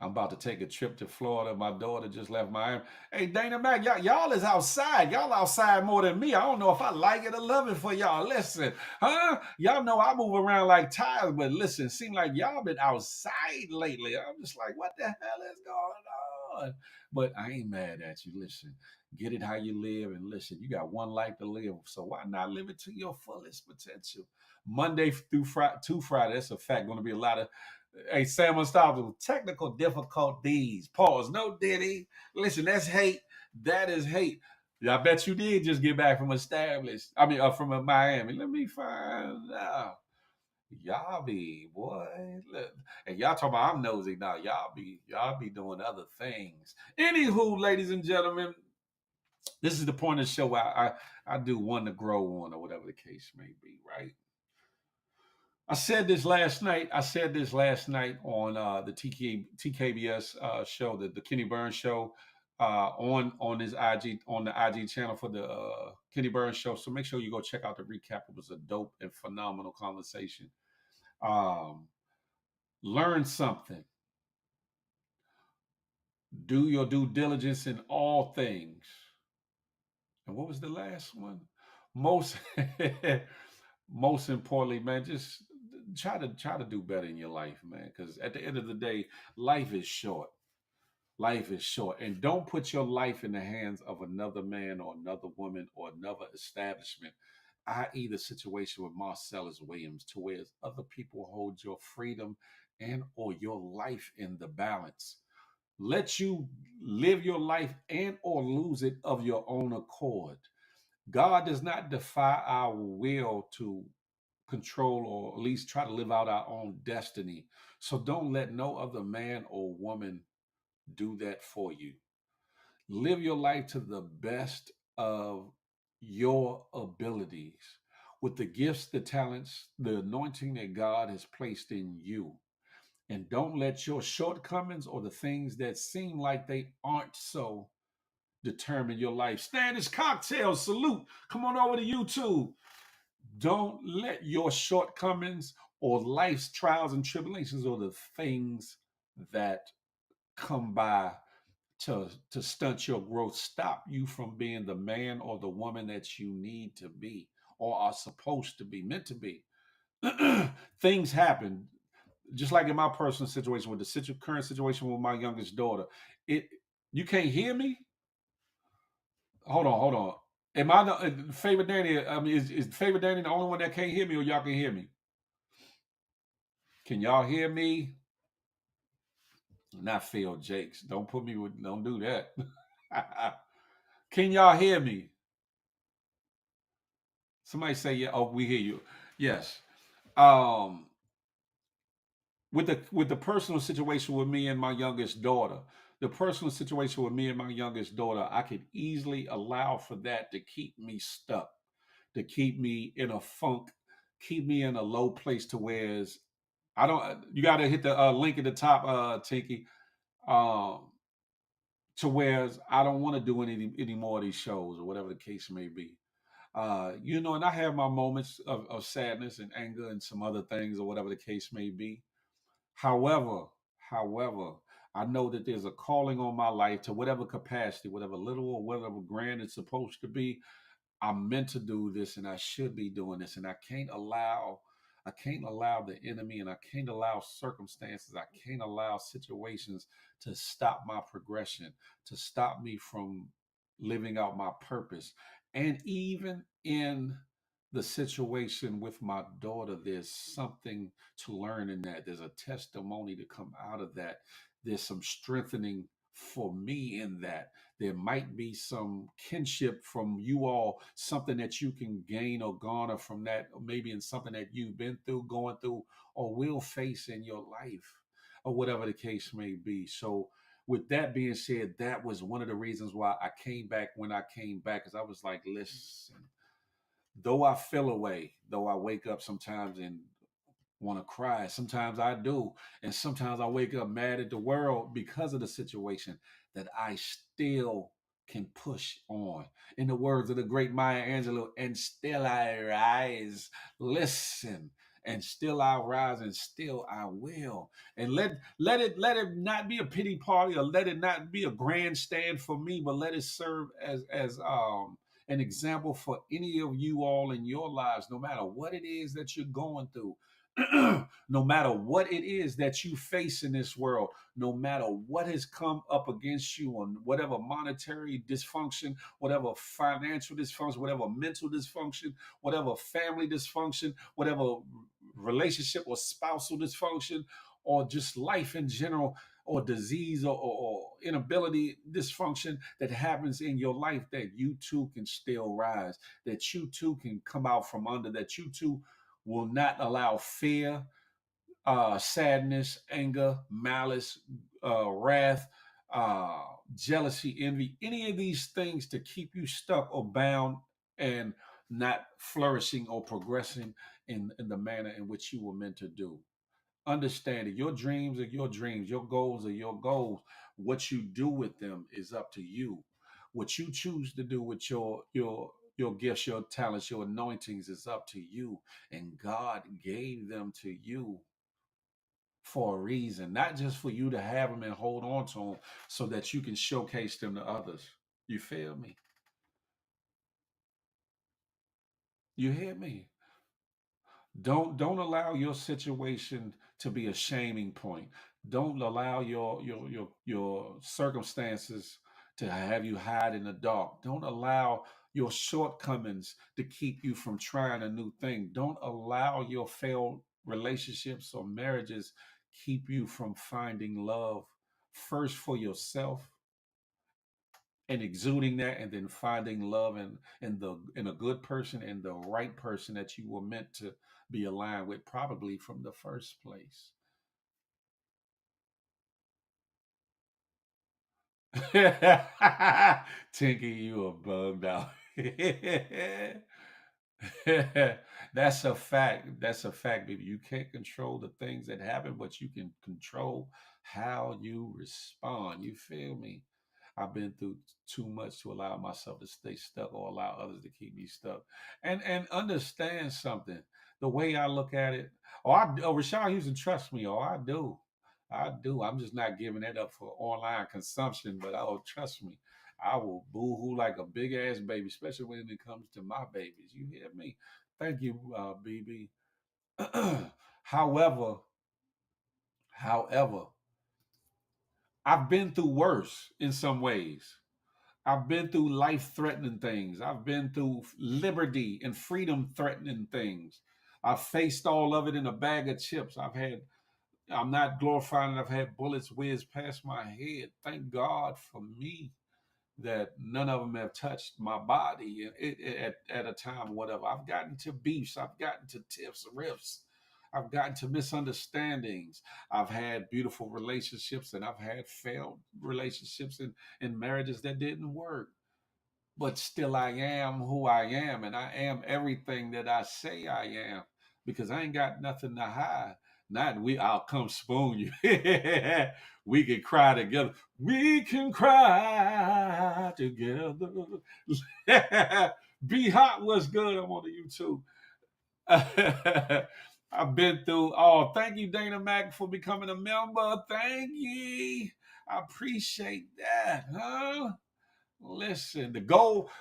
I'm about to take a trip to Florida. My daughter just left Miami. Hey, Dana Mac, y'all is outside. Y'all outside more than me. I don't know if I like it or love it for y'all. Listen, huh? Y'all know I move around like tires, but listen, seem like y'all been outside lately. I'm just like, what the hell is going on? But I ain't mad at you. Listen, get it how you live, and listen, you got one life to live, so why not live it to your fullest potential? Monday through Friday, to Friday, that's a fact. Going to be a lot of. Hey, Sam Unstoppable, technical difficulties. Pause. No, Diddy. Listen, that's hate. That is hate. I bet you did just get back from from Miami. Let me find out. Y'all be, boy. Look. And y'all talking about I'm nosy now. Y'all be doing other things. Anywho, ladies and gentlemen, this is the point of the show where I do one to grow on or whatever the case may be, right? I said this last night. On the TKBS show, the Kenny Burns show, on his IG on the IG channel for the Kenny Burns show. So make sure you go check out the recap. It was a dope and phenomenal conversation. Learn something. Do your due diligence in all things. And what was the last one? Most most importantly, man, just try to do better in your life, man. Because at the end of the day, life is short. Life is short, and don't put your life in the hands of another man or another woman or another establishment, i.e., the situation with Marcellus Williams, to where other people hold your freedom and or your life in the balance. Let you live your life and or lose it of your own accord. God does not defy our will to control or at least try to live out our own destiny. So don't let no other man or woman do that for you. Live your life to the best of your abilities with the gifts, the talents, the anointing that God has placed in you. And don't let your shortcomings or the things that seem like they aren't so determine your life. Standish Cocktail, salute. Come on over to YouTube. Don't let your shortcomings or life's trials and tribulations or the things that come by to stunt your growth stop you from being the man or the woman that you need to be or are supposed to be, meant to be. Things happen. Just like in my personal situation with the current situation with my youngest daughter. You can't hear me? Hold on. Am I the favorite Danny? I mean, is favorite Danny the only one that can't hear me, or y'all can hear me? Can y'all hear me? Not Phil Jakes. Don't put me with. Don't do that. Can y'all hear me? Somebody say, yeah. Oh, we hear you. Yes. Um, with the personal situation with me and my youngest daughter, the personal situation with me and my youngest daughter, I could easily allow for that to keep me stuck, to keep me in a funk, keep me in a low place to whereas I don't. You got to hit the link at the top, Tinky, um, to whereas I don't want to do any more of these shows or whatever the case may be. And I have my moments of sadness and anger and some other things or whatever the case may be. However, however, I know that there's a calling on my life to whatever capacity, whatever little or whatever grand it's supposed to be. I'm meant to do this and I should be doing this. And I can't allow the enemy and I can't allow circumstances, I can't allow situations to stop my progression, to stop me from living out my purpose. And even in the situation with my daughter, there's something to learn in that. There's a testimony to come out of that. There's some strengthening for me in that. There might be some kinship from you all, something that you can gain or garner from that, or maybe in something that you've been through, going through, or will face in your life, or whatever the case may be. So, with that being said, that was one of the reasons why I came back when I came back, because I was like, listen, though I feel away, though I wake up sometimes and want to cry. Sometimes I do. And sometimes I wake up mad at the world because of the situation that I still can push on. In the words of the great Maya Angelou, and still I rise. Listen. And still I rise and still I will. And let it not be a pity party or let it not be a grandstand for me, but let it serve as an example for any of you all in your lives, no matter what it is that you're going through. No matter what it is that you face in this world, no matter what has come up against you on whatever monetary dysfunction, whatever financial dysfunction, whatever mental dysfunction, whatever family dysfunction, whatever relationship or spousal dysfunction, or just life in general, or disease or inability dysfunction that happens in your life, that you too can still rise, that you too can come out from under, that you too will not allow fear, sadness, anger, malice, wrath, jealousy, envy, any of these things to keep you stuck or bound and not flourishing or progressing in the manner in which you were meant to do. Understand that your dreams are your dreams, your goals are your goals. What you do with them is up to you. What you choose to do with your gifts, your talents, your anointings is up to you. And God gave them to you for a reason, not just for you to have them and hold on to them so that you can showcase them to others. You feel me? You hear me? Don't allow your situation to be a shaming point. Don't allow your circumstances to have you hide in the dark. Don't allow your shortcomings to keep you from trying a new thing. Don't allow your failed relationships or marriages keep you from finding love first for yourself and exuding that, and then finding love in a good person and the right person that you were meant to be aligned with, probably from the first place. Tinky, you are bugged out. That's a fact. That's a fact, baby. You can't control the things that happen, but you can control how you respond. You feel me? I've been through too much to allow myself to stay stuck or allow others to keep me stuck. And understand something. The way I look at it, Rashad Houston, trust me, I do. I do. I'm just not giving that up for online consumption, but trust me, I will boo-hoo like a big ass baby, especially when it comes to my babies. You hear me? Thank you, BB. however, however, I've been through worse in some ways. I've been through life threatening things. I've been through liberty and freedom threatening things. I've faced all of it in a bag of chips. I'm not glorifying it. I've had bullets whiz past my head. Thank God for me. that none of them have touched my body at a time, whatever. I've gotten to beefs, I've gotten to tiffs, riffs, I've gotten to misunderstandings. I've had beautiful relationships and I've had failed relationships and marriages that didn't work. But still, I am who I am, and I am everything that I say I am because I ain't got nothing to hide. Not we, I'll come spoon you. We can cry together. We can cry together. Be hot. What's good? I'm on the YouTube. I've been through. Oh, thank you, Dana Mac, for becoming a member. Thank you. I appreciate that, huh? Listen,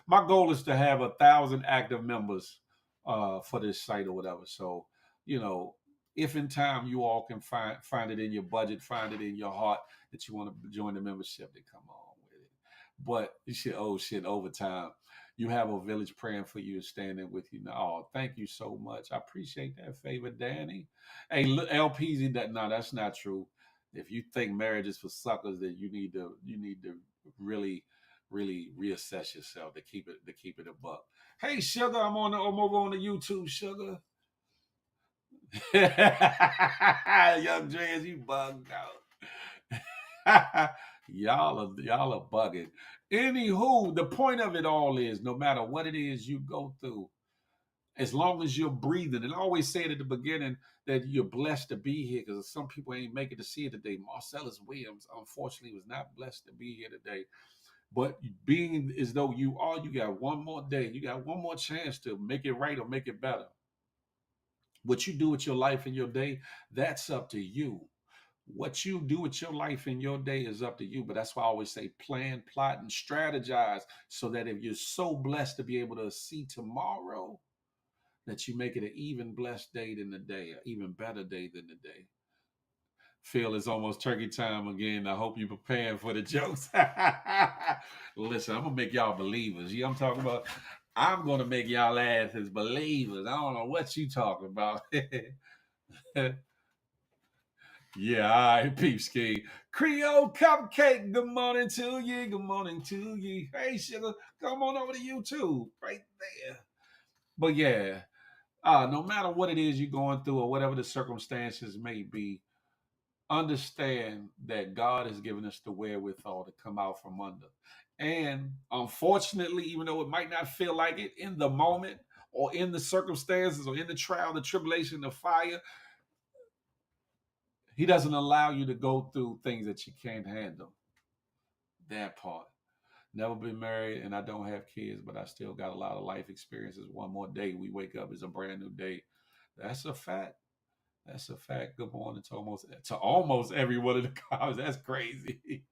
my goal is to have 1,000 active members for this site or whatever. So, you know, if in time you all can find it in your budget, find it in your heart that you want to join the membership, then come on with it. But you should, oh shit, overtime. You have a village praying for you and standing with you. Now, oh, thank you so much. I appreciate that favor, Danny. Hey, LPZ, no, that's not true. If you think marriage is for suckers, then you need to really reassess yourself to keep it a buck. Hey, Sugar, I'm over on the YouTube, Sugar. Young Dre's, you bugged out. y'all are bugging. Anywho, the point of it all is no matter what it is you go through, as long as you're breathing, and I always say it at the beginning that you're blessed to be here because some people ain't making to see it today. Marcellus Williams, unfortunately, was not blessed to be here today. But being as though you got one more day, you got one more chance to make it right or make it better. What you do with your life and your day, that's up to you. What you do with your life and your day is up to you. But that's why I always say plan, plot, and strategize so that if you're so blessed to be able to see tomorrow, that you make it an even blessed day than the day, an even better day than the day. Phil, it's almost turkey time again. I hope you're preparing for the jokes. Listen, I'm gonna make y'all believers. You know what I'm talking about? I'm gonna make y'all ass as believers. I don't know what you talking about. Yeah, all right, peepski. Creole Cupcake, good morning to you. Good morning to you. Hey, sugar, come on over to YouTube right there. But yeah, no matter what it is you're going through or whatever the circumstances may be, understand that God has given us the wherewithal to come out from under. And unfortunately, even though it might not feel like it in the moment or in the circumstances or in the trial, the tribulation, the fire, He doesn't allow you to go through things that you can't handle. That part. Never been married and I don't have kids, but I still got a lot of life experiences. One more day we wake up is a brand new day. That's a fact. That's a fact. Good morning to almost every one of the comments. That's crazy.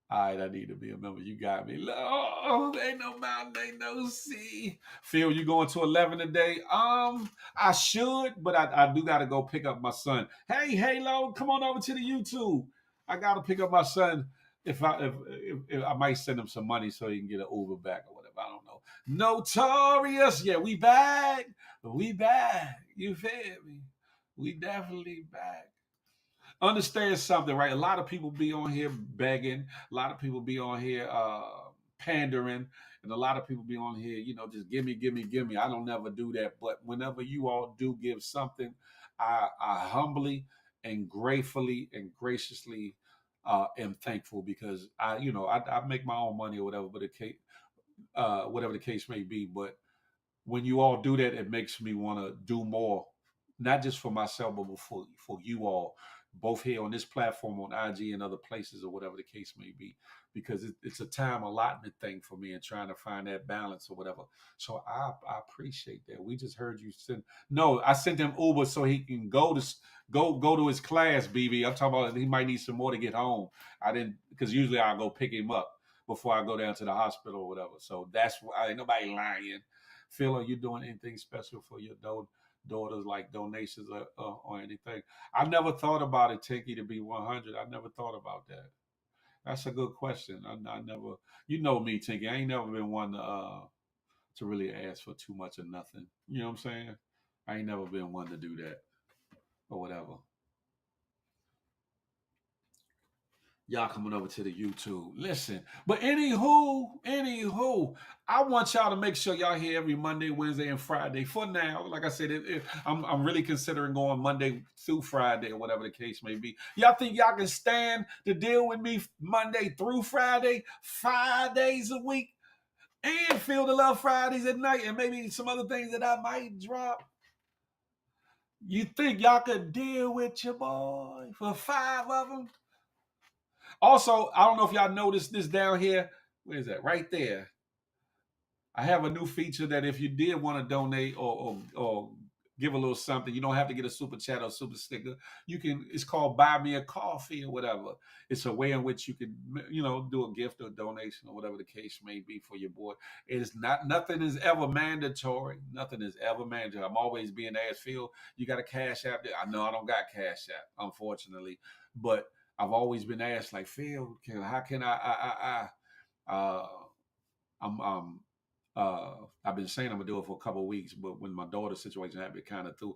All right, I need to be a member. You got me. Oh, ain't no mountain, ain't no sea. Phil, you going to 11 today? I should, but I do got to go pick up my son. Hey, Halo, come on over to the YouTube. I got to pick up my son. If I might send him some money so he can get an Uber back or whatever. I don't know. Notorious. Yeah, we back. We back. You feel me? We definitely back. Understand something, right? A lot of people be on here begging. A lot of people be on here pandering. And a lot of people be on here, just give me, give me, give me. I don't never do that. But whenever you all do give something, I humbly and gratefully and graciously am thankful because I make my own money or whatever, but whatever the case may be. But when you all do that, it makes me want to do more, not just for myself, but for you all, both here on this platform, on IG and other places, or whatever the case may be, because it's a time allotment thing for me and trying to find that balance or whatever. So I appreciate that. We just heard you send. No, I sent him Uber so he can go to his class. BB, I'm talking about he might need some more to get home. I didn't because usually I go pick him up before I go down to the hospital or whatever. So that's why ain't nobody lying. Phil, are you doing anything special for your daughters, like donations or anything? I never thought about it, Tinky, to be 100. I never thought about that. That's a good question. I never, you know me, Tinky. I ain't never been one to really ask for too much or nothing. You know what I'm saying? I ain't never been one to do that or whatever. y'all coming over to the YouTube. Listen, but anywho, I want y'all to make sure y'all here every Monday, Wednesday, and Friday. For now, like I said, I'm really considering going Monday through Friday or whatever the case may be. Y'all think y'all can stand to deal with me Monday through Friday, 5 days a week, and Feel the Love Fridays at night, and maybe some other things that I might drop? You think y'all could deal with your boy for 5 of them? Also, I don't know if y'all noticed this down here. Where is that? Right there. I have a new feature that if you did want to donate or give a little something, you don't have to get a super chat or super sticker. You can. It's called Buy Me a Coffee or whatever. It's a way in which you can, do a gift or donation or whatever the case may be for your boy. It is not. Nothing is ever mandatory. Nothing is ever mandatory. I'm always being asked, Phil, you got a Cash App? I know I don't got Cash App, unfortunately, but I've always been asked, like, Phil, how can I'm I've been saying I'm gonna do it for a couple of weeks, but when my daughter's situation happened, it kind of threw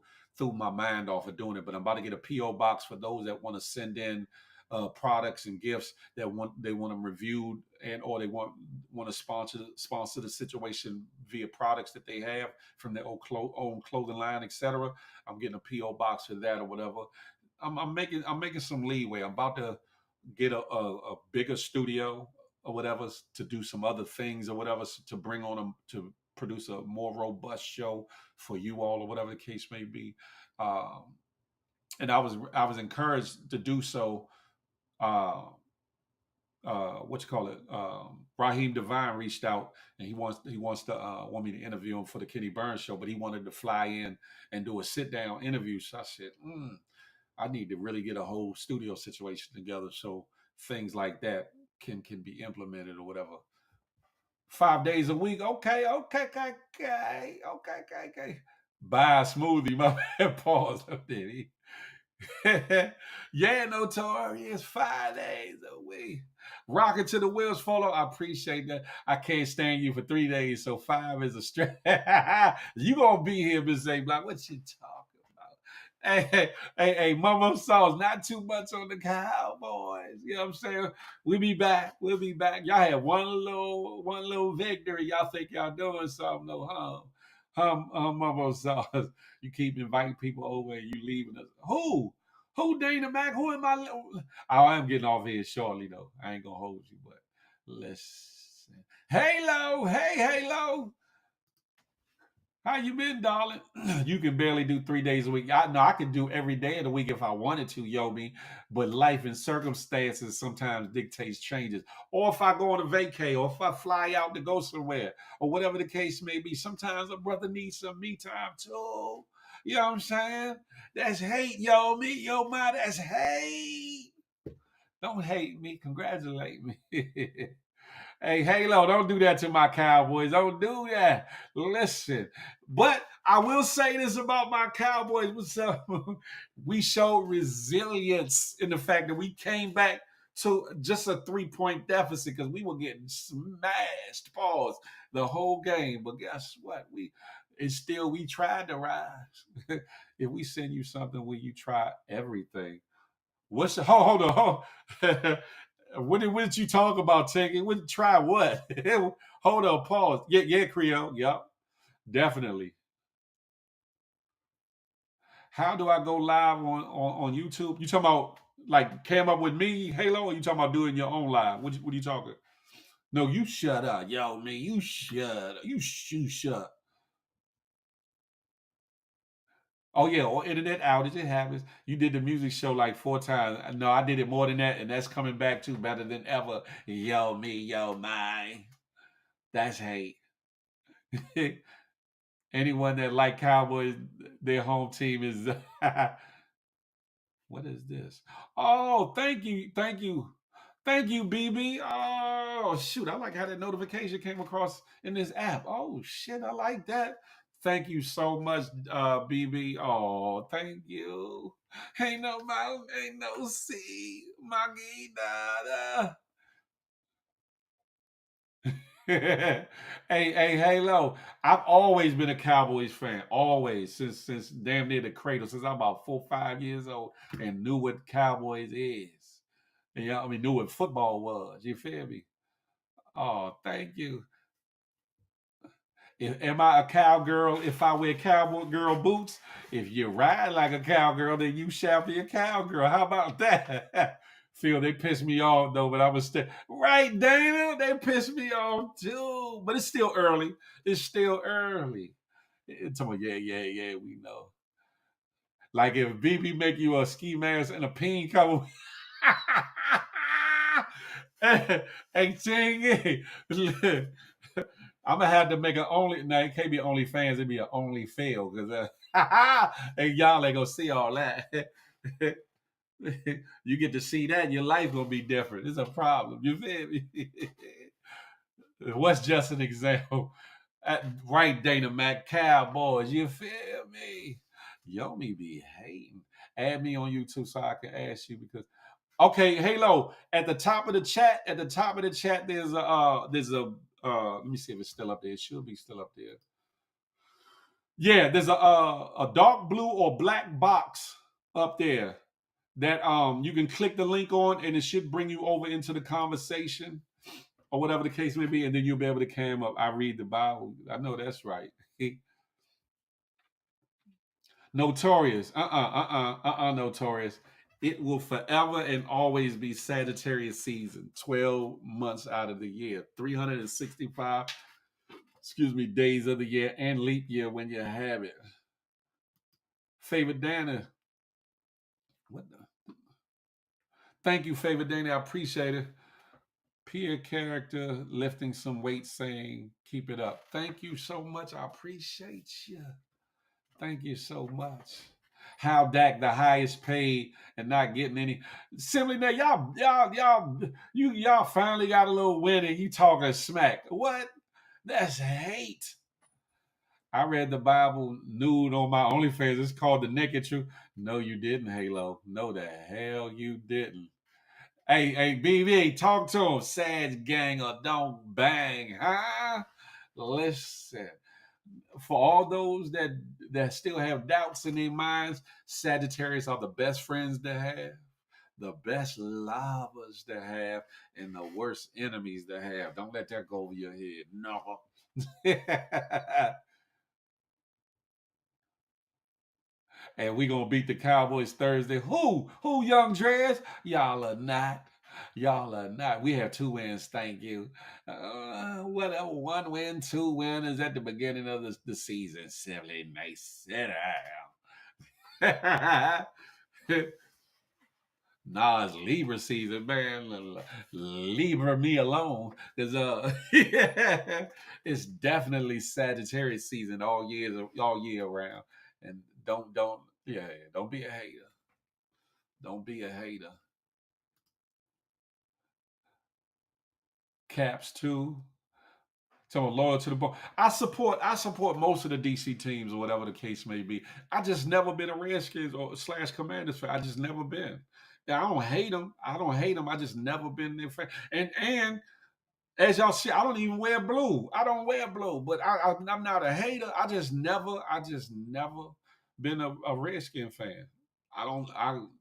my mind off of doing it. But I'm about to get a PO box for those that want to send in products and gifts that they want them reviewed, and or they want to sponsor the situation via products that they have from their own clothing line, etc. I'm getting a PO box for that or whatever. I'm making some leeway. I'm about to get a bigger studio or whatever to do some other things or whatever to bring on them to produce a more robust show for you all or whatever the case may be. And I was encouraged to do so. What you call it? Raheem Devine reached out and he wants to want me to interview him for the Kenny Burns show, but he wanted to fly in and do a sit down interview. So I said, I need to really get a whole studio situation together so things like that can be implemented or whatever. 5 days a week, okay. Buy a smoothie, my man. Pause up there. Yeah, Notorious, 5 days a week. Rocking to the wheels fall off. I appreciate that. I can't stand you for 3 days, so 5 is a stretch. You gonna be here, Miss A Block. What you talking about? Hey, Mama Sauce, not too much on the Cowboys. You know what I'm saying? We'll be back. Y'all had one little victory. Y'all think y'all doing something, no Mama Sauce. You keep inviting people over and you leaving us. Who Dana Mac? Who am I? I am getting off here shortly though. I ain't gonna hold you, but listen. Halo, hey Halo. How you been, darling? You can barely do 3 days a week. I know I could do every day of the week if I wanted to, Yobi, but life and circumstances sometimes dictates changes. Or if I go on a vacay, or if I fly out to go somewhere, or whatever the case may be, sometimes a brother needs some me time too. You know what I'm saying? That's hate, yo, me, yo, my, that's hate. Don't hate me, congratulate me. Hey, Halo, don't do that to my Cowboys. Don't do that. Listen, but I will say this about my Cowboys. What's up? We showed resilience in the fact that we came back to just a 3-point deficit because we were getting smashed, pause, the whole game. But guess what? We tried to rise. If we send you something where you try everything, hold on. What did you talk about, taking? Try what? Hold on, pause. Yeah, Creole. Yep, definitely. How do I go live on YouTube? You talking about like came up with me, Halo, or you talking about doing your own live? What are you talking? No, you shut up, yo, man. You shut up. You shut. Oh yeah, or internet outage. It happens. You did the music show like 4 times. No, I did it more than that, and that's coming back too better than ever. Yo, me, yo, mine. That's hate. Anyone that like Cowboys, their home team is. What is this? Oh, thank you, BB. Oh shoot, I like how that notification came across in this app. Oh shit, I like that. Thank you so much, BB. Oh, thank you. Ain't no mountain, ain't no sea, Maggie. Hey, Halo. I've always been a Cowboys fan. Always, since damn near the cradle, since I'm about 4, 5 years old, and knew what Cowboys is. And y'all knew what football was. You feel me? Oh, thank you. Am I a cowgirl if I wear cowboy girl boots? If you ride like a cowgirl, then you shall be a cowgirl. How about that? Phil, they piss me off though, but I was still right, Dana. They piss me off too, but it's still early. It's still early. It's about, yeah. We know. Like if BB make you a ski mask and a peen cover. Hey, Chingy. I'm gonna have to make an only. Now it can't be OnlyFans. It'd be an only fail because and y'all ain't gonna see all that. You get to see that, your life gonna be different. It's a problem. You feel me? What's just an example? Right, Dana Mac Cowboys. You feel me? Yo, me be hating. Add me on YouTube so I can ask you because. Okay, Halo. At the top of the chat, there's let me see if it's still up there. It should be still up there. Yeah, there's a dark blue or black box up there that you can click the link on and it should bring you over into the conversation or whatever the case may be, and then you'll be able to cam up. I read the Bible. I know that's right. Notorious. Notorious. It will forever and always be Sagittarius season, 12 months out of the year, 365, days of the year and leap year when you have it. Favorite Dana. What the? Thank you, Favorite Dana. I appreciate it. Peer character lifting some weight saying, keep it up. Thank you so much. I appreciate you. Thank you so much. How Dak the highest paid and not getting any. Simply that y'all finally got a little win and you talking smack. What? That's hate. I read the Bible nude on my OnlyFans. It's called The Naked Truth. No, you didn't, Halo. No, the hell you didn't. Hey, BB, talk to him. Sag gang or don't bang, huh? Listen. For all those that still have doubts in their minds, Sagittarius are the best friends to have, the best lovers to have, and the worst enemies to have. Don't let that go over your head. No. And we gonna beat the Cowboys Thursday. Who, Young Dreads? Y'all are not. Y'all are not. We have 2 wins, thank you. Whatever, 1 win, 2 wins at the beginning of the season. Simply nice. Sit down. Nah, it's Libra season, man. Libra me alone. Cause it's definitely Sagittarius season all year around. And don't be a hater. Don't be a hater. Caps too. So loyal to the ball. I support most of the DC teams or whatever the case may be. I just never been a Redskins or / Commanders fan. I just never been. I don't hate them. I just never been their fan. And as y'all see, I don't even wear blue. I don't wear blue, but I'm not a hater. I just never been a Redskin fan.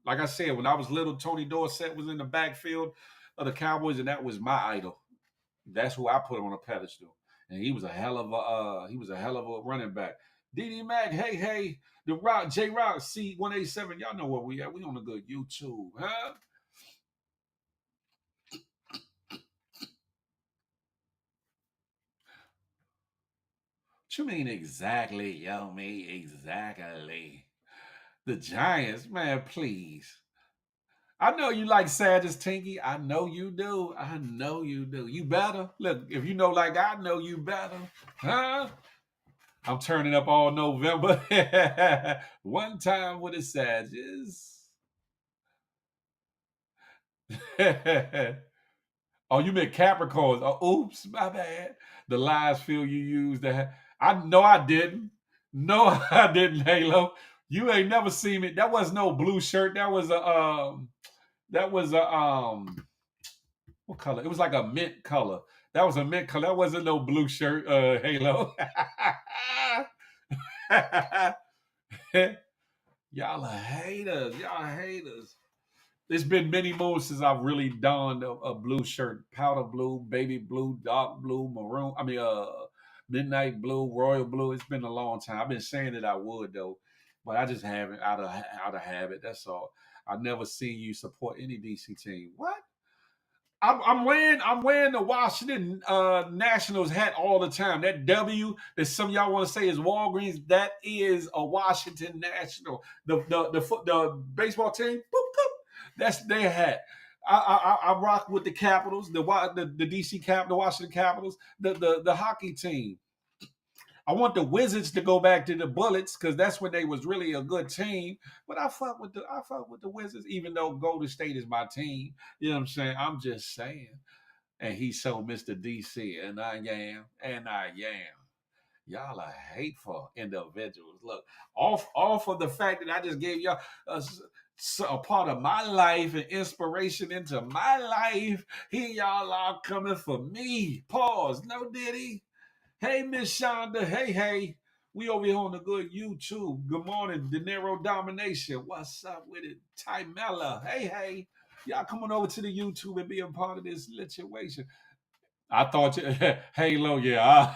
Like I said, when I was little, Tony Dorsett was in the backfield of the Cowboys, and that was my idol. That's who I put on a pedestal. And he was a hell of a running back. DD Mac, hey, the Rock, J Rock, C187. Y'all know where we at. We on a good YouTube, huh? What you mean exactly, yo, me? Exactly. The Giants, man, please. I know you like Sadges Tinky. I know you do. You better. Look, if you know like I know, you better. Huh? I'm turning up all November. One time with the Sadges. Oh, you meant Capricorns. Oh, oops, my bad. The lies feel you used that. I know I didn't. No, I didn't, Halo. You ain't never seen me. That was no blue shirt. That was a what color? It was like a mint color. That was a mint color. That wasn't no blue shirt, Halo. Y'all are haters. It's been many moons since I've really donned a blue shirt, powder blue, baby blue, dark blue, maroon. Midnight blue, royal blue. It's been a long time. I've been saying that I would though, but I just haven't out of habit. That's all. I never seen you support any DC team. What? I'm wearing the Washington Nationals hat all the time. That W that some of y'all want to say is Walgreens, that is a Washington National. The baseball team, boop, boop, that's their hat. I rock with the Capitals, the DC Cap, the Washington Capitals, the hockey team. I want the Wizards to go back to the Bullets because that's when they was really a good team. But I fuck with the Wizards, even though Golden State is my team. You know what I'm saying? I'm just saying. And he's so Mr. DC, and I am. Y'all are hateful individuals. Look, off of the fact that I just gave y'all a part of my life and inspiration into my life. Here y'all are coming for me. Pause. No diddy. Hey, Miss Shonda. Hey. We over here on the good YouTube. Good morning, De Niro Domination. What's up with it? Ty Mella. Hey. Y'all coming over to the YouTube and be a part of this situation. I thought you, Halo, yeah.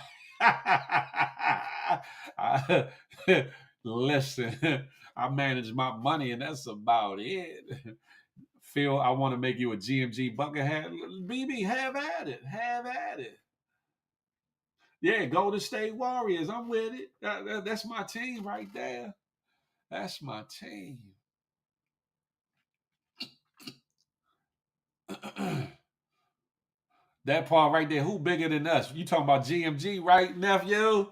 Listen, I manage my money and that's about it. Phil, I want to make you a GMG bucket hat. BB, have at it. Yeah, Golden State Warriors. I'm with it. That's my team right there. That's my team. That part right there, who bigger than us? You talking about GMG, right, nephew?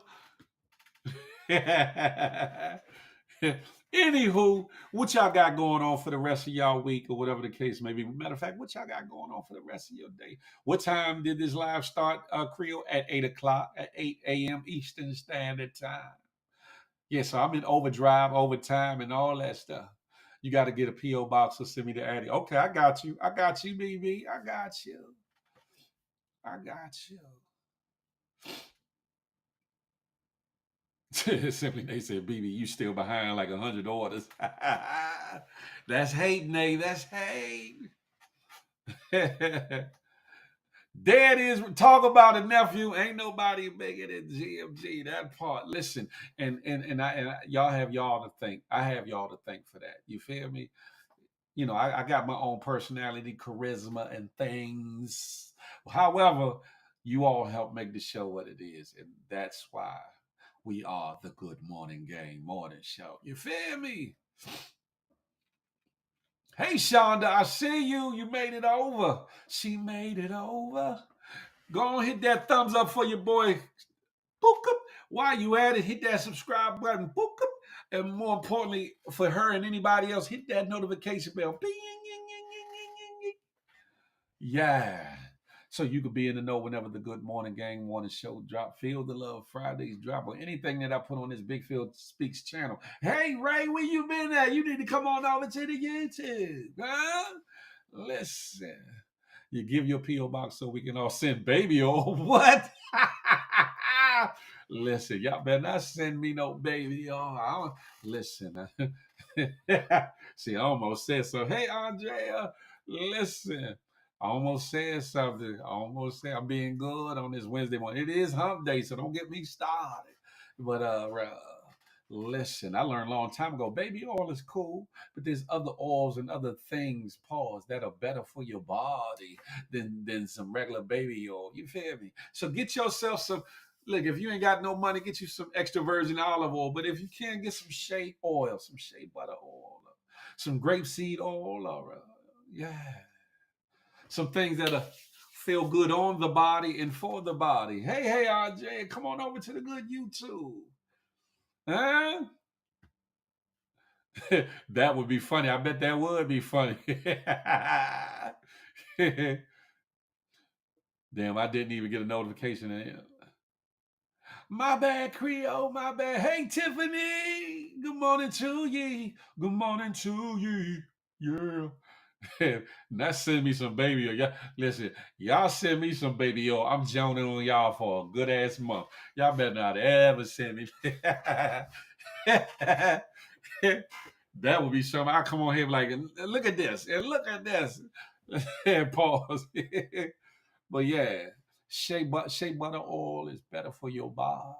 Anywho, what y'all got going on for the rest of y'all week or whatever the case may be? Matter of fact, what y'all got going on for the rest of your day? What time did this live start, Creole? At 8 o'clock, at 8 a.m. Eastern Standard Time. Yeah, so I'm in overdrive, overtime, and all that stuff. You got to get a P.O. box or send me the Addy. Okay, I got you, BB. I got you. Simply, they said, BB, you still behind like 100 orders. That's hate, Nate. That's hate. There it is. Talk about it, nephew. Ain't nobody bigger than GMG. That part. Listen, and y'all have y'all to thank. I have y'all to thank for that. You feel me? You know, I got my own personality, charisma, and things. However, you all help make the show what it is, and that's why we are the Good Morning Gang Morning Show. You feel me? Hey, Shonda, I see you. You made it over. She made it over. Go on, hit that thumbs up for your boy. Book-up. While you at it, hit that subscribe button. Book-up. And more importantly, for her and anybody else, hit that notification bell. Yeah. So you could be in the know whenever the Good Morning Gang Morning Show drop. Feel the Love Fridays drop or anything that I put on this Big Phil Speaks channel. Hey, Ray, where you been at? You need to come on over to the YouTube. Huh? Listen. You give your P.O. box so we can all send baby or what? Listen, y'all better not send me no baby. Listen. See, I almost said so. Hey, Andrea, listen. I almost said something. I almost said I'm being good on this Wednesday morning. It is hump day, so don't get me started. But listen, I learned a long time ago, baby oil is cool, but there's other oils and other things, pause, that are better for your body than some regular baby oil. You feel me? So get yourself some. Look, if you ain't got no money, get you some extra virgin olive oil. But if you can, get some shea oil, some shea butter oil, some grapeseed oil, or yeah, some things that feel good on the body and for the body. Hey, RJ, come on over to the good YouTube. Huh? That would be funny. I bet that would be funny. Damn, I didn't even get a notification. My bad, Creole, my bad. Hey, Tiffany. Good morning to ye. Good morning to ye. Yeah. Now send me some baby oil. Y'all, listen, y'all send me some baby oil. I'm joning on y'all for a good ass month. Y'all better not ever send me. That would be something. I come on here like, look at this and look at this, and pause. But yeah, shea butter oil is better for your body.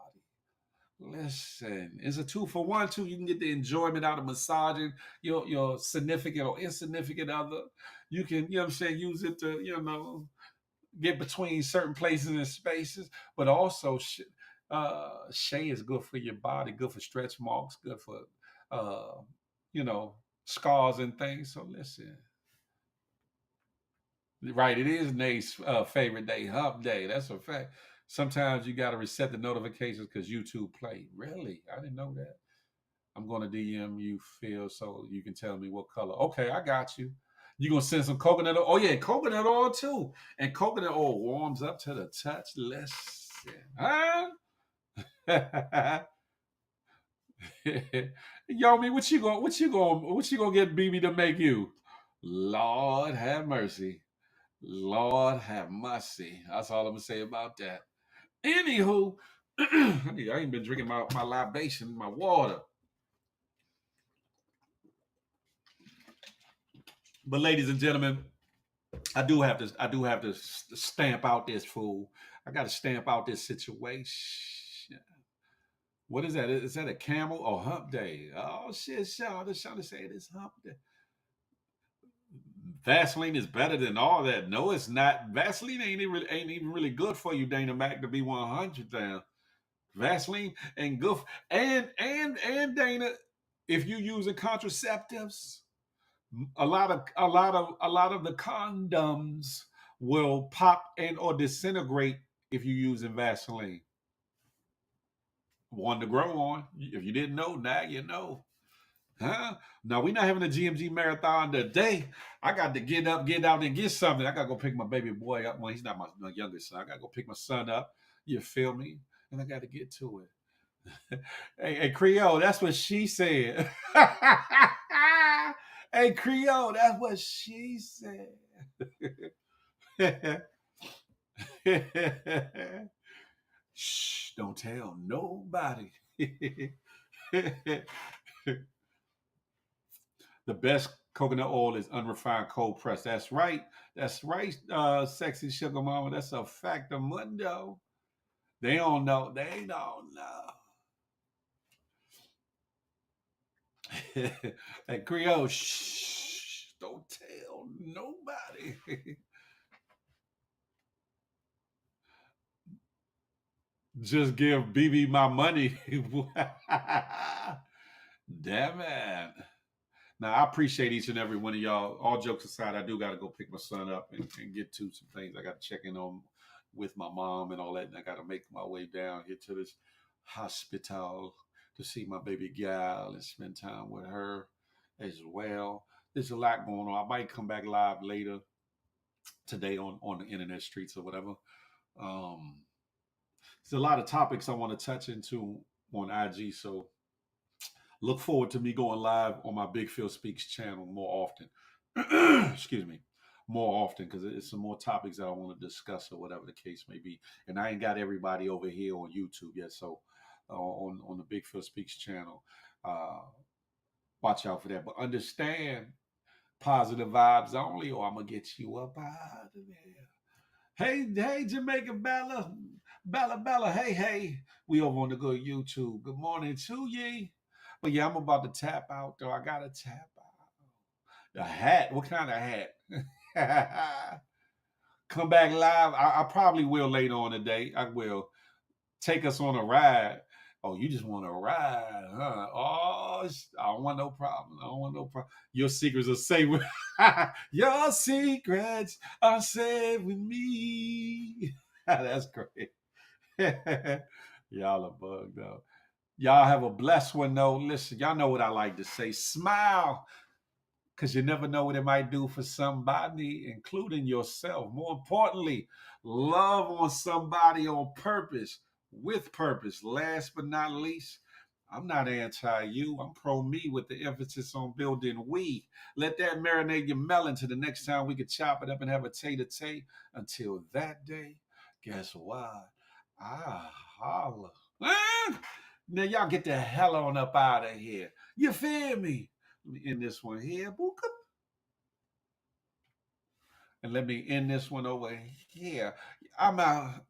Listen, it's a 2-for-1 too. You can get the enjoyment out of massaging your significant or insignificant other. You can, you know what I'm saying, use it to, get between certain places and spaces. But also, shea is good for your body, good for stretch marks, good for, uh, scars and things. So listen, right? It is Nate's favorite day, Hump Day. That's a fact. Sometimes you got to reset the notifications because YouTube play. Really, I didn't know that. I'm gonna DM you, Phil, so you can tell me what color. Okay, I got you. You gonna send some coconut oil? Oh yeah, coconut oil too. And coconut oil warms up to the touch. Listen, huh? Yomi, what you gonna get BB to make you? Lord have mercy. Lord have mercy. That's all I'm gonna say about that. Anywho, I ain't been drinking my libation, my water. But ladies and gentlemen, I do have to stamp out this fool. I got to stamp out this situation. What is that? Is that a camel or hump day? Oh shit, Sean. I'm trying to say this hump day. Vaseline is better than all that. No, it's not. Vaseline ain't even really good for you, Dana Mac, to be 100 down. Vaseline ain't good. And Dana, if you using contraceptives, a lot of the condoms will pop and or disintegrate if you're using Vaseline. One to grow on. If you didn't know, now you know. Huh? Now we're not having a GMG marathon today. I got to get up, get out, and get something. I gotta go pick my baby boy up. Well, he's not my youngest son. I gotta go pick my son up. You feel me? And I gotta get to it. Hey, Creole, that's what she said. Hey, Creole, that's what she said. Shh, don't tell nobody. The best coconut oil is unrefined cold press. That's right. That's right, sexy sugar mama. That's a fact of mundo. They don't know. They don't know. Hey, Creole, shh, don't tell nobody. Just give BB my money. Damn it. Now, I appreciate each and every one of y'all. All jokes aside, I do got to go pick my son up and get to some things. I got to check in on with my mom and all that. And I got to make my way down here to this hospital to see my baby gal and spend time with her as well. There's a lot going on. I might come back live later today on the internet streets or whatever. There's a lot of topics I want to touch into on IG. So look forward to me going live on my Big Phil Speaks channel more often. Excuse me. More often because it's some more topics that I want to discuss or whatever the case may be. And I ain't got everybody over here on YouTube yet. So on the Big Phil Speaks channel, watch out for that. But understand, positive vibes only, or I'm going to get you up out of there. Hey, Jamaica Bella, hey. We over on the good YouTube. Good morning to ye. But yeah, I'm about to tap out, though. I got to tap out. The hat? What kind of hat? Come back live. I probably will later on today. I will take us on a ride. Oh, you just want to ride, huh? Oh, I don't want no problem. Your secrets are safe with your secrets are safe with me. That's great. Y'all are bugged out. Y'all have a blessed one, though. Listen, y'all know what I like to say. Smile, because you never know what it might do for somebody, including yourself. More importantly, love on somebody on purpose, with purpose. Last but not least, I'm not anti-you. I'm pro-me with the emphasis on building we. Let that marinate your melon to the next time we can chop it up and have a tay-to-tay. Until that day, guess what? I holla. Now y'all get the hell on up out of here. You feel me? Let me end this one here. Boop. And let me end this one over here. I'm out.